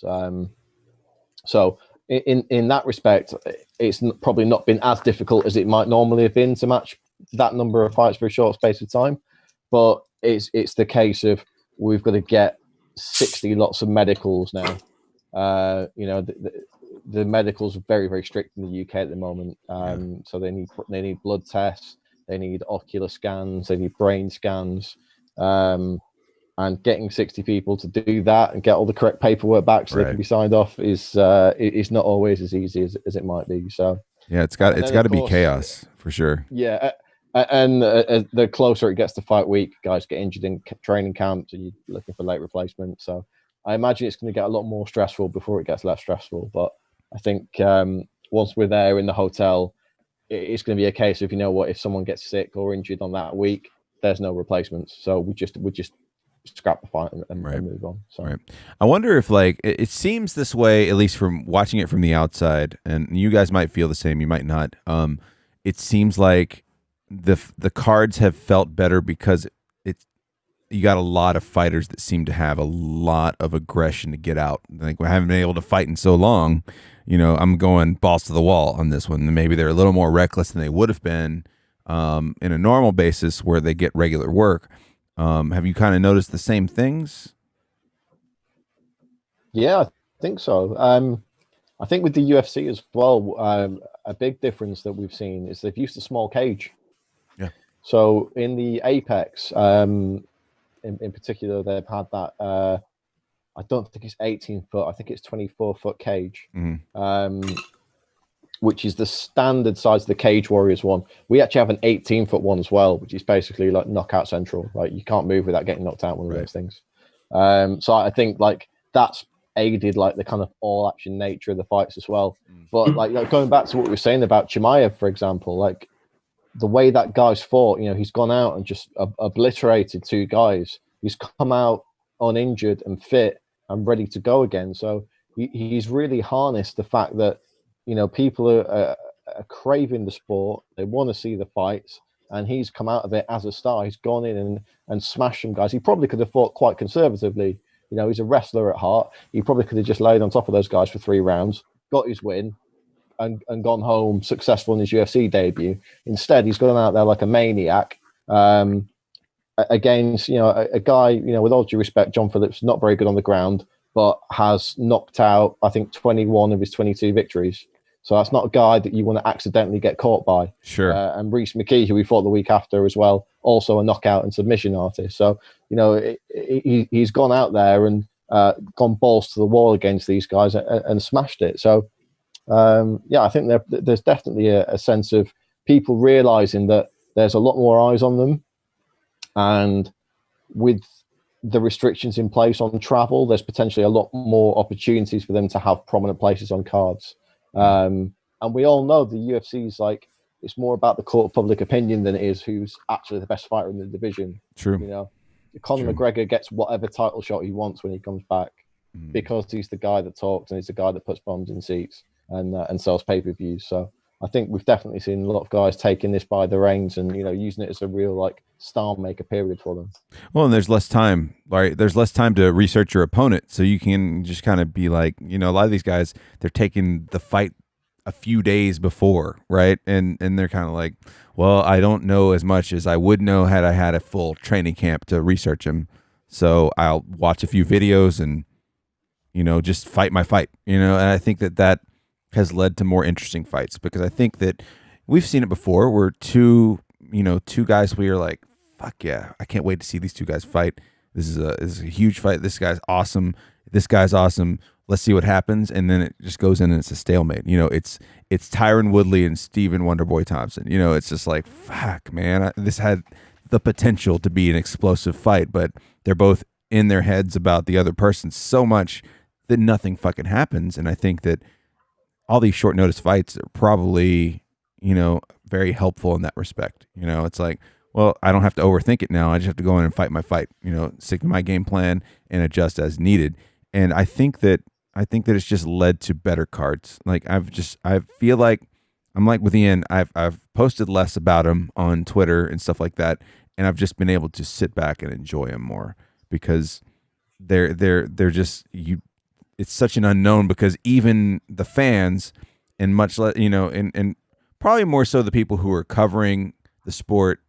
So in that respect, it's probably not been as difficult as it might normally have been to match that number of fights for a short space of time. But it's the case of we've got to get 60 lots of medicals now. The medicals are very, very strict in the UK at the moment. So they need blood tests, they need ocular scans, they need brain scans. And getting 60 people to do that and get all the correct paperwork back so they can be signed off is not always as easy as it might be. So yeah, it's got to be chaos for sure. Yeah, and the closer it gets to fight week, guys get injured in training camps, and you're looking for late replacements. So I imagine it's going to get a lot more stressful before it gets less stressful. But I think once we're there in the hotel, it's going to be a case of, you know what, if someone gets sick or injured on that week, there's no replacements. So we just scrap the fight and move on. So I wonder if, like, it seems this way, at least from watching it from the outside, and you guys might feel the same, you might not. It seems like the cards have felt better because you got a lot of fighters that seem to have a lot of aggression to get out. Like, we haven't been able to fight in so long. You know, I'm going balls to the wall on this one. Maybe they're a little more reckless than they would have been in a normal basis where they get regular work. Have you kind of noticed the same things? Yeah, I think so. I think with the UFC as well, a big difference that we've seen is they've used a small cage. Yeah. So in the Apex, in particular, they've had that. I don't think it's 18 foot. I think it's 24-foot cage. Mm-hmm. Which is the standard size of the Cage Warriors one. We actually have an 18-foot one as well, which is basically like knockout central. Like, you can't move without getting knocked out, one of those things. So I think like that's aided like the kind of all action nature of the fights as well. But like going back to what we were saying about Chimaev, for example, like the way that guy's fought, you know, he's gone out and just obliterated two guys. He's come out uninjured and fit and ready to go again. So he's really harnessed the fact that, you know, people are craving the sport. They want to see the fights, and he's come out of it as a star. He's gone in and smashed some guys. He probably could have fought quite conservatively. You know, he's a wrestler at heart. He probably could have just laid on top of those guys for 3 rounds, got his win, and gone home successful in his UFC debut. Instead, he's gone out there like a maniac against, you know, a guy, you know, with all due respect, John Phillips, not very good on the ground, but has knocked out, I think, 21 of his 22 victories. So that's not a guy that you want to accidentally get caught by. Sure. And Reece McKee, who we fought the week after as well, also a knockout and submission artist. So, you know, he's gone out there and gone balls to the wall against these guys and smashed it. So, yeah, I think there's definitely a sense of people realizing that there's a lot more eyes on them. And with the restrictions in place on travel, there's potentially a lot more opportunities for them to have prominent places on cards. And we all know the UFC is like, it's more about the court of public opinion than it is who's actually the best fighter in the division. True. You know, Conor McGregor gets whatever title shot he wants when he comes back because he's the guy that talks and he's the guy that puts bombs in seats and sells pay-per-views. So I think we've definitely seen a lot of guys taking this by the reins and, you know, using it as a real like star maker period for them. Well, and there's less time, right? There's less time to research your opponent. So you can just kind of be like, you know, a lot of these guys, they're taking the fight a few days before, right? And they're kind of like, well, I don't know as much as I would know had I had a full training camp to research him. So I'll watch a few videos and, you know, just fight my fight, you know? And I think that has led to more interesting fights, because I think that we've seen it before where two guys where you're like, fuck yeah, I can't wait to see these two guys fight. This is a huge fight. This guy's awesome. This guy's awesome. Let's see what happens. And then it just goes in and it's a stalemate. You know, it's Tyron Woodley and Stephen Wonderboy Thompson. You know, it's just like, fuck, man, this had the potential to be an explosive fight, but they're both in their heads about the other person so much that nothing fucking happens. And I think that all these short notice fights are probably, you know, very helpful in that respect. You know, it's like, well, I don't have to overthink it now. I just have to go in and fight my fight, you know, stick to my game plan and adjust as needed. And I think that it's just led to better cards. Like I feel like I'm like with Ian, I've posted less about him on Twitter and stuff like that. And I've just been able to sit back and enjoy him more, because they're just, it's such an unknown, because even the fans and much less, you know, and probably more so the people who are covering the sport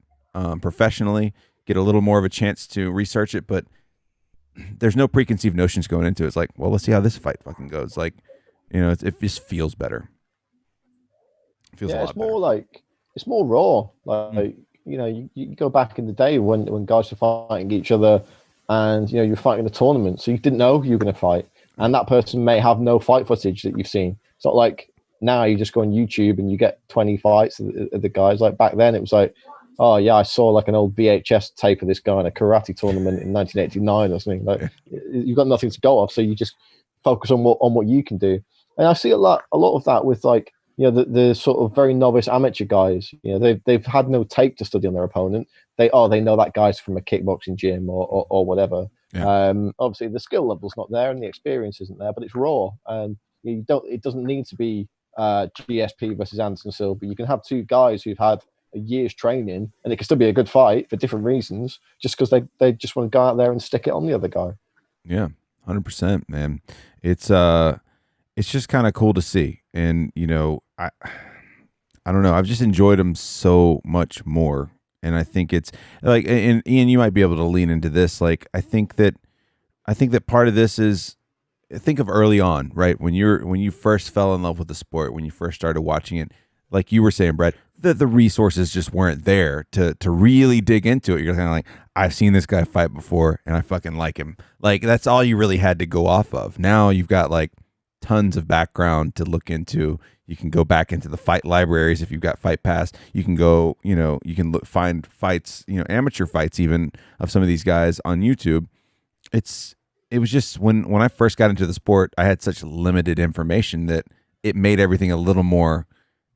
professionally get a little more of a chance to research it, but there's no preconceived notions going into it. It's like, well, let's see how this fight fucking goes. Like, you know, it just feels better. It feels a lot it's better. more like, it's more raw. Like you go back in the day when guys were fighting each other, and you're fighting in a tournament, so you didn't know who you were going to fight, and that person may have no fight footage that you've seen. It's not like now you just go on YouTube and you get 20 fights of the guys. Like back then, it was like, oh yeah, I saw like an old VHS tape of this guy in a karate tournament in 1989 or something. Like you've got nothing to go off, so you just focus on what you can do. And I see a lot of that with like the sort of very novice amateur guys. They've had no tape to study on their opponent. They know that guy's from a kickboxing gym or whatever. Yeah. Obviously the skill level's not there and the experience isn't there, but it's raw. And it doesn't need to be GSP versus Anderson Silva. You can have two guys who've had a year's training and it can still be a good fight for different reasons, just because they just want to go out there and stick it on the other guy. Yeah, 100%, man. It's just kind of cool to see. And I don't know, I've just enjoyed them so much more. And I think it's like, and Ian, you might be able to lean into this. Like, I think that part of this is, think of early on, right? When you first fell in love with the sport, when you first started watching it, like you were saying, Brad, the resources just weren't there to really dig into it. You're kind of like, I've seen this guy fight before and I fucking like him. Like, that's all you really had to go off of. Now you've got like tons of background to look into. You can go back into the fight libraries if you've got Fight Pass. You can go, you can find fights, amateur fights even of some of these guys on YouTube. It was just when I first got into the sport, I had such limited information that it made everything a little more,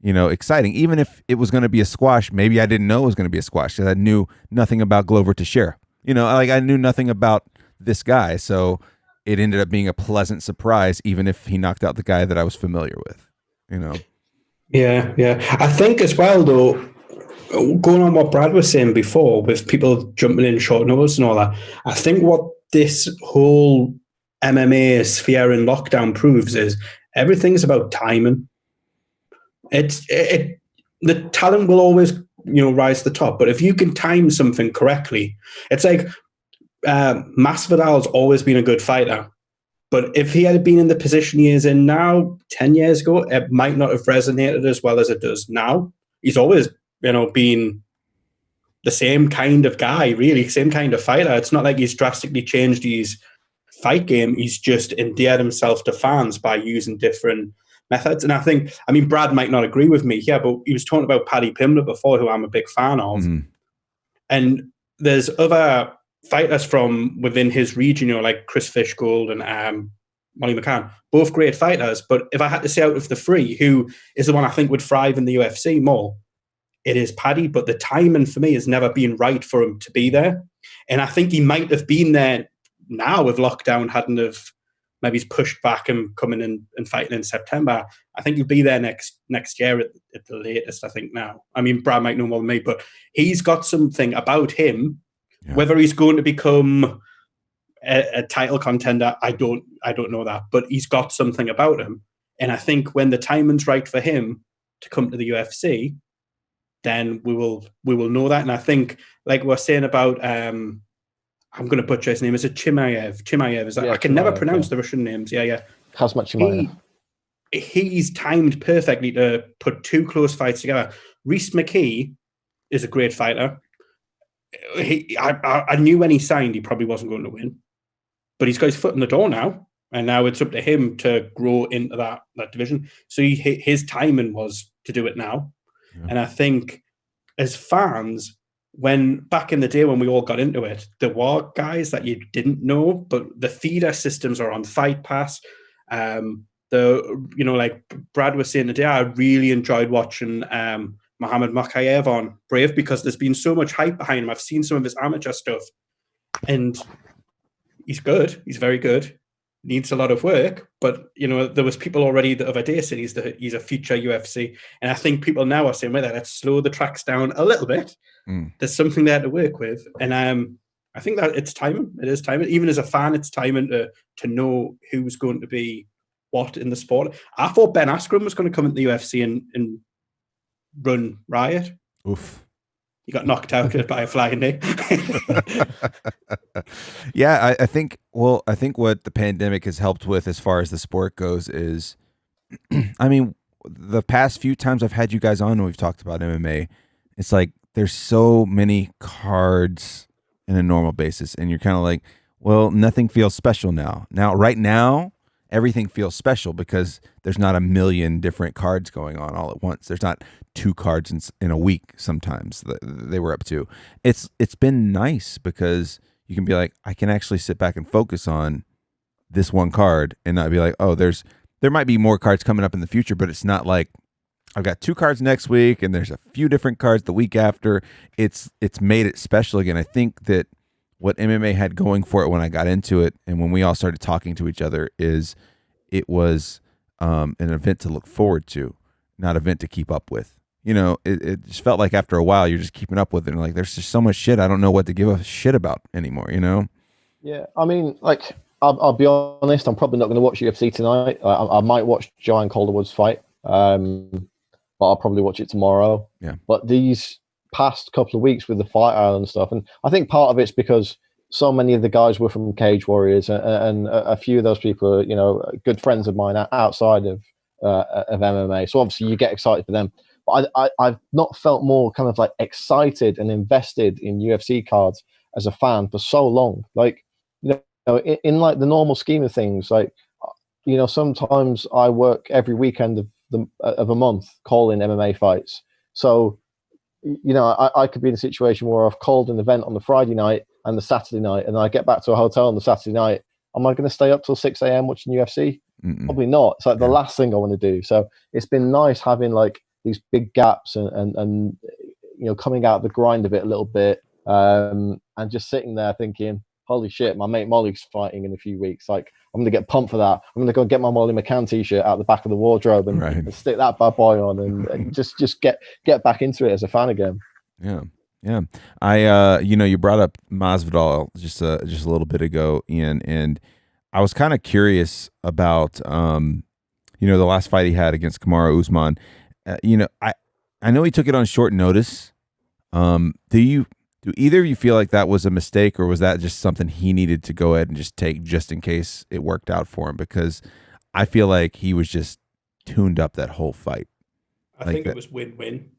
exciting. Even if it was going to be a squash, maybe I didn't know it was going to be a squash because I knew nothing about Glover Teixeira. Like I knew nothing about this guy. So it ended up being a pleasant surprise, even if he knocked out the guy that I was familiar with, Yeah. I think as well, though, going on what Brad was saying before with people jumping in short notice and all that, I think what this whole MMA sphere in lockdown proves is everything's about timing. The talent will always, rise to the top, but if you can time something correctly, it's like Masvidal's always been a good fighter, but if he had been in the position he is in now 10 years ago, it might not have resonated as well as it does now. He's always, been the same kind of guy, really, same kind of fighter. It's not like he's drastically changed his fight game. He's just endeared himself to fans by using different methods. And I mean, Brad might not agree with me here, but he was talking about Paddy Pimblett before, who I'm a big fan of. Mm-hmm. And there's other fighters from within his region, like Chris Fishgold and Molly McCann, both great fighters. But if I had to say out of the three, who is the one I think would thrive in the UFC more, it is Paddy. But the timing for me has never been right for him to be there. And I think he might have been there now if lockdown hadn't have maybe he's pushed back and coming in and fighting in September. I think he'll be there next year at the latest, I think now. I mean, Brad might know more than me, but he's got something about him. Yeah. Whether he's going to become a title contender, I don't know that, but he's got something about him. And I think when the timing's right for him to come to the UFC, then we will know that. And I think, like we're saying about, I'm going to butcher his name. Is it Chimaev? Chimaev. Is that? Yeah, I can never pronounce the Russian names. Yeah. Khamzat Chimaev. He's timed perfectly to put two close fights together. Rhys McKee is a great fighter. I knew when he signed he probably wasn't going to win, but he's got his foot in the door now, and now it's up to him to grow into that division. So his timing was to do it now. Yeah. And I think as fans, when back in the day when we all got into it, there were guys that you didn't know, but the feeder systems are on Fight Pass. Like Brad was saying today, I really enjoyed watching Mohamed Mokaev on Brave because there's been so much hype behind him. I've seen some of his amateur stuff, and he's good. He's very good. Needs a lot of work, but there was people already the other day saying he's a future UFC, and I think people now are saying, "Well, let's slow the tracks down a little bit." There's something there to work with, and I think that it's timing. It is timing. Even as a fan, it's timing to know who's going to be what in the sport. I thought Ben Askren was going to come into the UFC and run riot. Oof. He got knocked out by a flying knee. Yeah, I think what the pandemic has helped with as far as the sport goes is, I mean, the past few times I've had you guys on and we've talked about MMA, it's like there's so many cards in a normal basis, and you're kind of like, well, nothing feels special now. Right now, everything feels special because there's not a million different cards going on all at once. There's not 2 cards in a week. Sometimes they were up to. It's been nice because you can be like, I can actually sit back and focus on this one card and not be like, oh, there might be more cards coming up in the future, but it's not like I've got 2 cards next week and there's a few different cards the week after. It's made it special again. I think that what MMA had going for it when I got into it and when we all started talking to each other is it was an event to look forward to, not an event to keep up with. It just felt like after a while you're just keeping up with it and like there's just so much shit I don't know what to give a shit about anymore, Yeah, I mean, like I'll be honest, I'm probably not going to watch UFC tonight. I might watch Joanne Calderwood's fight. But I'll probably watch it tomorrow. Yeah. But these past couple of weeks with the Fight Island stuff, and I think part of it's because so many of the guys were from Cage Warriors, and a few of those people are, good friends of mine outside of MMA. So obviously you get excited for them. But I've not felt more kind of like excited and invested in UFC cards as a fan for so long. Like, in like the normal scheme of things, like, sometimes I work every weekend of a month calling MMA fights. So, I could be in a situation where I've called an event on the Friday night and the Saturday night, and I get back to a hotel on the Saturday night. Am I going to stay up till 6 a.m. watching UFC? Mm-mm. Probably not. It's like the last thing I want to do. So it's been nice having like these big gaps and coming out of the grind of it a little bit, and just sitting there thinking, holy shit, my mate Molly's fighting in a few weeks. Like, I'm going to get pumped for that. I'm going to go get my Molly McCann t-shirt out the back of the wardrobe and stick that bad boy on and just get back into it as a fan again. Yeah. Yeah. I, you brought up Masvidal just a little bit ago, Ian, and I was kind of curious about, the last fight he had against Kamaru Usman. I know he took it on short notice. Do either of you feel like that was a mistake, or was that just something he needed to go ahead and just take just in case it worked out for him? Because I feel like he was just tuned up that whole fight. I think it was win-win.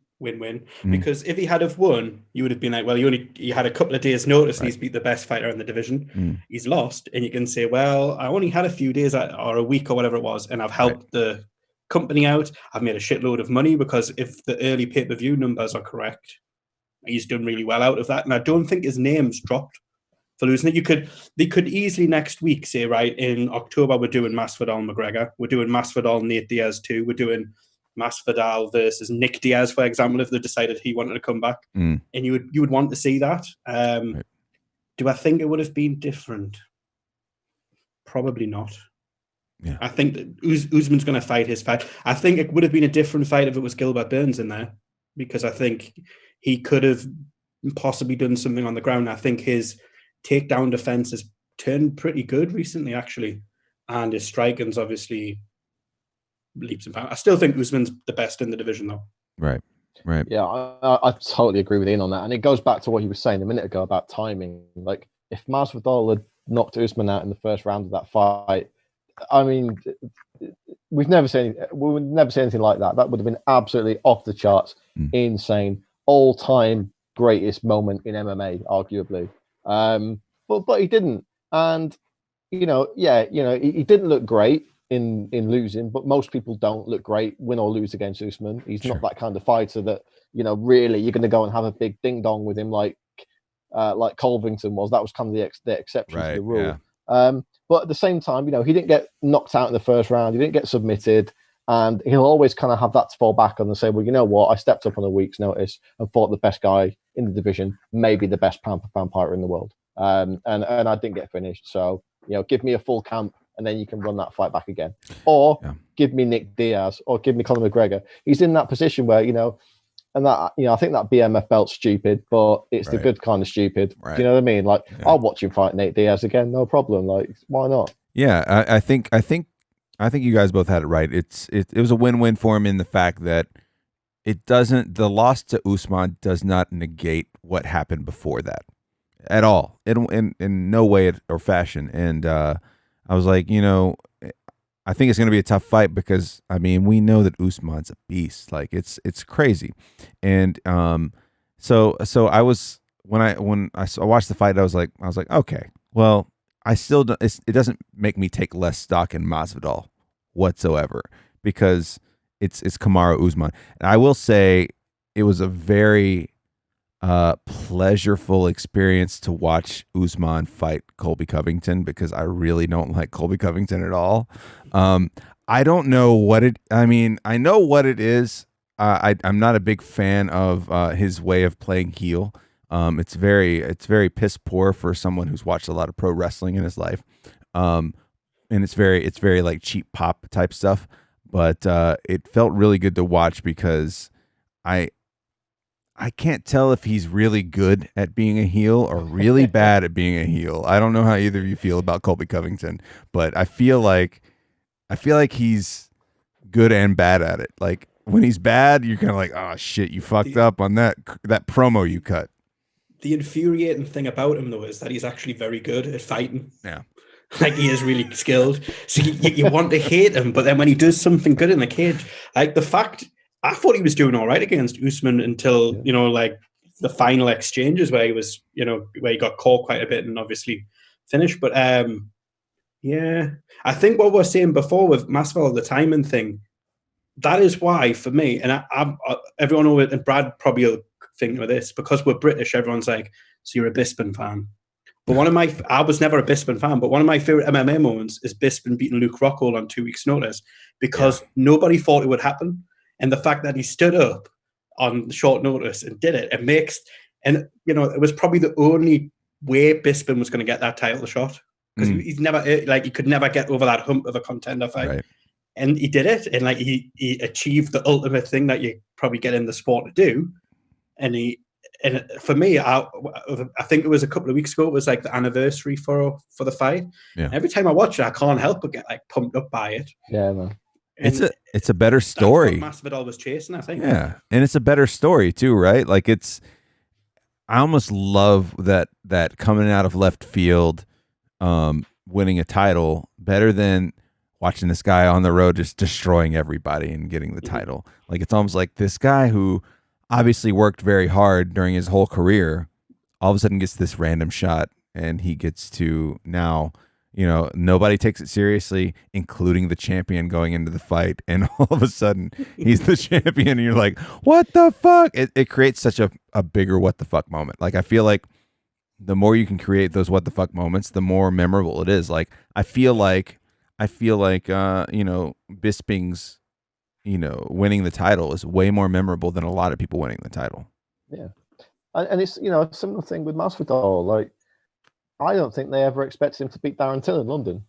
Because if he had have won, you would have been like, well, you had a couple of days notice and he's beat the best fighter in the division. He's lost, and you can say, well, I only had a few days or a week or whatever it was, and I've helped the company out. I've made a shitload of money because if the early pay-per-view numbers are correct, he's done really well out of that. And I don't think his name's dropped for losing it. They could easily next week say, right, in October, we're doing Masvidal McGregor. We're doing Masvidal Nate Diaz too. We're doing Masvidal versus Nick Diaz, for example, if they decided he wanted to come back. And you would want to see that. Do I think it would have been different? Probably not. Yeah. I think that Usman's going to fight his fight. I think it would have been a different fight if it was Gilbert Burns in there, because I think he could have possibly done something on the ground. I think his takedown defense has turned pretty good recently, actually. And his striking's obviously leaps and bounds. I still think Usman's the best in the division, though. Right. Yeah, I totally agree with Ian on that. And it goes back to what he was saying a minute ago about timing. Like, if Masvidal had knocked Usman out in the first round of that fight, I mean, we would never say anything like that. That would have been absolutely off the charts, insane, all-time greatest moment in MMA, arguably. But he didn't, and he didn't look great in losing. But most people don't look great, win or lose against Usman. He's not that kind of fighter that really you're going to go and have a big ding dong with him like Colvington was. That was kind of the exception to the rule. Yeah. But at the same time, he didn't get knocked out in the first round. He didn't get submitted. And he'll always kind of have that to fall back on and say, well, you know what? I stepped up on a week's notice and fought the best guy in the division, maybe the best pound for pound fighter in the world. And I didn't get finished. So, give me a full camp and then you can run that fight back again. Or give me Nick Diaz or give me Conor McGregor. He's in that position where, and that, I think that BMF belt's stupid, but it's the good kind of stupid. Do you know what I mean? Like, I'll watch him fight Nate Diaz again, no problem. Like, why not? Yeah, I think you guys both had it right. It was a win-win for him in the fact that the loss to Usman does not negate what happened before that at all, in no way or fashion. And I was like, I think it's going to be a tough fight because, I mean, we know that Usman's a beast. Like, it's crazy. And So I was when I watched the fight, I was like, okay, well, I still don't, it doesn't make me take less stock in Masvidal whatsoever, because it's Kamaru Usman. And I will say it was a very pleasureful experience to watch Usman fight Colby Covington, because I really don't like Colby Covington at all. I don't know what it. I mean, I know what it is. I'm not a big fan of his way of playing heel. It's very piss poor for someone who's watched a lot of pro wrestling in his life, and it's very like cheap pop type stuff. But it felt really good to watch, because I can't tell if he's really good at being a heel or really bad at being a heel. I don't know how either of you feel about Colby Covington, but I feel like he's good and bad at it. Like when he's bad, you're kind of like, oh shit, you fucked up on that promo you cut. The infuriating thing about him, though, is that he's actually very good at fighting. Yeah. Like, he is really skilled. So you want to hate him, but then when he does something good in the cage, like the fact, I thought he was doing all right against Usman until, like the final exchanges where he was, where he got caught quite a bit and obviously finished. But yeah, I think what we were saying before with Masvidal, the timing thing, that is why for me, and everyone over, and Brad probably will think with this, because we're British, everyone's like, so you're a Bisping fan. But I was never a Bisping fan, but one of my favorite MMA moments is Bisping beating Luke Rockhold on 2 weeks' notice, because nobody thought it would happen. And the fact that he stood up on short notice and did it, it was probably the only way Bisping was going to get that title shot, because he's never, like, he could never get over that hump of a contender fight. Right. And he did it, and like he achieved the ultimate thing that you probably get in the sport to do. And for me, I think it was a couple of weeks ago, it was like the anniversary for the fight. Yeah. Every time I watch it, I can't help but get like pumped up by it. Yeah, man. And it's a better story. That's what Masvidal was chasing, I think. Yeah, and it's a better story too, right? Like I almost love that coming out of left field, winning a title better than watching this guy on the road just destroying everybody and getting the title. Like, it's almost like this guy who obviously worked very hard during his whole career, all of a sudden gets this random shot, and he gets to now, nobody takes it seriously, including the champion going into the fight. And all of a sudden he's the champion, and you're like, what the fuck? It creates such a bigger what the fuck moment. Like, I feel like the more you can create those what the fuck moments, the more memorable it is. Like, I feel like Bisping's, winning the title is way more memorable than a lot of people winning the title. Yeah. And it's, a similar thing with Masvidal. Like, I don't think they ever expected him to beat Darren Till in London.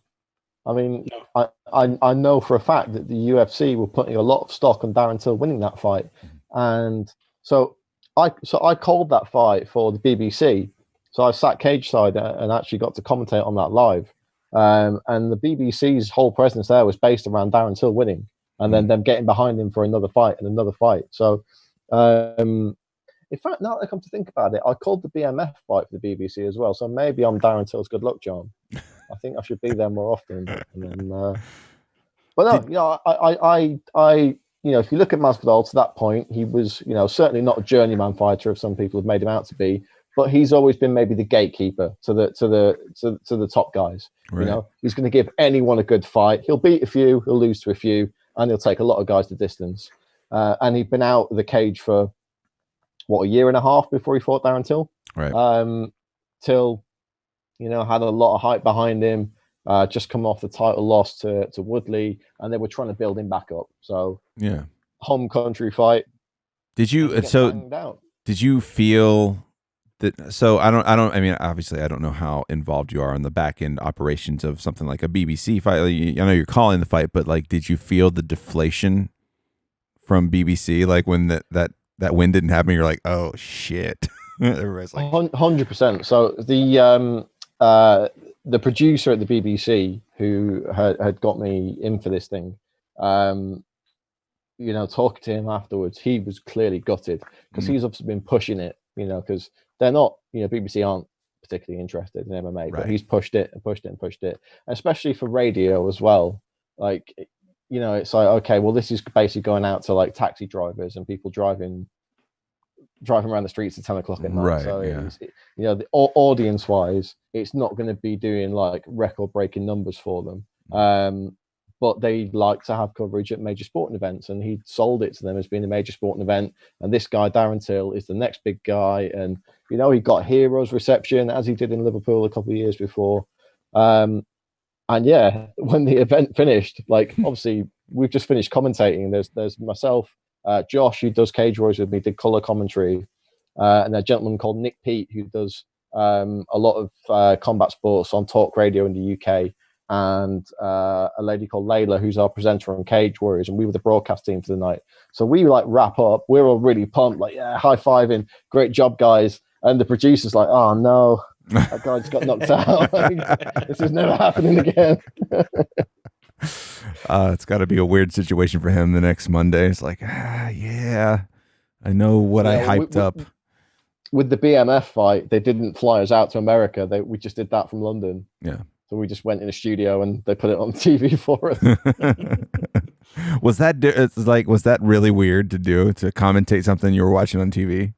I mean, no. I know for a fact that the UFC were putting a lot of stock on Darren Till winning that fight. And so I called that fight for the BBC. So I sat cage side and actually got to commentate on that live. And the BBC's whole presence there was based around Darren Till winning, and then them getting behind him for another fight and another fight. So, in fact, now that I come to think about it, I called the BMF fight for the BBC as well. So maybe I'm Darren Till's good luck charm. I think I should be there more often. And then, but no, I if you look at Masvidal to that point, he was, certainly not a journeyman fighter, if some people have made him out to be. But he's always been maybe the gatekeeper to the top guys. Right. He's going to give anyone a good fight. He'll beat a few, he'll lose to a few, and he'll take a lot of guys the distance. And he'd been out of the cage for a year and a half before he fought Darren Till. Right. Till, had a lot of hype behind him. Just come off the title loss to Woodley, and they were trying to build him back up. So yeah, home country fight. Did you feel? So I mean, obviously I don't know how involved you are in the back end operations of something like a BBC fight. I know you're calling the fight, but like, did you feel the deflation from BBC? Like when that win didn't happen, you're like, oh shit. Everybody's like 100%. So the producer at the BBC who had got me in for this thing, talking to him afterwards, he was clearly gutted, because he's obviously been pushing it, because they're not, BBC aren't particularly interested in MMA, right. But he's pushed it and pushed it and pushed it, especially for radio as well. Like, it's like, okay, well, this is basically going out to like taxi drivers and people driving driving around the streets at 10 o'clock at night. Right, So yeah. you know, the audience wise, it's not going to be doing like record breaking numbers for them. But they like to have coverage at major sporting events, and he sold it to them as being a major sporting event. And this guy, Darren Till, is the next big guy. And, you know, he got heroes reception as he did in Liverpool a couple of years before. And yeah, when the event finished, like obviously we've just finished commentating. There's myself, Josh, who does Cage Warriors with me, did color commentary, and a gentleman called Nick Pete, who does a lot of combat sports on talk radio in the UK, and a lady called Layla, who's our presenter on Cage Warriors, and we were the broadcast team for the night. So we like wrap up, we're all really pumped, like, yeah, high-fiving, great job, guys. And the producer's like, oh no, that guy just got knocked out. Like, this is never happening again. It's got to be a weird situation for him the next Monday. It's like, yeah, I know what I hyped up. With the BMF fight, they didn't fly us out to America. We just did that from London. Yeah. So we just went in a studio and they put it on TV for us. Was that really weird to do, to commentate something you were watching on TV?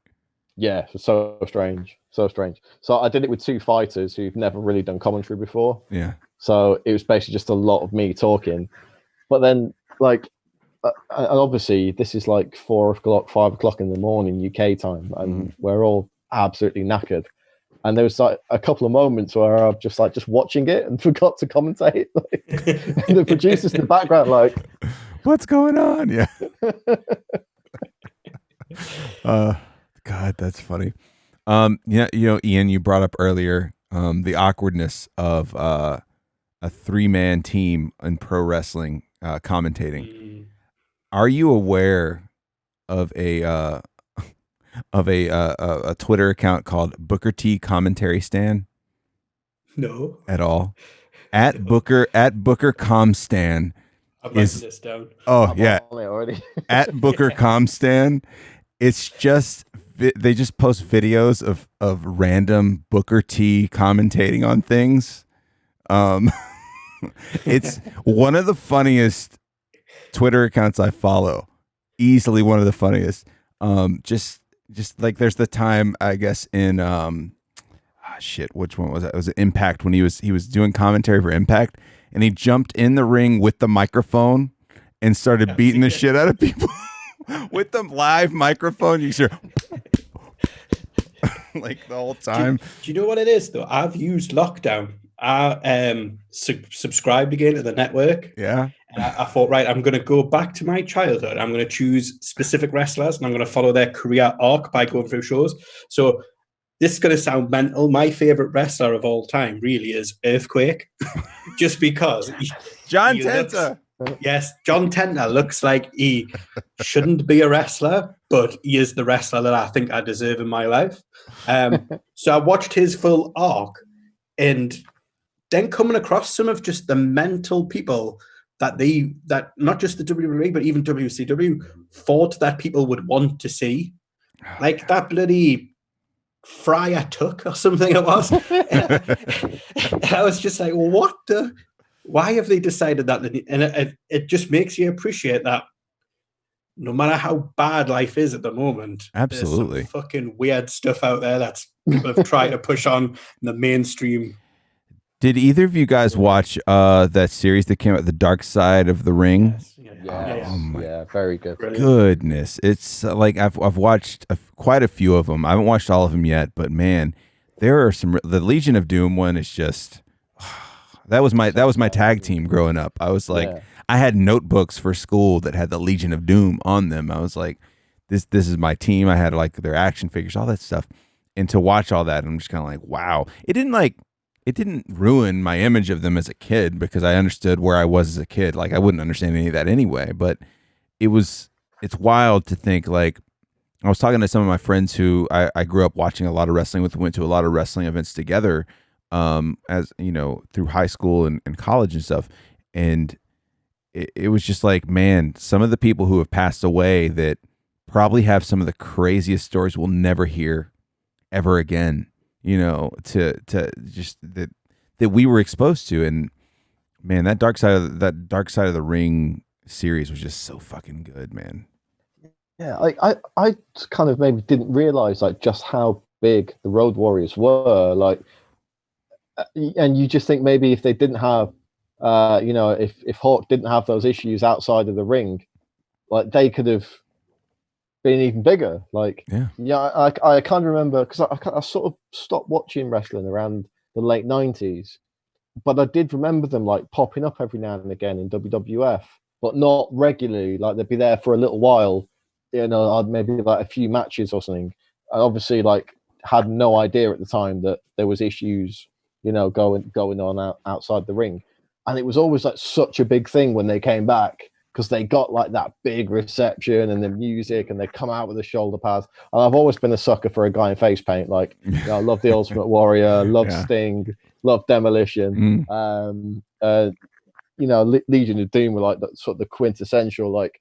Yeah, so strange. So strange. So I did it with two fighters who've never really done commentary before. Yeah. So it was basically just a lot of me talking. But then, like, and obviously this is like 4 o'clock, 5 o'clock in the morning UK time, and we're all absolutely knackered. And there was like a couple of moments where I'm just watching it and forgot to commentate. Like, and the producers in the background, like, what's going on? Yeah. God, that's funny. Yeah, you know, Ian, you brought up earlier the awkwardness of a 3-man team in pro wrestling commentating. Are you aware of a Twitter account called Booker T Commentary Stan? No. At all. At Booker Comstan. I'm writing this down. Oh, I'm yeah. on it already. At Booker Comstan. It's just they just post videos of random Booker T commentating on things. It's one of the funniest Twitter accounts I follow. Easily one of the funniest. Just like there's the time, I guess, in which one was that? It was Impact, when he was doing commentary for Impact, and he jumped in the ring with the microphone and started beating the shit out of people with the live microphone. You hear like the whole time. Do you know what it is though? I've used lockdown. I subscribed again to the network. Yeah. And I thought, right, I'm going to go back to my childhood. I'm going to choose specific wrestlers and I'm going to follow their career arc by going through shows. So this is going to sound mental. My favorite wrestler of all time really is Earthquake. Just because. John Tenta. Yes, John Tenta looks like he shouldn't be a wrestler, but he is the wrestler that I think I deserve in my life. So I watched his full arc, and then coming across some of just the mental people that not just the WWE, but even WCW thought that people would want to see. Like that bloody Friar Tuck or something it was. And I was just like, what the... Why have they decided that? And it just makes you appreciate that no matter how bad life is at the moment, absolutely, there's some fucking weird stuff out there that's people have tried to push on the mainstream. Did either of you guys watch that series that came out, The Dark Side of the Ring? Yes. Yeah, very good. Goodness. It's like I've watched quite a few of them. I haven't watched all of them yet, but man, there are some. The Legion of Doom one is just... That was my tag team growing up. I was like, I had notebooks for school that had the Legion of Doom on them. I was like, this is my team. I had like their action figures, all that stuff. And to watch all that, I'm just kind of like, wow. It didn't ruin my image of them as a kid, because I understood where I was as a kid. Like I wouldn't understand any of that anyway, but it's wild to think, like, I was talking to some of my friends who I grew up watching a lot of wrestling with, went to a lot of wrestling events together, as you know, through high school and college and stuff. And it was just like, man, some of the people who have passed away that probably have some of the craziest stories we'll never hear ever again, you know, to just that we were exposed to. And man, that Dark Side of the Ring series was just so fucking good, man. Yeah, I kind of maybe didn't realize like just how big the Road Warriors were. Like, and you just think maybe if they didn't have, if Hawk didn't have those issues outside of the ring, like they could have been even bigger. Like, Yeah. yeah, I can't remember because I sort of stopped watching wrestling around the late '90s, but I did remember them like popping up every now and again in WWF, but not regularly. Like they'd be there for a little while, I'd maybe like a few matches or something. I obviously like had no idea at the time that there was issues, going on outside the ring, and it was always like such a big thing when they came back because they got like that big reception and the music, and they come out with the shoulder pads. And I've always been a sucker for a guy in face paint. Like, I love the Ultimate Warrior, love Sting, love Demolition. Legion of Doom were like the sort of the quintessential like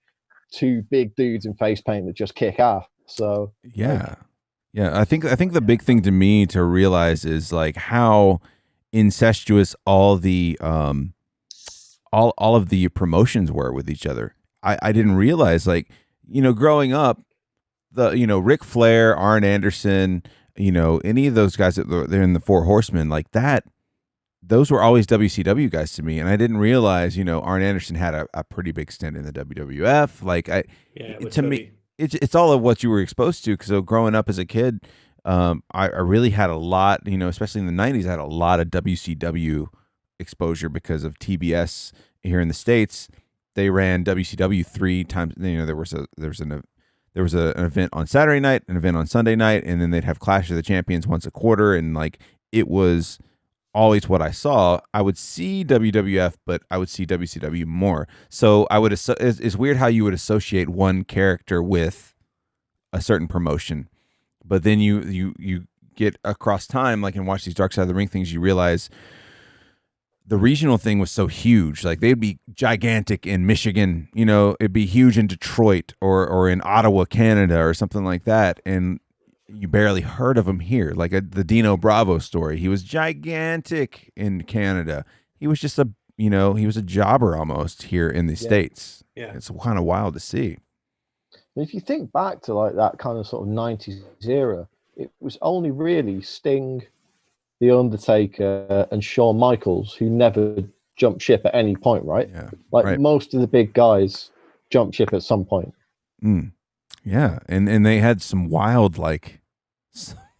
two big dudes in face paint that just kick ass. So yeah, I think the big thing to me to realize is like how incestuous all the all of the promotions were with each other. I didn't realize, like, growing up, Ric Flair, Arn Anderson, any of those guys that they're in the Four Horsemen, like that, those were always WCW guys to me. And I didn't realize, Arn Anderson had a pretty big stint in the WWF. Like, to me, it's all of what you were exposed to. So growing up as a kid, I really had a lot, especially in the 90s, I had a lot of WCW exposure because of TBS here in the States. They ran WCW 3 times. There was an event on Saturday night, an event on Sunday night, and then they'd have Clash of the Champions once a quarter. And like, it was always what I saw. I would see WWF, but I would see WCW more. So it's weird how you would associate one character with a certain promotion, but then you get across time, like, and watch these Dark Side of the Ring things, you realize the regional thing was so huge. Like, they'd be gigantic in Michigan, it'd be huge in Detroit or in Ottawa, Canada, or something like that. And you barely heard of him here. Like the Dino Bravo story. He was gigantic in Canada. He was just he was a jobber almost here in the States. Yeah. It's kind of wild to see. If you think back to like that kind of sort of 90s era, it was only really Sting, The Undertaker, and Shawn Michaels who never jumped ship at any point, right? Yeah. Like most of the big guys jumped ship at some point. Yeah, and they had some wild, like,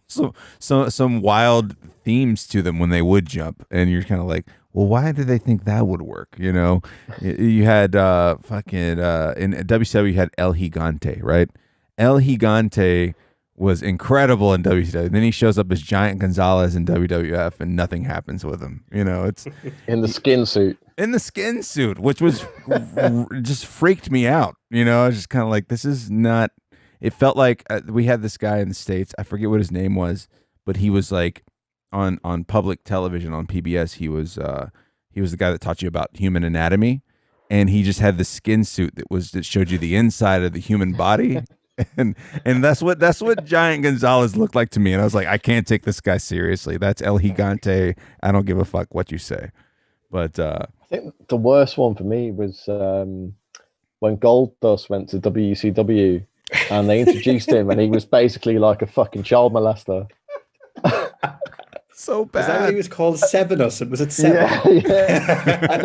some wild themes to them when they would jump, and you're kind of like, well, why did they think that would work? You had in WCW, you had El Gigante, right? El Gigante was incredible in WCW. Then he shows up as Giant Gonzalez in WWF, and nothing happens with him. It's in the skin suit. In the skin suit, which was just freaked me out. I was just kind of like, this is not. It felt like we had this guy in the States. I forget what his name was, but he was like on public television on PBS. He was the guy that taught you about human anatomy, and he just had the skin suit that showed you the inside of the human body. And that's what Giant Gonzalez looked like to me. And I was like, I can't take this guy seriously. That's El Gigante. I don't give a fuck what you say. But I think the worst one for me was when Goldust went to WCW and they introduced him, and he was basically like a fucking child molester. So bad. Is that what he was called? Seven or something? Was it Seven? Yeah. And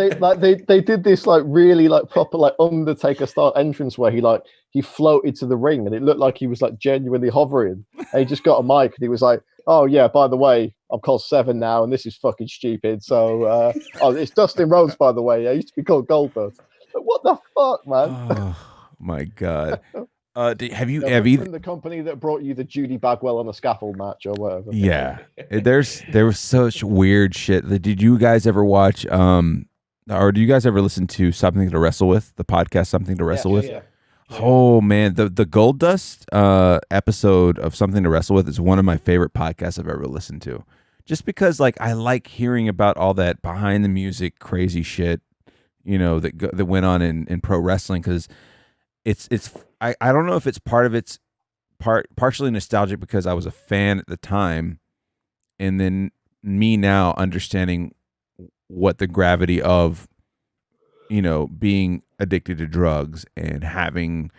they did this like really like proper like Undertaker style entrance where he floated to the ring, and it looked like he was like genuinely hovering. And he just got a mic, and he was like, "Oh yeah, by the way, I'm called Seven now, and this is fucking stupid. So it's Dustin Rhodes, by the way. I used to be called Goldust." But what the fuck, man? Oh my god. Have you from the company that brought you the Judy Bagwell on a scaffold match or whatever? Yeah, there was such weird shit. Did you guys ever watch or do you guys ever listen to Something to Wrestle With, the podcast Something to Wrestle With? Yeah. Oh man, the Goldust episode of Something to Wrestle With is one of my favorite podcasts I've ever listened to. Just because like I like hearing about all that behind the music crazy shit, that went on in pro wrestling, because I don't know if it's partially nostalgic because I was a fan at the time, and then me now understanding what the gravity of being addicted to drugs and having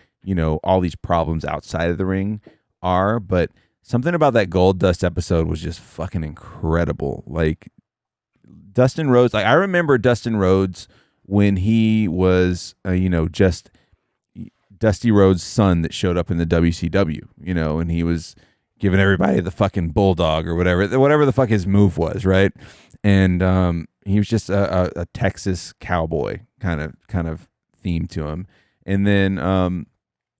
all these problems outside of the ring are. But something about that Goldust episode was just fucking incredible. Like Dustin Rhodes, like I remember Dustin Rhodes when he was, just Dusty Rhodes' son that showed up in the WCW, and he was giving everybody the fucking bulldog or whatever the fuck his move was, right? And he was just a Texas cowboy kind of theme to him. And then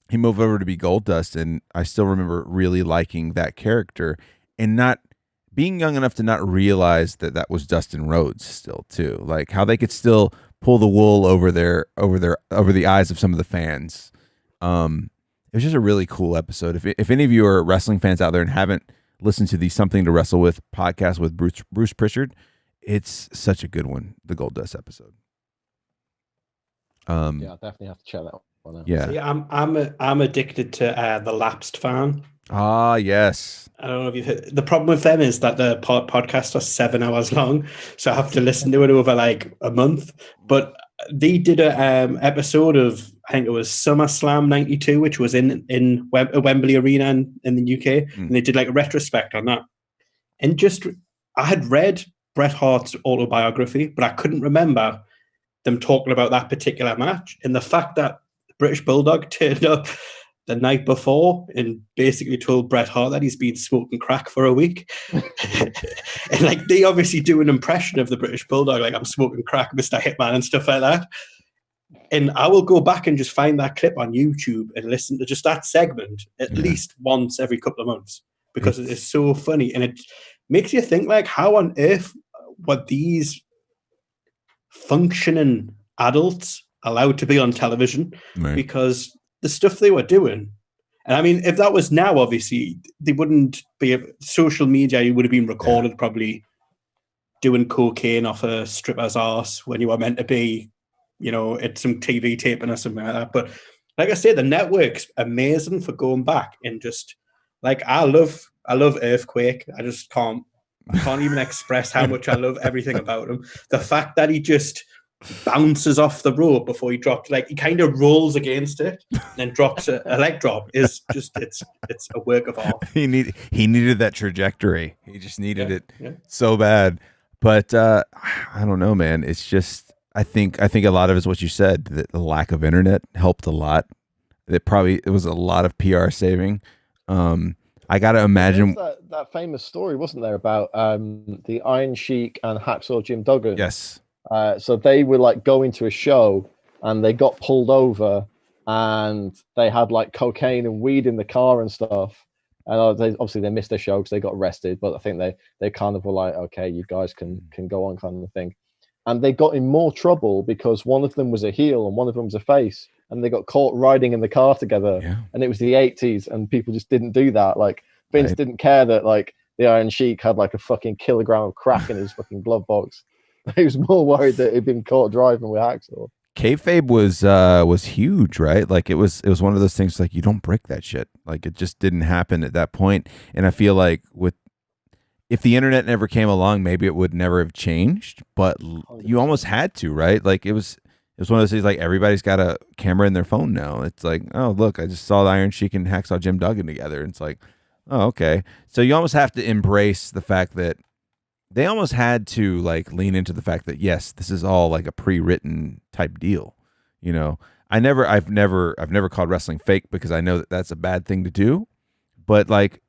he moved over to be Goldust, and I still remember really liking that character and not being young enough to not realize that was Dustin Rhodes still too. Like how they could still pull the wool over the eyes of some of the fans. It was just a really cool episode. If any of you are wrestling fans out there and haven't listened to the Something to Wrestle With podcast with Bruce Pritchard, it's such a good one, the Goldust episode. Yeah, I definitely have to check that one out. Yeah. See, I'm addicted to the Lapsed Fan. Ah, yes. I don't know if you've heard. The problem with them is that the podcast are 7 hours long, so I have to listen to it over like a month. But they did a episode of, I think it was SummerSlam '92, which was in Wembley Arena in the UK, and they did like a retrospect on that. And just, I had read Bret Hart's autobiography, but I couldn't remember them talking about that particular match. And the fact that British Bulldog turned up the night before and basically told Bret Hart that he's been smoking crack for a week. And like they obviously do an impression of the British Bulldog, like I'm smoking crack, Mr. Hitman and stuff like that. And I will go back and just find that clip on YouTube and listen to just that segment at least once every couple of months because it is so funny. And it makes you think like how on earth were these functioning adults allowed to be on television? Right. Because the stuff they were doing. And I mean, if that was now, obviously, they wouldn't be social media. You would have been recorded probably doing cocaine off a stripper's arse when you were meant to be, at some TV taping or something like that. But like I say, the network's amazing for going back and just like, I love Earthquake. I can't even express how much I love everything about him. The fact that he just bounces off the rope before he drops, like he kind of rolls against it and then drops a leg drop is just it's a work of art. He needed that trajectory. He just needed it so bad. But I don't know, man. It's just I think a lot of it is what you said, that the lack of internet helped a lot. It was a lot of PR saving. I gotta imagine that famous story, wasn't there, about the Iron Sheik and Hacksaw Jim Duggan? Yes. So they were like going to a show and they got pulled over and they had like cocaine and weed in the car and stuff. And obviously they missed their show because they got arrested, but I think they kind of were like, okay, you guys can go on kind of thing. And they got in more trouble because one of them was a heel and one of them was a face, and they got caught riding in the car together. Yeah. And it was the 80s and people just didn't do that. Like Vince didn't care that like the Iron Sheik had like a fucking kilogram of crack in his fucking glove box. He was more worried that he'd been caught driving with Hacksaw. Kayfabe was huge, right? Like it was one of those things like you don't break that shit. Like it just didn't happen at that point. And I feel like if the internet never came along, maybe it would never have changed. But you almost had to, right? Like it was one of those things like everybody's got a camera in their phone now. It's like, oh look, I just saw the Iron Sheik and Hacksaw Jim Duggan together. And it's like, oh okay. So you almost have to embrace the fact that they almost had to like lean into the fact that yes, this is all like a pre-written type deal. I've never called wrestling fake because I know that that's a bad thing to do. But like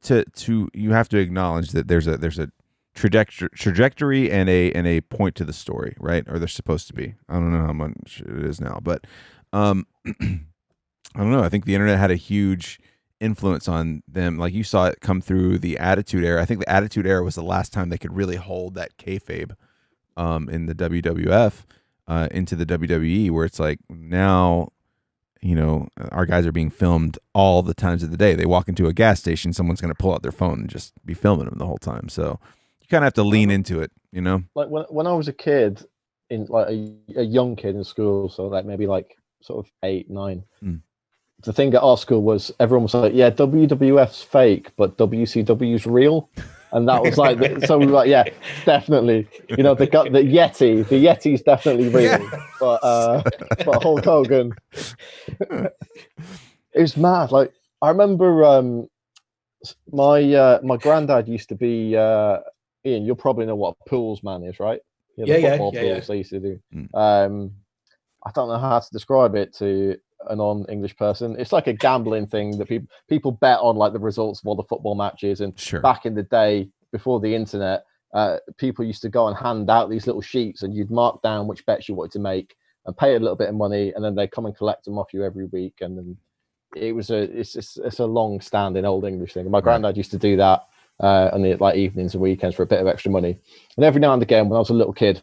you have to acknowledge that there's a trajectory and a point to the story, right? Or they're supposed to be. I don't know how much it is now, but I don't know. I think the internet had a huge influence on them. Like you saw it come through the Attitude Era. I think the Attitude Era was the last time they could really hold that kayfabe in the WWF into the WWE, where it's like now, our guys are being filmed all the times of the day. They walk into a gas station, someone's going to pull out their phone and just be filming them the whole time. So you kind of have to lean into it, Like when I was a kid, in like a young kid in school, so like maybe like sort of 8, 9. The thing at our school was everyone was like, yeah, WWF's fake, but WCW's real. And that was like, so we were like, yeah, definitely. You know, the Yeti's definitely real. Yeah. But Hulk Hogan, it was mad. Like, I remember my granddad used to be, Ian, you'll probably know what a pools man is, right? You know, the football pools they used to do. I don't know how to describe it to a non-English person. It's like a gambling thing that people bet on, like the results of all the football matches. And back in the day, before the internet, people used to go and hand out these little sheets, and you'd mark down which bets you wanted to make and pay a little bit of money, and then they come and collect them off you every week. And then it's a long-standing old English thing. And my granddad used to do that on the like evenings and weekends for a bit of extra money. And every now and again, when I was a little kid,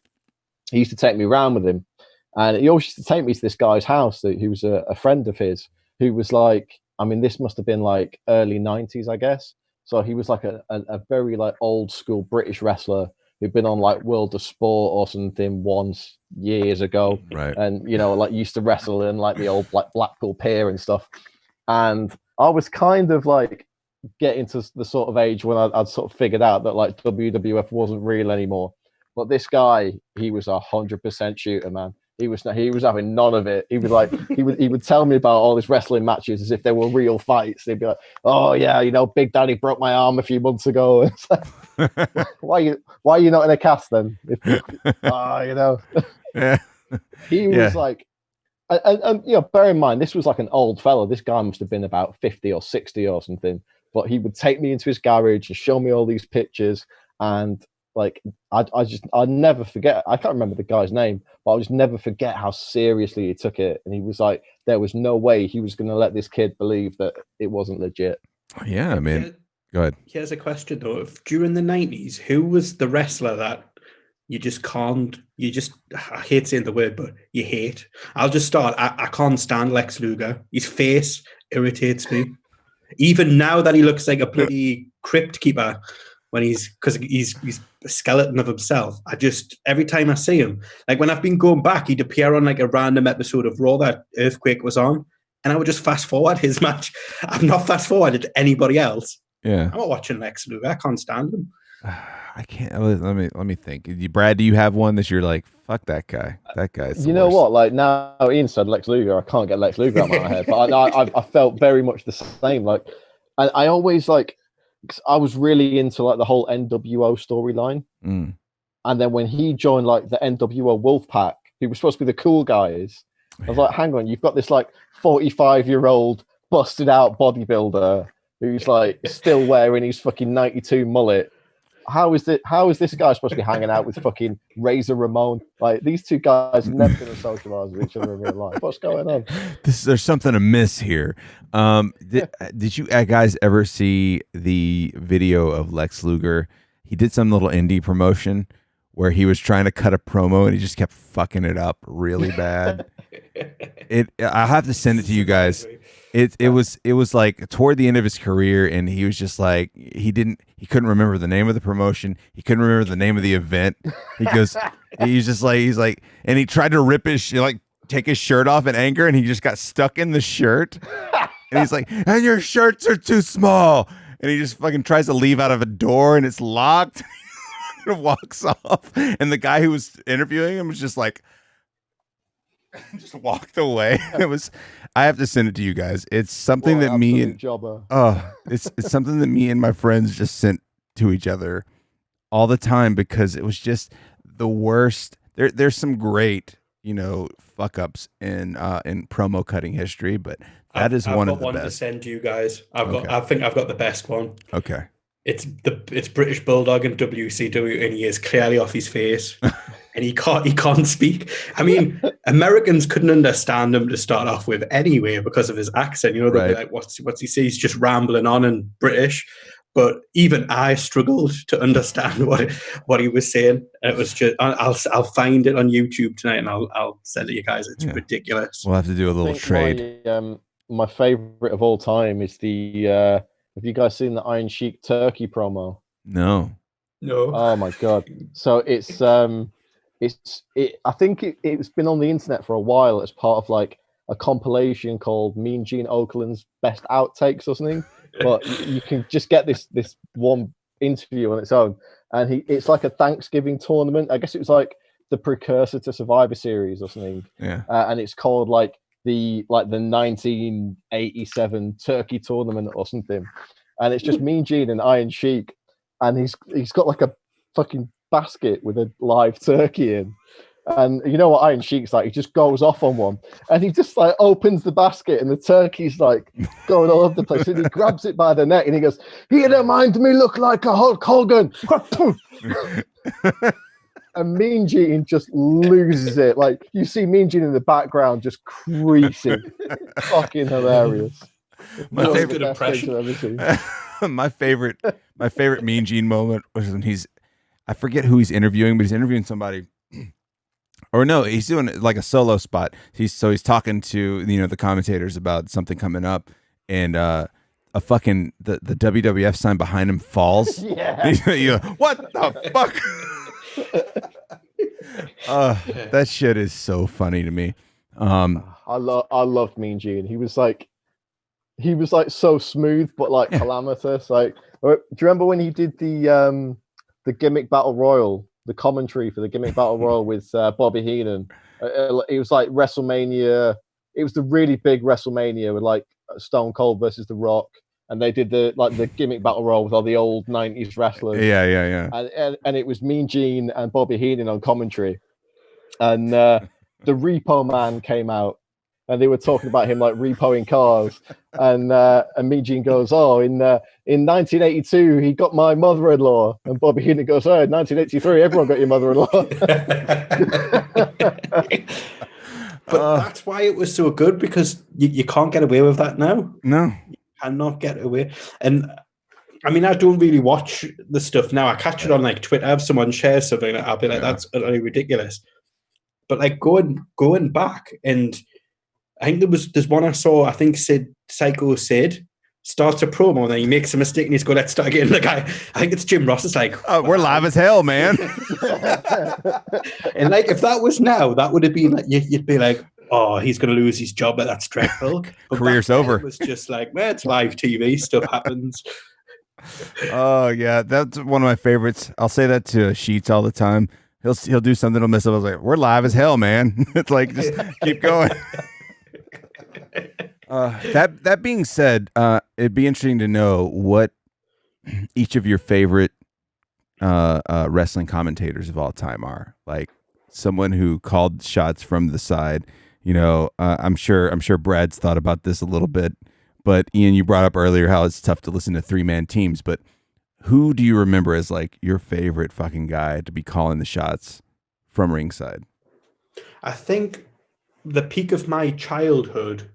he used to take me around with him. And he always used to take me to this guy's house who was a friend of his, who was like, I mean, this must have been like early 90s, I guess. So he was like a very like old school British wrestler who'd been on like World of Sport or something once years ago. Right. And, you know, like used to wrestle in like the old like Blackpool Pier and stuff. And I was kind of like getting to the sort of age when I'd sort of figured out that like WWF wasn't real anymore. But this guy, he was 100% shooter, man. He was having none of it. He was like, he would tell me about all his wrestling matches as if they were real fights. He'd be like, "Oh yeah, you know, Big Daddy broke my arm a few months ago." It's like, why are you not in a cast then? You know, yeah. He was like, and you know, bear in mind, this was like an old fellow. This guy must have been about 50 or 60 or something. But he would take me into his garage and show me all these pictures, and like I'd never forget. I can't remember the guy's name, but I just never forget how seriously he took it. And he was like, there was no way he was going to let this kid believe that it wasn't legit. Yeah, I mean, go ahead. Here's a question though: if during the 90s, who was the wrestler that you just can't? I hate saying the word, but you hate. I'll just start. I can't stand Lex Luger. His face irritates me. Even now that he looks like a bloody crypt keeper. Because he's a skeleton of himself. Every time I see him, like when I've been going back, he'd appear on like a random episode of Raw that Earthquake was on, and I would just fast forward his match. I've not fast forwarded anybody else. Yeah, I'm not watching Lex Luger. I can't stand him. I can't. Let me think. Brad, do you have one that you're like, fuck that guy? That guy's. You know what? Like now, Ian said Lex Luger. I can't get Lex Luger out of my head, but I felt very much the same. Like, I always like. I was really into like the whole NWO storyline, and then when he joined like the NWO Wolfpack, he was supposed to be the cool guys. I was like, hang on, you've got this like 45-year-old busted out bodybuilder who's like still wearing his fucking 92 mullet. How is this guy supposed to be hanging out with fucking Razor Ramon? Like these two guys have never been socialized with each other in real life. What's going on? There's something amiss here. Did you guys ever see the video of Lex Luger? He did some little indie promotion where he was trying to cut a promo and he just kept fucking it up really bad. I'll have to send it to you guys. It was like toward the end of his career, and he was just like he couldn't remember the name of the promotion. He couldn't remember the name of the event. He's like, and he tried to rip take his shirt off in anger, and he just got stuck in the shirt. And he's like, and your shirts are too small. And he just fucking tries to leave out of a door, and it's locked. And walks off, and the guy who was interviewing him was just like. Just walked away. I have to send it to you guys. It's something that me and it's something that me and my friends just sent to each other all the time because it was just the worst. There's some great, fuck ups in promo cutting history, but that is one of the best. I've got one to send you guys. I think I've got the best one. Okay. It's British Bulldog and WCW, and he is clearly off his face. And he can't speak. I mean, Americans couldn't understand him to start off with anyway because of his accent. They'd be like, "What's he say?" He's just rambling on in British. But even I struggled to understand what he was saying. And it was just I'll find it on YouTube tonight and I'll send it to you guys. It's ridiculous. We'll have to do a little trade. My favorite of all time is the. Have you guys seen the Iron Sheik Turkey promo? No. Oh my god! So it's I think it's been on the internet for a while as part of like a compilation called Mean Gene Okerlund's Best Outtakes or something. But you can just get this one interview on its own. And it's like a Thanksgiving tournament. I guess it was like the precursor to Survivor Series or something. Yeah. And it's called like the 1987 Turkey tournament or something. And it's just Mean Gene and Iron Sheik, and he's got like a fucking basket with a live turkey in. And you know what Iron Sheik's like? He just goes off on one, and he just like opens the basket, and the turkey's like going all over the place. And he grabs it by the neck, and he goes, "You don't mind me look like a Hulk Hogan." And Mean Gene just loses it. Like you see Mean Gene in the background just creasing. Fucking hilarious. My favorite good impression. my favorite Mean Gene moment was when I forget who he's interviewing, but he's interviewing somebody. Or no, he's doing like a solo spot. He's talking to the commentators about something coming up, and the WWF sign behind him falls. Yeah. What the fuck? That shit is so funny to me. I loved Mean Gene. He was like so smooth, but like calamitous. Like, do you remember when he did the gimmick battle royal, the commentary for the gimmick battle royal with Bobby Heenan? It was like WrestleMania. It was the really big WrestleMania with like Stone Cold versus The Rock, and they did the gimmick battle royal with all the old '90s wrestlers. Yeah. And it was Mean Gene and Bobby Heenan on commentary, and the Repo Man came out, and they were talking about him like repoing cars, and Mean Gene goes, "Oh, in 1982 he got my mother-in-law," and Bobby Heenan goes, "Oh, in 1983 everyone got your mother-in-law." But that's why it was so good, because you can't get away with that now. No, you cannot get away. And I mean, I don't really watch the stuff now. I catch it on like Twitter. If someone shares something, I'll be like, "That's utterly ridiculous." But like going back, and I think there's one I saw. I think Psycho Sid starts a promo, and then he makes a mistake, and he's going, "Let's start again." The guy, I think it's Jim Ross. It's like, we're live as hell, man. And like, if that was now, that would have been like, you'd be like, "Oh, he's going to lose his job. That's dreadful." But career's over. It was just like, man, it's live TV. Stuff happens. Oh yeah, that's one of my favorites. I'll say that to Sheets all the time. He'll do something, he'll mess up. I was like, "We're live as hell, man." It's like, just keep going. That being said, it'd be interesting to know what each of your favorite wrestling commentators of all time are. Like someone who called shots from the side. I'm sure Brad's thought about this a little bit, but Ian, you brought up earlier how it's tough to listen to 3-man teams. But who do you remember as like your favorite fucking guy to be calling the shots from ringside? I think the peak of my childhood,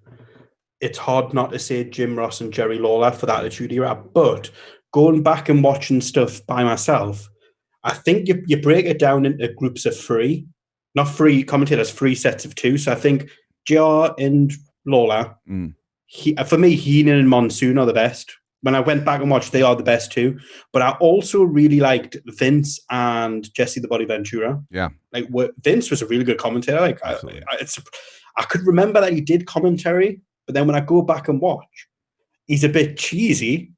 it's hard not to say Jim Ross and Jerry Lawler for that Attitude Era, but going back and watching stuff by myself, I think you break it down into groups of three, not three commentators, three sets of two. So I think JR and Lawler, for me, Heenan and Monsoon are the best. When I went back and watched, they are the best too. But I also really liked Vince and Jesse the Body Ventura. Yeah, like Vince was a really good commentator. Like I could remember that he did commentary, but then when I go back and watch, he's a bit cheesy.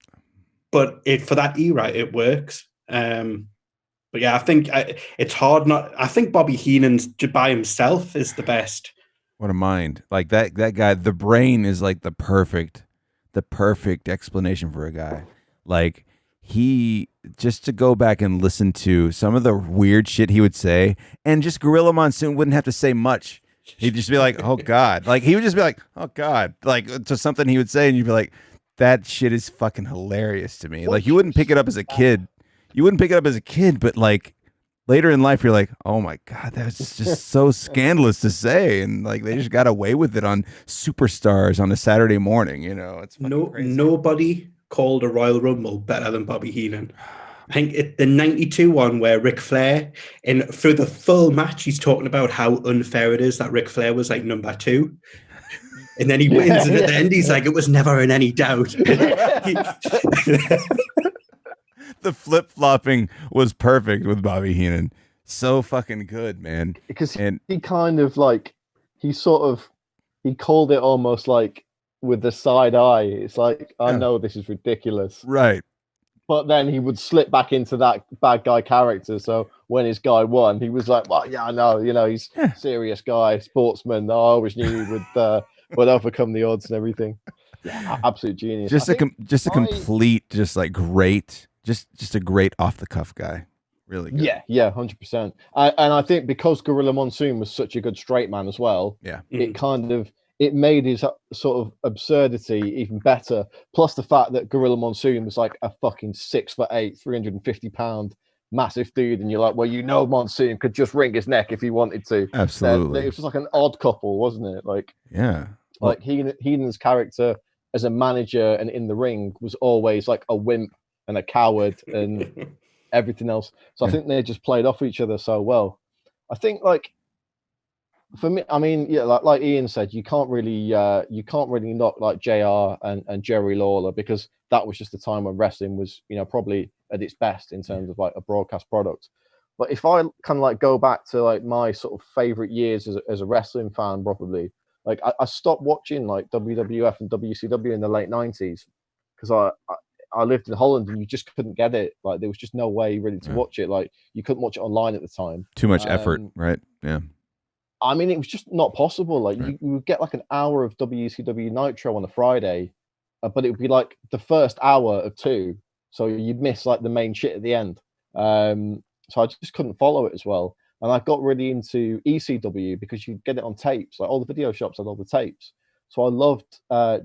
But for that era, it works. But yeah, I think it's hard not. I think Bobby Heenan by himself is the best. What a mind! Like that guy, the brain is like the perfect explanation for a guy. Like he, just to go back and listen to some of the weird shit he would say, and just Gorilla Monsoon wouldn't have to say much. He'd just be like, "Oh God!" Like he would just be like, "Oh God!" Like to something he would say, and you'd be like, "That shit is fucking hilarious to me." Like you wouldn't pick it up as a kid. But like later in life, you're like, "Oh my God, that's just so scandalous to say," and like they just got away with it on Superstars on a Saturday morning. It's crazy. Nobody called a Royal Rumble better than Bobby Heenan. I think the 92 one where Ric Flair, and through the full match, he's talking about how unfair it is that Ric Flair was like number 2. And then he wins, and at the end, he's like, "It was never in any doubt." The flip-flopping was perfect with Bobby Heenan. So fucking good, man. Because he kind of like, he called it almost like with the side eye. It's like, I know this is ridiculous. Right. but then he would slip back into that bad guy character. So when his guy won, he was like, well, yeah, I know, he's a serious guy, sportsman. I always knew he would overcome the odds and everything. Yeah, absolute genius. Just a complete, just like great, just a great off the cuff guy. Really good. Yeah, 100%. And I think because Gorilla Monsoon was such a good straight man as well, it made his sort of absurdity even better. Plus the fact that Gorilla Monsoon was like a fucking 6'8", 350-pound massive dude, and you're like, well, Monsoon could just wring his neck if he wanted to. Absolutely. It was just like an odd couple, wasn't it? Like, yeah, like Heenan's character as a manager and in the ring was always like a wimp and a coward and everything else. So I think they just played off each other so well. I think, like, for me, I mean, yeah, like Ian said, you can't really knock like JR and Jerry Lawler, because that was just the time when wrestling was, probably at its best in terms of like a broadcast product. But if I kind of like go back to like my sort of favorite years as a wrestling fan, probably like I stopped watching like WWF and WCW in the late 90s because I lived in Holland and you just couldn't get it. Like there was just no way really to watch it. Like you couldn't watch it online at the time. Too much effort, right? Yeah. I mean, it was just not possible. Like you would get like an hour of WCW Nitro on a Friday, but it would be like the first hour of 2. So you'd miss like the main shit at the end. So I just couldn't follow it as well. And I got really into ECW because you'd get it on tapes. Like all the video shops had all the tapes. So I loved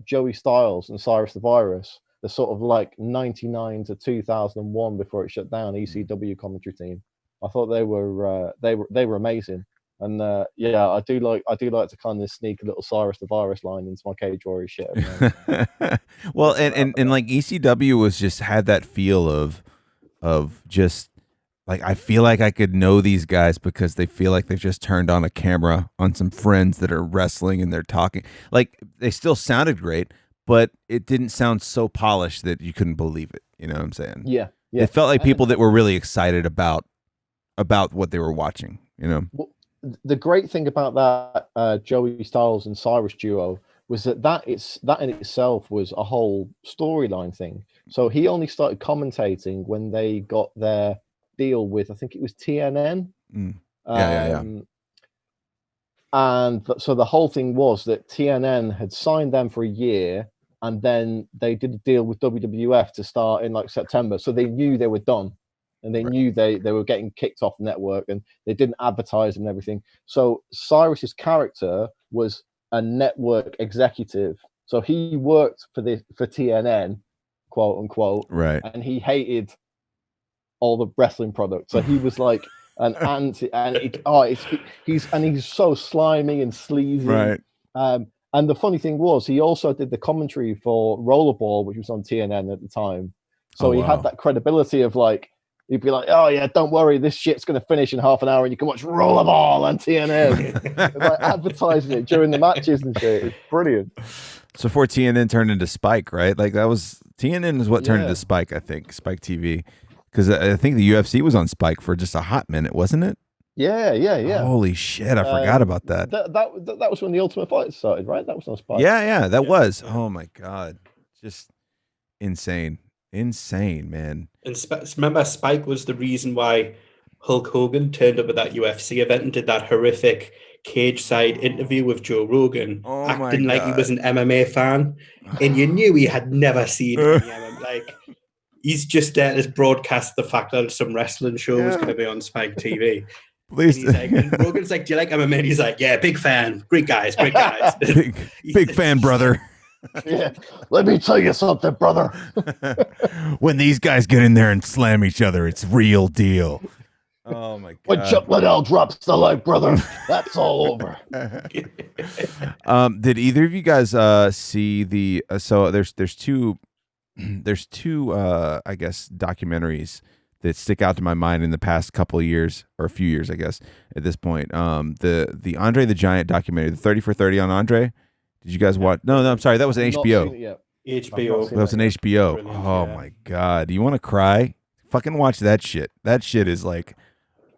Joey Styles and Cyrus the Virus, the sort of like 99 to 2001 before it shut down ECW commentary team. I thought they were amazing. And I do like to kind of sneak a little Cyrus the Virus line into my Cage Warrior shit. Well, and like ECW was just had that feel of just like, I feel like I could know these guys because they feel like they've just turned on a camera on some friends that are wrestling and they're talking. Like they still sounded great, but it didn't sound so polished that you couldn't believe it. You know what I'm saying? Yeah. It felt like people that were really excited about what they were watching. Well, the great thing about that Joey Styles and Cyrus duo was that in itself was a whole storyline thing. So he only started commentating when they got their deal with, I think it was TNN. Yeah. And so the whole thing was that TNN had signed them for a year, and then they did a deal with WWF to start in like September. So they knew they were done. And they knew they were getting kicked off the network, and they didn't advertise and everything. So Cyrus's character was a network executive. So he worked for TNN, quote unquote, right? And he hated all the wrestling products. So he was like an anti, and he's so slimy and sleazy, right? And the funny thing was, he also did the commentary for Rollerball, which was on TNN at the time. So he had that credibility of like. He'd be like, oh, yeah, don't worry. This shit's going to finish in half an hour and you can watch Rollerball on TNN. Like advertising it during the matches and shit. It's brilliant. So before TNN turned into Spike, right? Like that was TNN is what turned into Spike, I think. Spike TV. Because I think the UFC was on Spike for just a hot minute, wasn't it? Yeah. Holy shit, I forgot about that. That was when the Ultimate Fighter started, right? That was on Spike. Yeah, that was. Oh, my God. Just insane. Insane, man. And remember, Spike was the reason why Hulk Hogan turned up at that UFC event and did that horrific cage side interview with Joe Rogan, acting like he was an MMA fan, and you knew he had never seen any MMA. Like he's just there to broadcast the fact that some wrestling show was going to be on Spike TV. And Rogan's like, "Do you like MMA?" And he's like, "Yeah, big fan, great guys." big fan, brother. Yeah, let me tell you something, brother. When these guys get in there and slam each other, it's real deal. Oh my God! When Chuck Liddell drops the leg, brother, that's all over. Did either of you guys see the? So there's two I guess documentaries that stick out to my mind in the past couple of years, or a few years, I guess at this point. The Andre the Giant documentary, the 30 for 30 on Andre. Did you guys watch? No, I'm sorry. That was an HBO. HBO. That was an HBO. Oh my God. You want to cry? Fucking watch that shit. That shit is like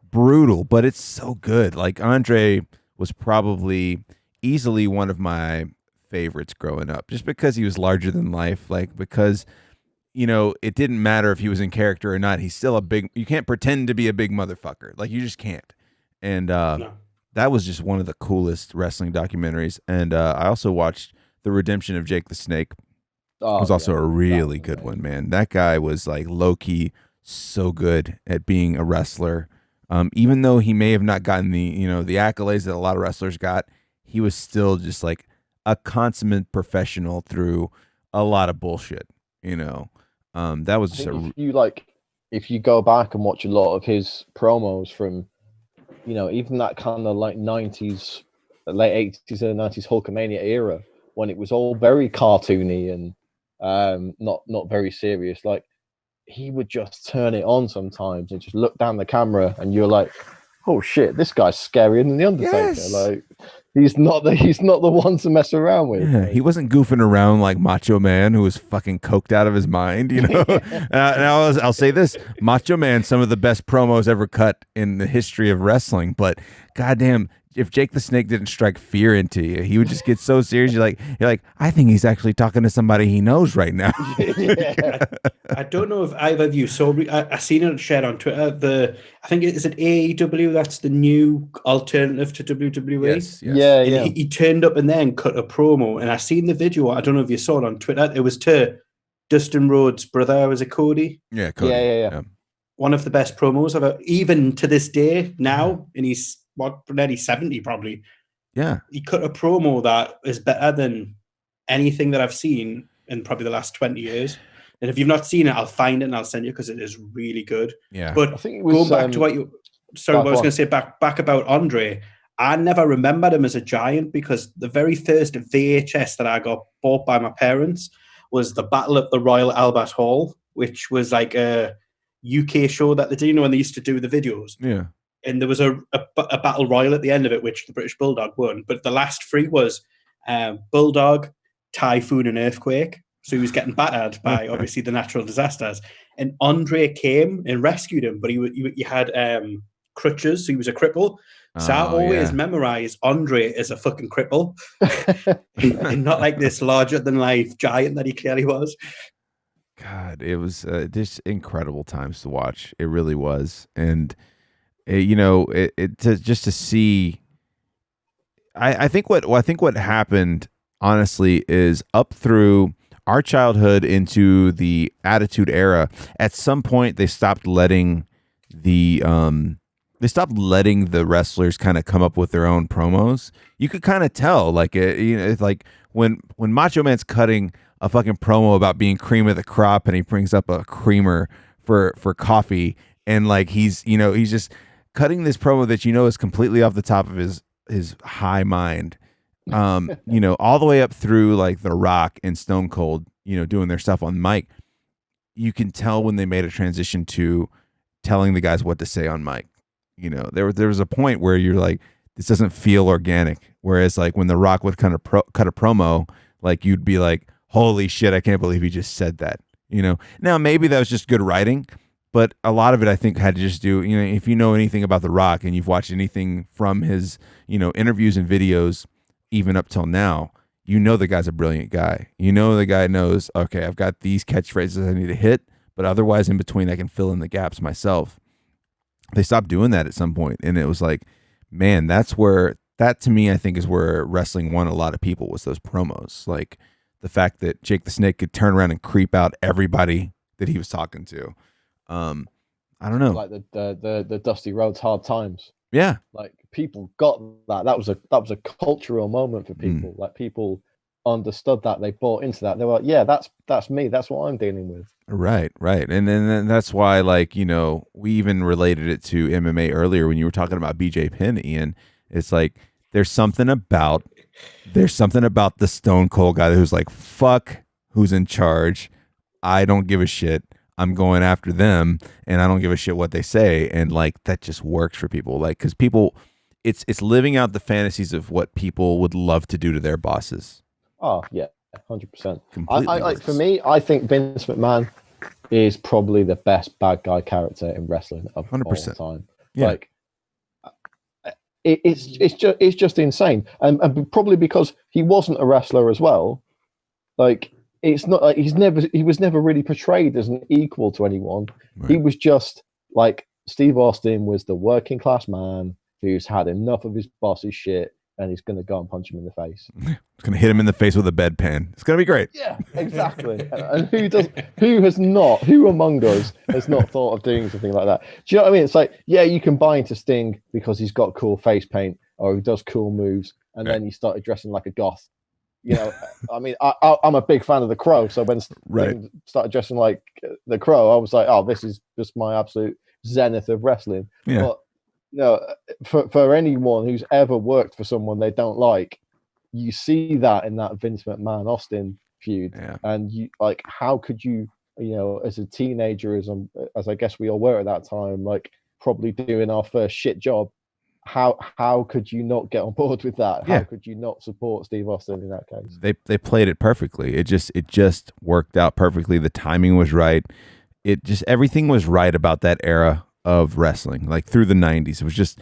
brutal, but it's so good. Like Andre was probably easily one of my favorites growing up, just because he was larger than life. Like because you know, it didn't matter if he was in character or not. He's still a big. You can't pretend to be a big motherfucker. Like you just can't. And No. that was just one of the coolest wrestling documentaries. And I also watched The Redemption of Jake the Snake. It was also a really good one, man. That guy was like low key so good at being a wrestler. Even though he may have not gotten the accolades that a lot of wrestlers got, he was still just like a consummate professional through a lot of bullshit. You know, that was just if you go back and watch a lot of his promos from, you know, even that kind of like 90s, late 80s and 90s Hulkamania era, when it was all very cartoony and not very serious, like he would just turn it on sometimes and just look down the camera and you're like, oh shit, this guy's scarier than the Undertaker. Yes. Like he's not the one to mess around with. Yeah, he wasn't goofing around like Macho Man, who was fucking coked out of his mind, you know. And I'll say this: Macho Man, some of the best promos ever cut in the history of wrestling. But goddamn, if Jake the Snake didn't strike fear into you, he would just get so serious. You're like, I think he's actually talking to somebody he knows right now. Yeah. I don't know if either of you saw. I seen it shared on Twitter. I think is it AEW. That's the new alternative to WWE. Yes. Yeah. He turned up in there and cut a promo, and I seen the video. I don't know if you saw it on Twitter. It was to Dustin Rhodes' brother. Was it Cody? Yeah, Cody. Yeah. One of the best promos ever, even to this day now, and he's nearly 70 probably. Yeah. He cut a promo that is better than anything that I've seen in probably the last 20 years. And if you've not seen it, I'll find it and I'll send you because it is really good. Yeah. But I think it was, going back to what you... Sorry, what I was going to say back about Andre. I never remembered him as a giant because the very first VHS that I got bought by my parents was the Battle at the Royal Albert Hall, which was like a UK show that they did, you know, when they used to do the videos. Yeah. And there was a battle royal at the end of it, which the British Bulldog won. But the last three was Bulldog, Typhoon, and Earthquake. So he was getting battered by, obviously, the natural disasters. And Andre came and rescued him, but he had crutches, so he was a cripple. So I always memorized Andre as a fucking cripple and not like this larger-than-life giant that he clearly was. God, it was just incredible times to watch. It really was. And... just to see, I think what happened honestly is up through our childhood into the Attitude Era. At some point, they stopped letting the wrestlers kind of come up with their own promos. You could kind of tell, like it's like when Macho Man's cutting a fucking promo about being cream of the crop, and he brings up a creamer for coffee, and like he's just cutting this promo that is completely off the top of his high mind, all the way up through like The Rock and Stone Cold, doing their stuff on mic. You can tell when they made a transition to telling the guys what to say on mic. There was a point where you're like, this doesn't feel organic. Whereas like when The Rock would kind of cut a promo, like you'd be like, holy shit, I can't believe he just said that. Now maybe that was just good writing. But a lot of it, I think, had to just do, if you know anything about The Rock and you've watched anything from his, interviews and videos, even up till now, the guy's a brilliant guy. The guy knows, okay, I've got these catchphrases I need to hit, but otherwise in between I can fill in the gaps myself. They stopped doing that at some point, and it was like, man, that to me, I think is where wrestling won a lot of people, was those promos. Like the fact that Jake the Snake could turn around and creep out everybody that he was talking to. I don't know, like the Dusty Rhodes Hard Times. Yeah, like people got that. That was a cultural moment for people. Like people understood that, they bought into that. They were like, yeah, that's me. That's what I'm dealing with. Right. And then that's why, like, we even related it to MMA earlier when you were talking about BJ Penn, Ian. It's like there's something about the Stone Cold guy who's like, fuck who's in charge. I don't give a shit. I'm going after them, and I don't give a shit what they say. And like that just works for people, like, because people, it's living out the fantasies of what people would love to do to their bosses. Oh yeah, 100%. I like, for me, I think Vince McMahon is probably the best bad guy character in wrestling of 100%. All time. Yeah. Like it's just insane, and probably because he wasn't a wrestler as well. Like it's not like he was never really portrayed as an equal to anyone. Right. He was just like Steve Austin was the working class man who's had enough of his boss's shit, and he's going to go and punch him in the face. He's going to hit him in the face with a bedpan. It's going to be great. Yeah, exactly. And who among us has not thought of doing something like that? Do you know what I mean? It's like, yeah, you can buy into Sting because he's got cool face paint or he does cool moves, and then he started dressing like a goth. You know, I mean, I'm a big fan of the Crow, so when Sting started dressing like the Crow, I was like, oh, this is just my absolute zenith of wrestling. Yeah. But you know, for anyone who's ever worked for someone they don't like, you see that in that Vince McMahon Austin feud, and you like, how could you, you know, as a teenager, as I guess we all were at that time, like probably doing our first shit job, how could you not get on board with that? How could you not support Steve Austin in that case? They played it perfectly. It just worked out perfectly. The timing was right. It just, everything was right about that era of wrestling, like through the 90s. It was just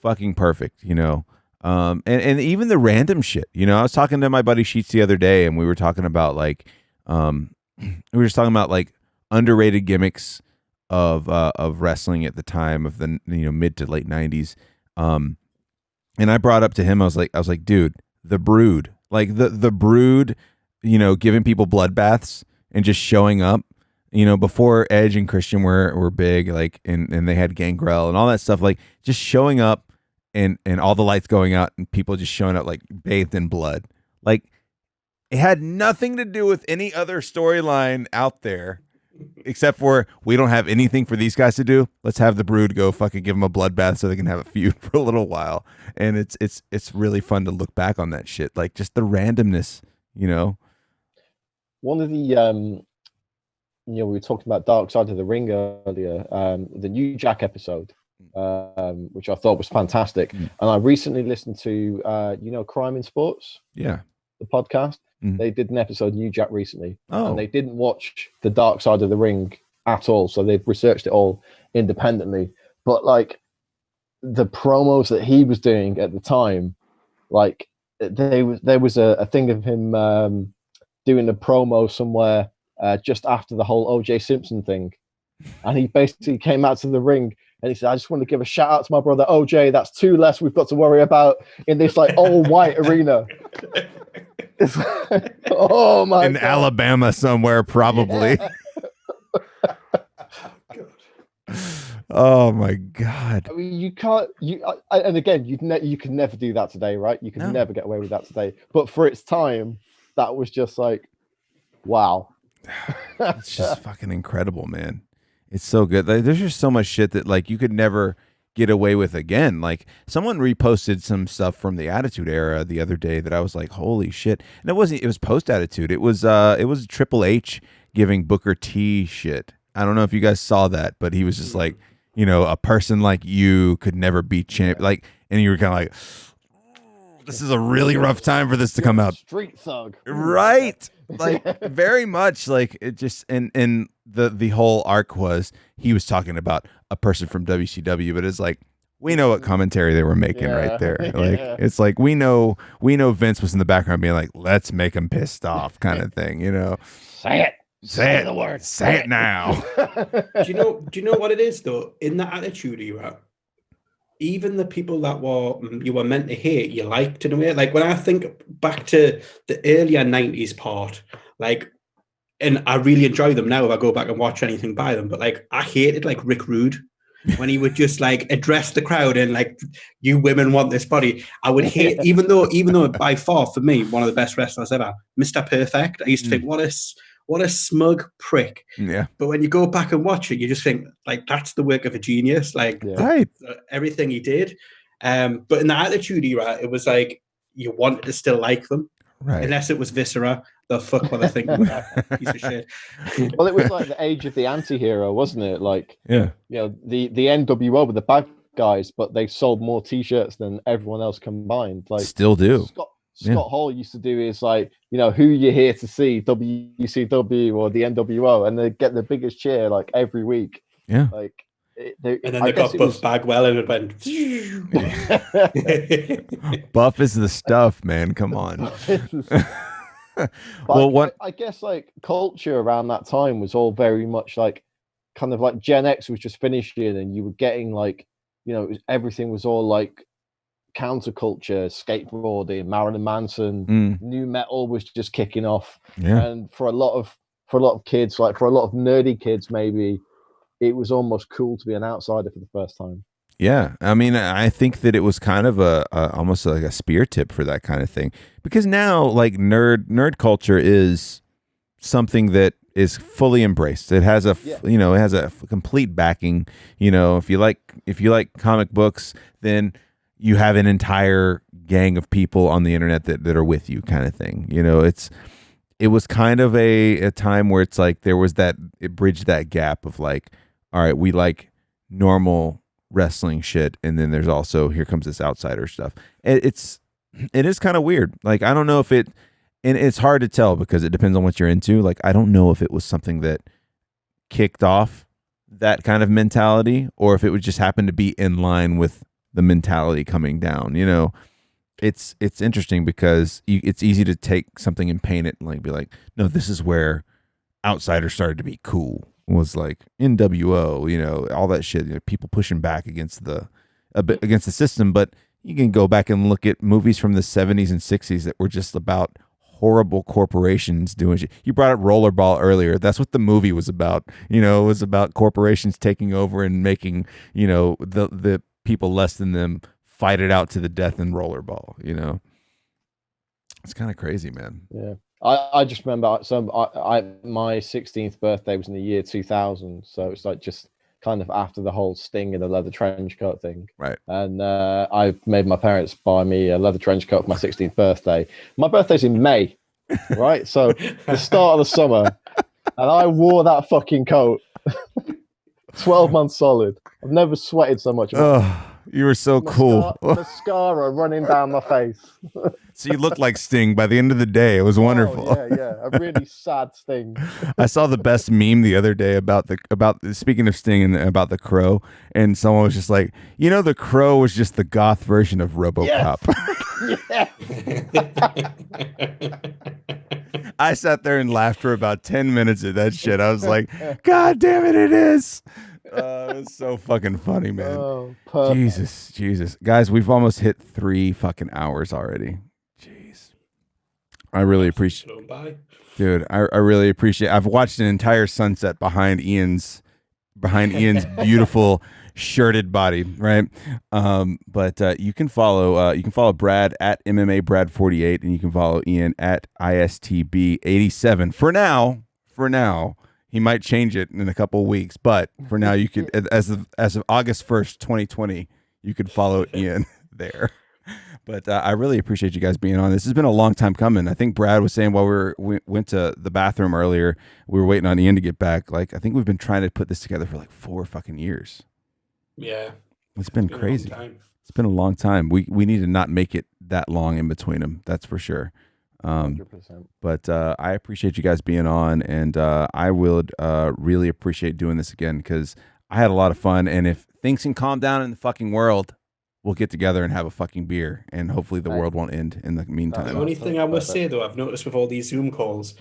fucking perfect, you know. And even the random shit, you know. I was talking to my buddy Sheets the other day, and we were talking about like underrated gimmicks of wrestling at the time of the, you know, mid to late 90s. And I brought up to him, I was like, dude, the Brood, like the Brood, you know, giving people bloodbaths and just showing up, you know, before Edge and Christian were big, like, and they had Gangrel and all that stuff, like just showing up and all the lights going out and people just showing up like bathed in blood. Like, it had nothing to do with any other storyline out there. Except for, we don't have anything for these guys to do. Let's have the Brood go fucking give them a bloodbath so they can have a feud for a little while. And it's really fun to look back on that shit. Like, just the randomness, you know. One of the you know, we were talking about Dark Side of the Ring earlier, the New Jack episode, which I thought was fantastic. And I recently listened to you know, Crime in Sports. Yeah. The podcast. They did an episode New Jack recently, and they didn't watch the Dark Side of the Ring at all, so they've researched it all independently. But like the promos that he was doing at the time, like there was a thing of him doing a promo somewhere just after the whole OJ Simpson thing, and he basically came out to the ring and he said, I just want to give a shout out to my brother OJ. That's two less we've got to worry about in this like all white arena. Oh my in God. Alabama somewhere, probably. Oh my God. I mean, you can't, and again, you can never do that today, right? You can never get away with that today. But for its time, that was just like, wow. It's just fucking incredible, man. It's so good. Like, there's just so much shit that like you could never get away with again. Like, someone reposted some stuff from the Attitude Era the other day that I was like, holy shit. And it was post Attitude. It was Triple H giving Booker T shit. I don't know if you guys saw that, but he was just like, you know, a person like you could never be champ. Like, and you were kind of like, this is a really rough time for this to come out. Street thug. Right. Like, very much like it just, and the whole arc was he was talking about a person from WCW, but it's like, we know what commentary they were making right there. Like, it's like, we know Vince was in the background being like, let's make him pissed off kind of thing, you know? Say it. Say the word. Say it now. Do you know what it is though? In that Attitude Era, even the people that you were meant to hate, you liked in a way. Like, when I think back to the earlier 90s part, like, and I really enjoy them now if I go back and watch anything by them, but like, I hated like Rick Rude when he would just like address the crowd and like, you women want this body. I would hate, even though by far for me, one of the best wrestlers ever, Mr. Perfect. I used to think, what a smug prick. Yeah. But when you go back and watch it, you just think like, that's the work of a genius. Like, right. Everything he did. But in the Attitude Era, it was like, you wanted to still like them. Right. Unless it was Viscera. The fuck what I think of that piece of shit. Well, it was like the age of the anti-hero, wasn't it? Like, yeah, you know, the NWO were the bad guys, but they sold more T-shirts than everyone else combined. Like, still do. Scott Hall used to do is like, you know, who you're here to see, WCW or the NWO, and they get the biggest cheer like every week. Yeah. Like, and then they got Buff Bagwell and it went. Buff is the stuff, man. Come on. But I guess like culture around that time was all very much like kind of like Gen X was just finishing, and you were getting like, everything was all like counterculture, skateboarding, Marilyn Manson, new metal was just kicking off. Yeah. And for a lot of kids, like for a lot of nerdy kids, maybe it was almost cool to be an outsider for the first time. Yeah, I mean, I think that it was kind of a almost like a spear tip for that kind of thing, because now like nerd culture is something that is fully embraced. It has it has a complete backing. If you like comic books, then you have an entire gang of people on the internet that are with you, kind of thing. It was kind of a time where it's like it bridged that gap of like, all right, we like normal wrestling shit, and then there's also, here comes this outsider stuff. It is kind of weird. Like, I don't know if and it's hard to tell because it depends on what you're into. Like, I don't know if it was something that kicked off that kind of mentality, or if it would just happen to be in line with the mentality coming down. It's interesting because it's easy to take something and paint it and like be like, no, this is where outsiders started to be cool. Was like NWO, all that shit. People pushing back against the system. But you can go back and look at movies from the 70s and 60s that were just about horrible corporations doing shit. You brought up Rollerball earlier. That's what the movie was about. It was about corporations taking over and making the people less than them fight it out to the death in Rollerball. It's kind of crazy, man. Yeah. I just remember, my 16th birthday was in the year 2000, so it's like just kind of after the whole Sting and the leather trench coat thing. Right. And I made my parents buy me a leather trench coat for my 16th birthday. My birthday's in May, right? So the start of the summer, and I wore that fucking coat 12 months solid. I've never sweated so much. You were so cool. Mascara running down my face. So you looked like Sting by the end of the day. It was wonderful. Yeah. A really sad Sting. I saw the best meme the other day about speaking of Sting and about the Crow, and someone was just like, the Crow was just the goth version of RoboCop. Yeah. I sat there and laughed for about 10 minutes at that shit. I was like, God damn it, it is. It's so fucking funny, man. Oh, Jesus. Guys, we've almost hit 3 fucking hours already. Jeez. I really appreciate it. Dude, I really appreciate it. I've watched an entire sunset behind Ian's beautiful shirted body, right? But you can follow Brad at MMA Brad 48, and you can follow Ian at ISTB 87. For now. He might change it in a couple of weeks, but for now, you can, as of August 1st, 2020, you could follow Ian there. But I really appreciate you guys being on. This has been a long time coming. I think Brad was saying while we went to the bathroom earlier, we were waiting on Ian to get back. Like, I think we've been trying to put this together for like 4 fucking years. Yeah. It's been crazy. It's been a long time. We need to not make it that long in between them. That's for sure. 100%. But I appreciate you guys being on, and I would really appreciate doing this again because I had a lot of fun. And if things can calm down in the fucking world, we'll get together and have a fucking beer, and hopefully the world won't end in the meantime. The only thing I must say, though, I've noticed with all these Zoom calls,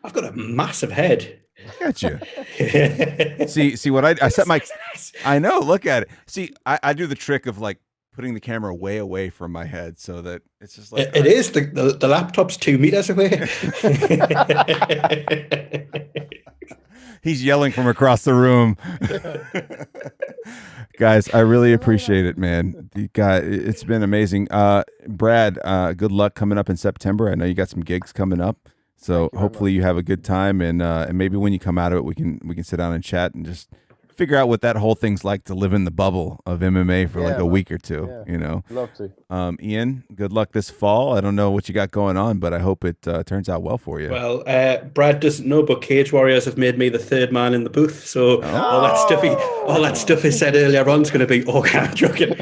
I've got a massive head. Got you. see what I set my. I know. Look at it. See, I do the trick of like putting the camera way away from my head so that it's just like it is the laptop's 2 meters away. He's yelling from across the room. Guys, I really appreciate it, man. It's been amazing. Brad, good luck coming up in September. I know you got some gigs coming up, so hopefully you have a good time, and maybe when you come out of it, we can sit down and chat and just figure out what that whole thing's like to live in the bubble of MMA for like a week or two. Love to. Ian, good luck this fall. I don't know what you got going on, but I hope it turns out well for you. Well, Brad doesn't know, but Cage Warriors have made me the 3rd man in the booth, so all that stuff he said earlier on is going to be I'm joking.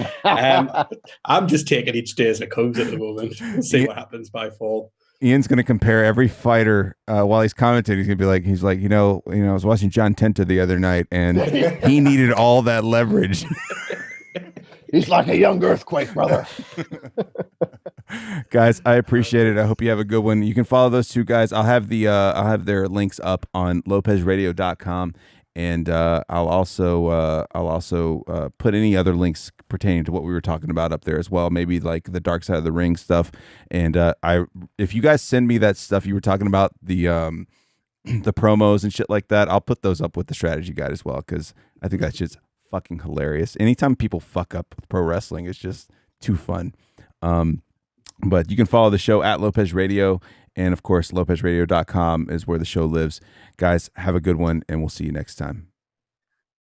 I'm just taking each day as it comes at the moment. See what happens by fall. Ian's going to compare every fighter while he's commentating. He's going to be like, I was watching John Tenta the other night, and he needed all that leverage. He's like a young earthquake, brother. Guys, I appreciate it. I hope you have a good one. You can follow those two guys. I'll have their links up on lopezradio.com, and I'll also put any other links pertaining to what we were talking about up there as well. Maybe like the Dark Side of the Ring stuff. And if you guys send me that stuff you were talking about, the promos and shit like that, I'll put those up with the strategy guide as well, because I think that's just fucking hilarious. Anytime people fuck up with pro wrestling, it's just too fun. But you can follow the show at Lopez Radio, and of course lopezradio.com is where the show lives. Guys, have a good one, and we'll see you next time.